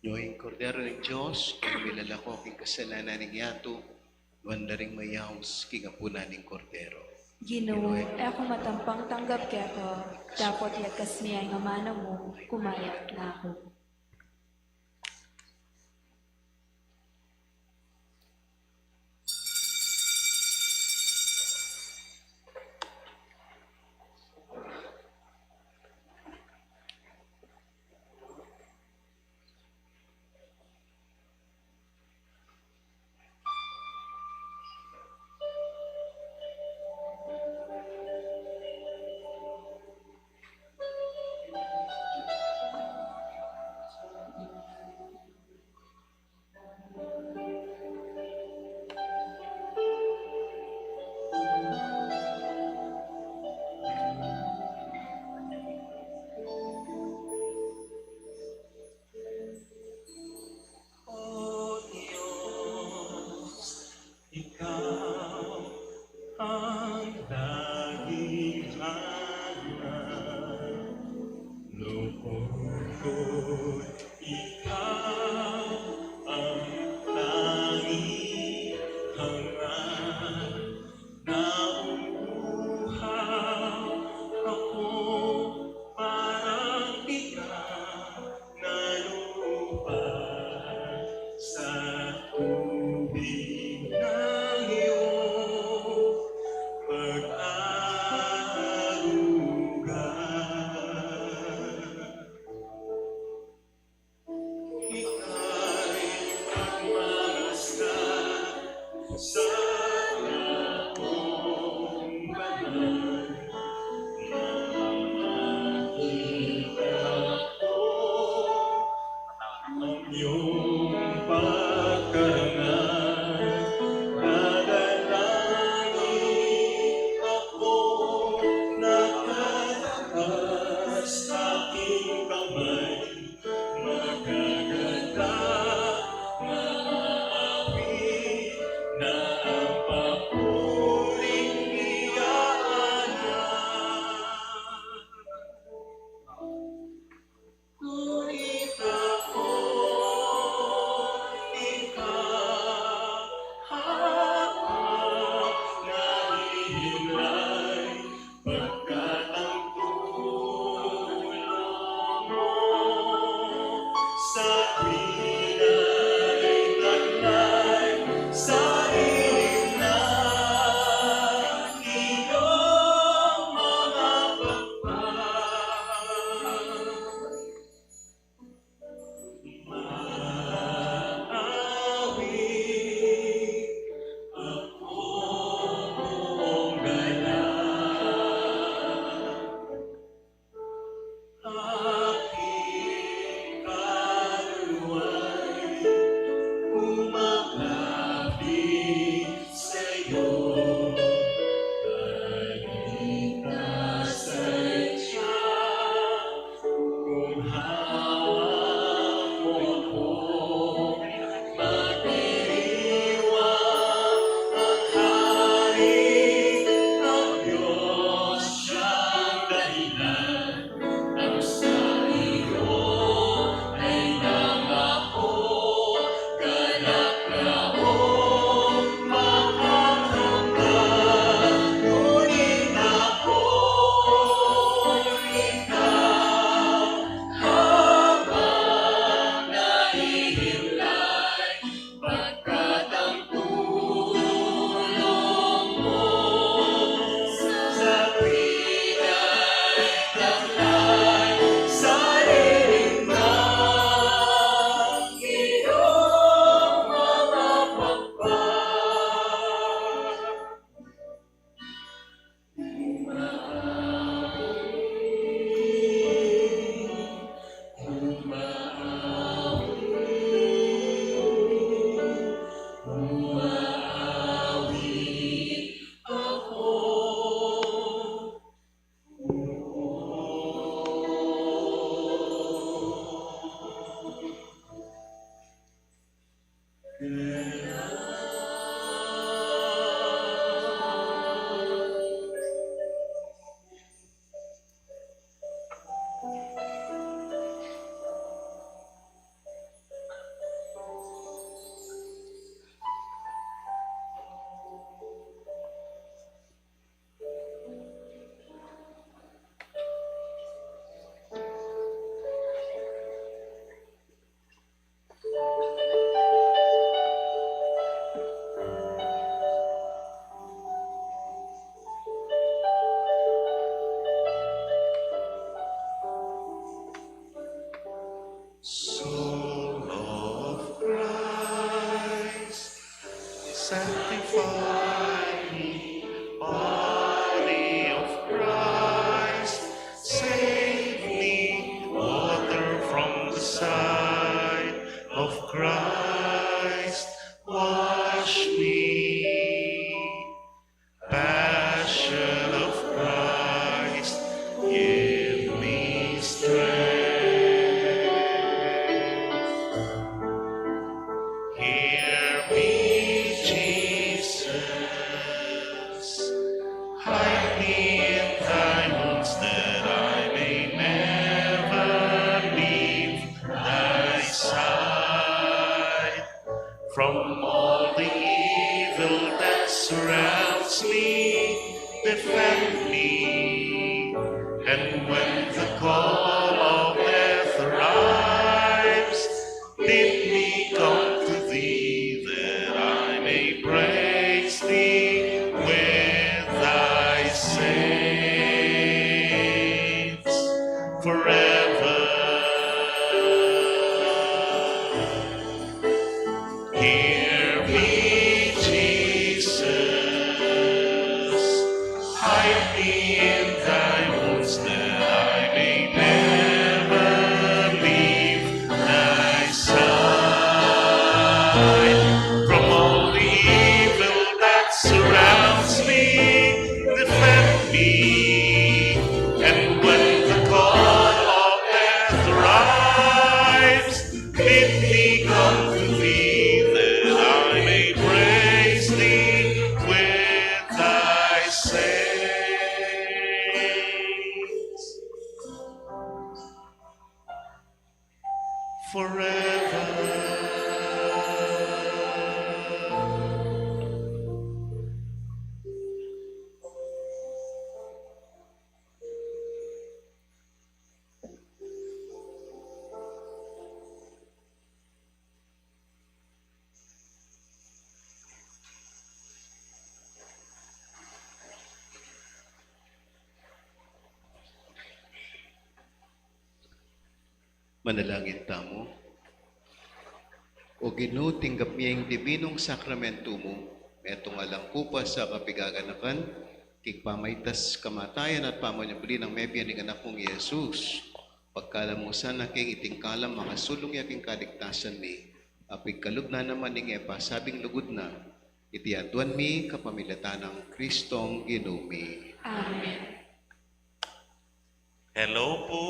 Yoing kordero ng Diyos, kung milalako king kasalanan ng yato, wanda ring mayaws king apunan ng kordero. Ginoo, ako matampang tanggap kaya ka, dapat yakas niya ang amana mo, kumayat na ako. Sanctify me, body of Christ. Save me, water from the side of Christ. Wash me, passion of Christ. Give me strength. Hear me, Jesus. Hide me in thy wounds that I may never leave thy side. From all the evil that surrounds me, defend me. And when the call of death arrives, bid me come to thee, that I may praise thee with thy saints forever. Hear me, Jesus. Hide me in thy wounds that I may never leave thy side. From all the evil that surrounds me, defend me. And when the call of death arrives, bid me come to thee, that I may praise thee with thy saints forever. Manalangin tamo. O Ginoo, tinggap niya yung dibinong sakramento mo, metong alang kupa sa kapigaganakan, kik pamaytas kamatayan at pamanyabuli ng mebiyan ng anak mong Yesus. Pagkalamusan na king itingkalam mga sulong yaking kaligtasan ni, apig kalugna naman ning epa sabing lugod na, itiatuan mi kapamilatan ng Kristong Ginumi. Amen. Hello po.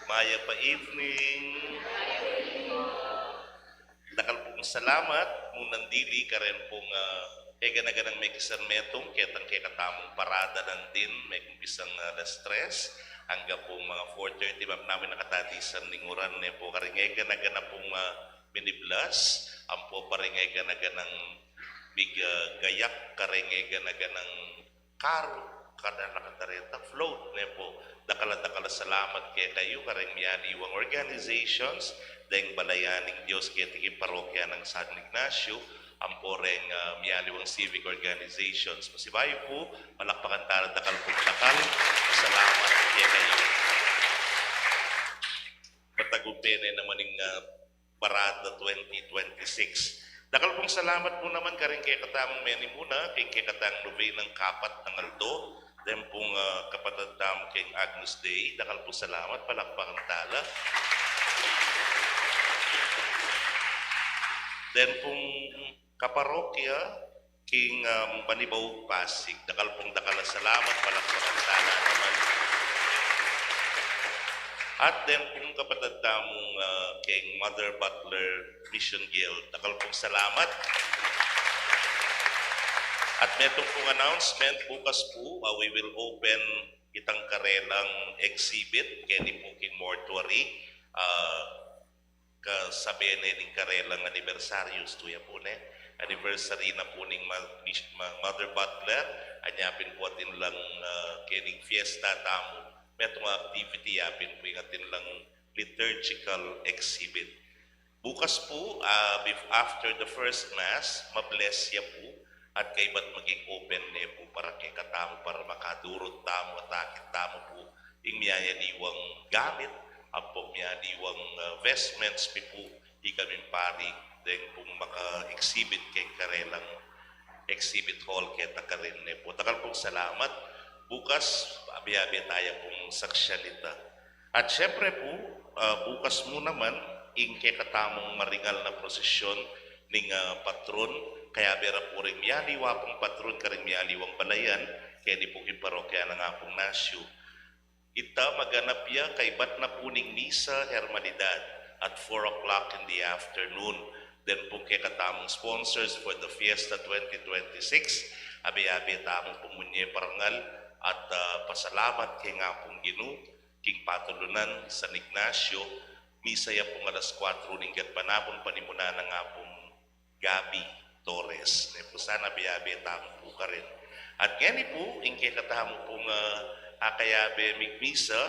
Maya pa evening. Dakal pong salamat mong nandili ka rin pong eganaganang may kisanmetong ketang kekatamong parada ng din may kumpisang stress hanggang pong mga 4:30 map namin nakatadisan linguran ne po karingega na pong miniblas ang po paringega na ganang big gayak karingega na ganang karo kada nakatareta float ne po dakala salamat kay kayo karing miyaniwang organizations dahil balayaning Diyos kaya tiging parokya ng San Ignacio ang poreng miyaniwang civic organizations. Masibayo po, malakpakan tala dakal po dakal. Salamat kaya kayo. Patagupin naman ng Parada 2026. Dakal pong salamat po naman karing kay katamang meni muna, kay katang lubay ng kapat ng Aldo, then pong kapatadam kay Agnus Dei, dakal po salamat, palakpakan tala. Then pong kaparokya, king Banibaw Pasig, dakal pong dakala salamat, palakpakan tala naman. At then kung kapatadamong king Mother Butler Mission Guild, dakal pong salamat. At metong pong announcement, bukas po, we will open itang karelang exhibit, kaya po king mortuary, kasabi na yung karelang anibersaryo, tuya po na anniversary na po ng Mother Butler, anyapin po atin lang kining fiesta tamo. Metong activity yapin po yung atin lang liturgical exhibit. Bukas po, after the first mass, mablesya po at kay ba't maging open na po para kay katamo para makadurot tamo at akit tamo po yung miyayaniwang gamit ang po miyaniwang vestments po di kami pari then kung maka-exhibit kay karelang exhibit hall kita ka rin po. Takal pong salamat. Bukas, abi-abi tayo pong saksyan nita. At syempre po, bukas mo naman, ingke katamong maringal na prosesyon ning patron, kaya bera po rin miyaliwa pong patron, karing miyaliwang balayan, kaya di po parokya na nga pong nasyo. Ita maganap ya kay bat na puning misa hermalidad at 4 o'clock in the afternoon. Then po kay katamong sponsors for the Fiesta 2026, abi-abi tamong pumunye parangal at pasalamat kay nga pong Ginu, king patulunan San Ignacio, misa ya pong alas 4 ninggat panapon panimuna na nga pong Gabi Torres. Ne po sana abi-abi tamong po ka rin. At gani po, ing kay katamong pong akayabe migmisa,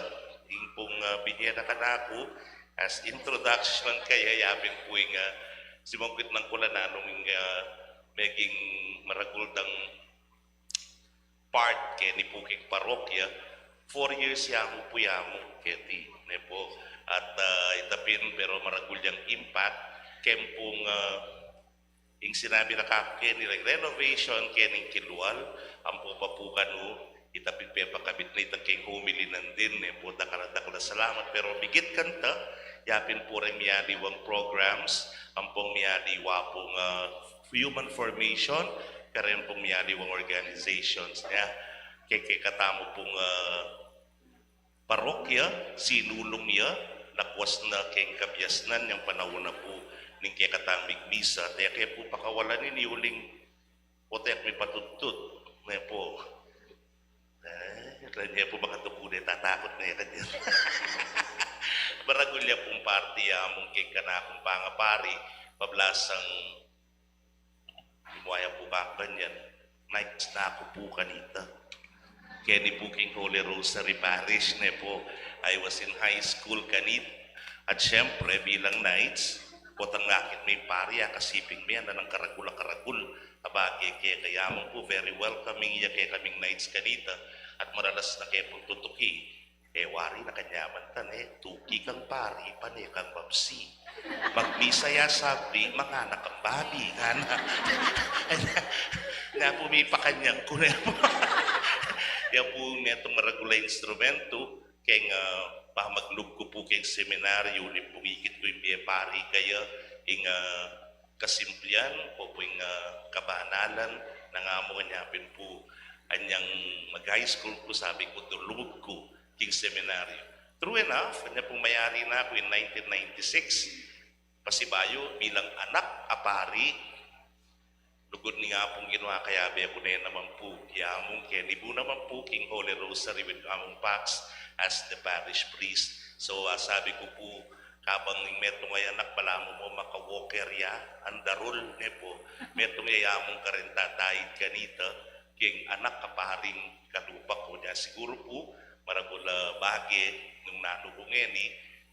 ing pong binyera kanako, as introduction kay hayabin po yung simangkit ng kulan na nung maging maraguldang part kay ni Puking Parokya, 4 years yamu po yamu keti ne po at itapin pero maragulyang impact kem pong ing sinabi na kakake ni renovation kening kilwal ang pupapukan no itapin pa pakabit na itang king humilinan din ne po dakala salamat pero bigit kanta yapin po rin miyaliwang programs ang pong miyaliwa pong human formation karen pong miyaliwang organizations niya kay katamo pong parokya sinulong niya nakwas na keng kabyasnan yung panahon na po ning kay katamig misa kaya po pakawalan ni uling potek may patutut na po kanya po makatukunin tatakot na yan kanya baragulya pong party among kay kanakong pangapari pablasang imuaya po kakanyan nights na ako po kanita kaya ni Puking Holy Rosary Parish na po I was in high school kanit at syempre bilang nights potang nakit may pari kasiping may na ng karagula-karagul abagi kaya mo po very welcoming iya kaya kaming nights kanita at maralas na kaya pong tutuki wari na kanyaman tan tuki kang pari panay kang babsi magmisa ya sabi mga nakang babi na pumipakanyang ko na po yan po netong maragula instrumento kaya pamaglug ko po kayong seminaryo ulit pumikit ko yung pari kaya yung kasimplian po yung kabanalan nangamungan nyapin po anyang mag-high school ko sabi ko tulog ko king seminaryo. True enough, kanya pong mayari na ako in 1996 pasibayo bilang anak apari lugod ni nga pong ginawa kaya ako na yan naman po kaya among kenibu naman po King Holy Rosary with among Pax as the parish priest. So sabi ko po kabang metong ay anak pala mo maka-walker ya andarol ne po metong yayamong karenta tayo kanita king anak kaparing kalupa ko niya siguro po maragula bagi nung nanubungeni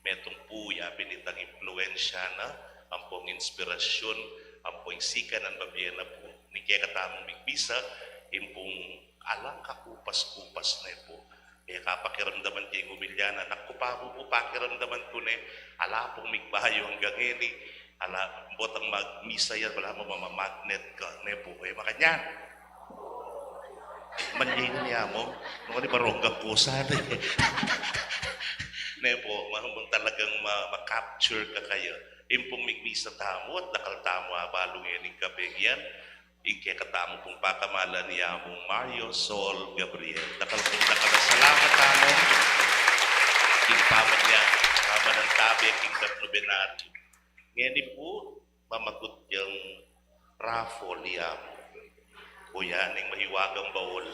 metong po ya binitang impluensya na ang pong inspirasyon ang pong sika ng babiyena po ni kaya katamong migbisa impong alang kakupas-kupas na po kaya kapakiramdaman kayong umilyana nakupapo po pakiramdaman ko na ala pong migbayo hanggang eni ala botang magmisa yan wala mo mamamagnet ka na po kaya makanyan manjing niya mo nung ano baronggang po sana na po mahumong talagang ma-capture ka kayo impong migmisa tamo at nakal tamo abalong yan yung kabing yan ike katamo pong pakamala niya mong Mario Sol Gabriel nakal salamat tamo king paman niya paman ng tabi king tatlo benati ngayon po mamagot yung raffle niya kuya ning mahiwagang bawol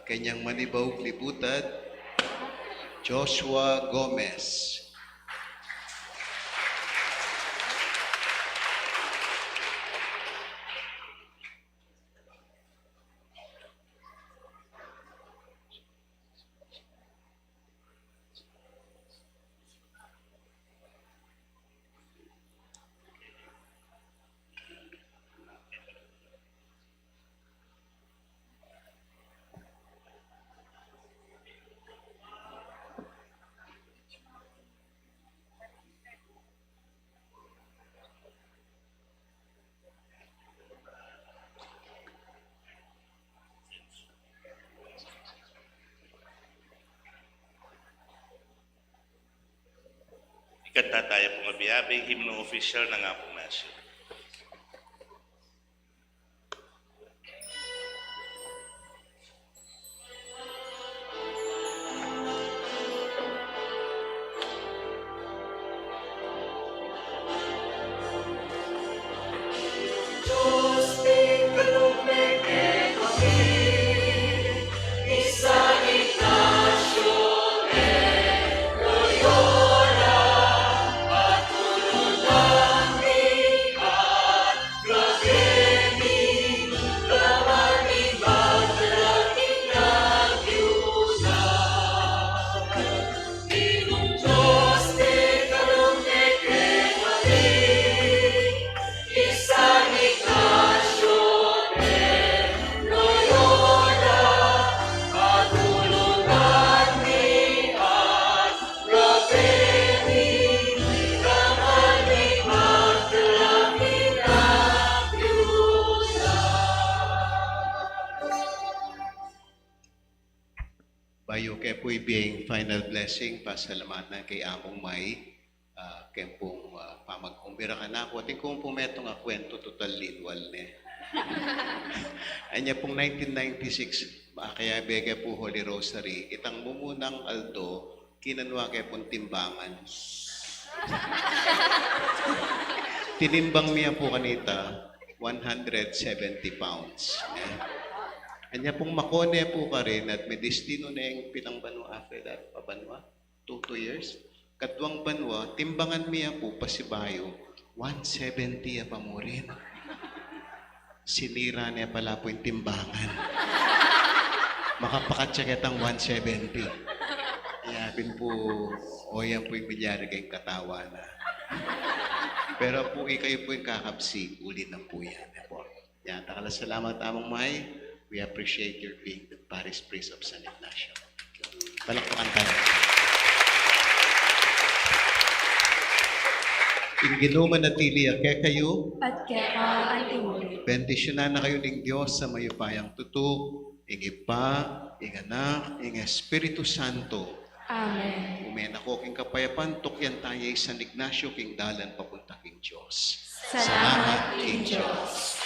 kanyang manibawg libutan Joshua Gomez. Kanta tayo pong mabiyabing himno official ng Apong Nasyon. Bayo kay po ibing final blessing pasalamatan kay Among May kay pong pamagkumbira ka na ako. Ating kung pumeto nga kwento total linwal ne. Anya pong 1996 kaya bega po Holy Rosary itang mumunang aldo kinanwa kay pong timbangan. Tinimbang niya po kanita 170 pounds. Anya pong makone po ka rin at may destino na yung pinang banwa after that, pabanwa, 2 years. Katwang banwa, timbangan niya po pasibayo, 170 ya pa mo rin. Sinira niya pala po yung timbangan. Makapakatsaketang 170. Iyapin po, o yan po yung bilyari kayong katawa na. Pero po kayo po yung kakapsi, uli na po yan. Yan, takala salamat Among May. We appreciate your being the Parish Priest of San Ignacio. Palakpakan tayo. Inginuman na tili kaya kayo, At kaya antimuli. bendisyonan na kayo ng Diyos sa mayupayang tuto, ingipa, inganak, ing Espiritu Santo. Amen. Umen ako king kapayapan, tukyan tayo San Ignacio king dalan papunta king Diyos. Salamat, King King Diyos.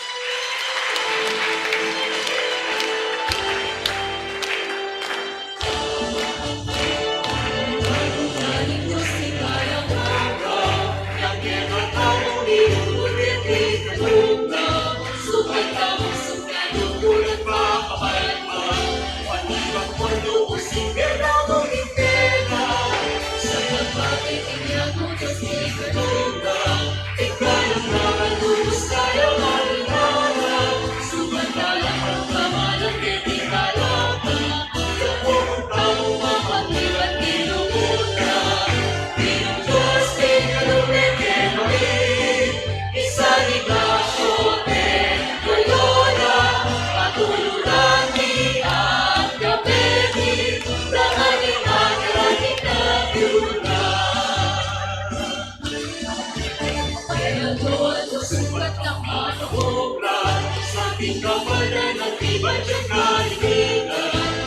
Sa ating kapal na nagtibay siyang kalibigan,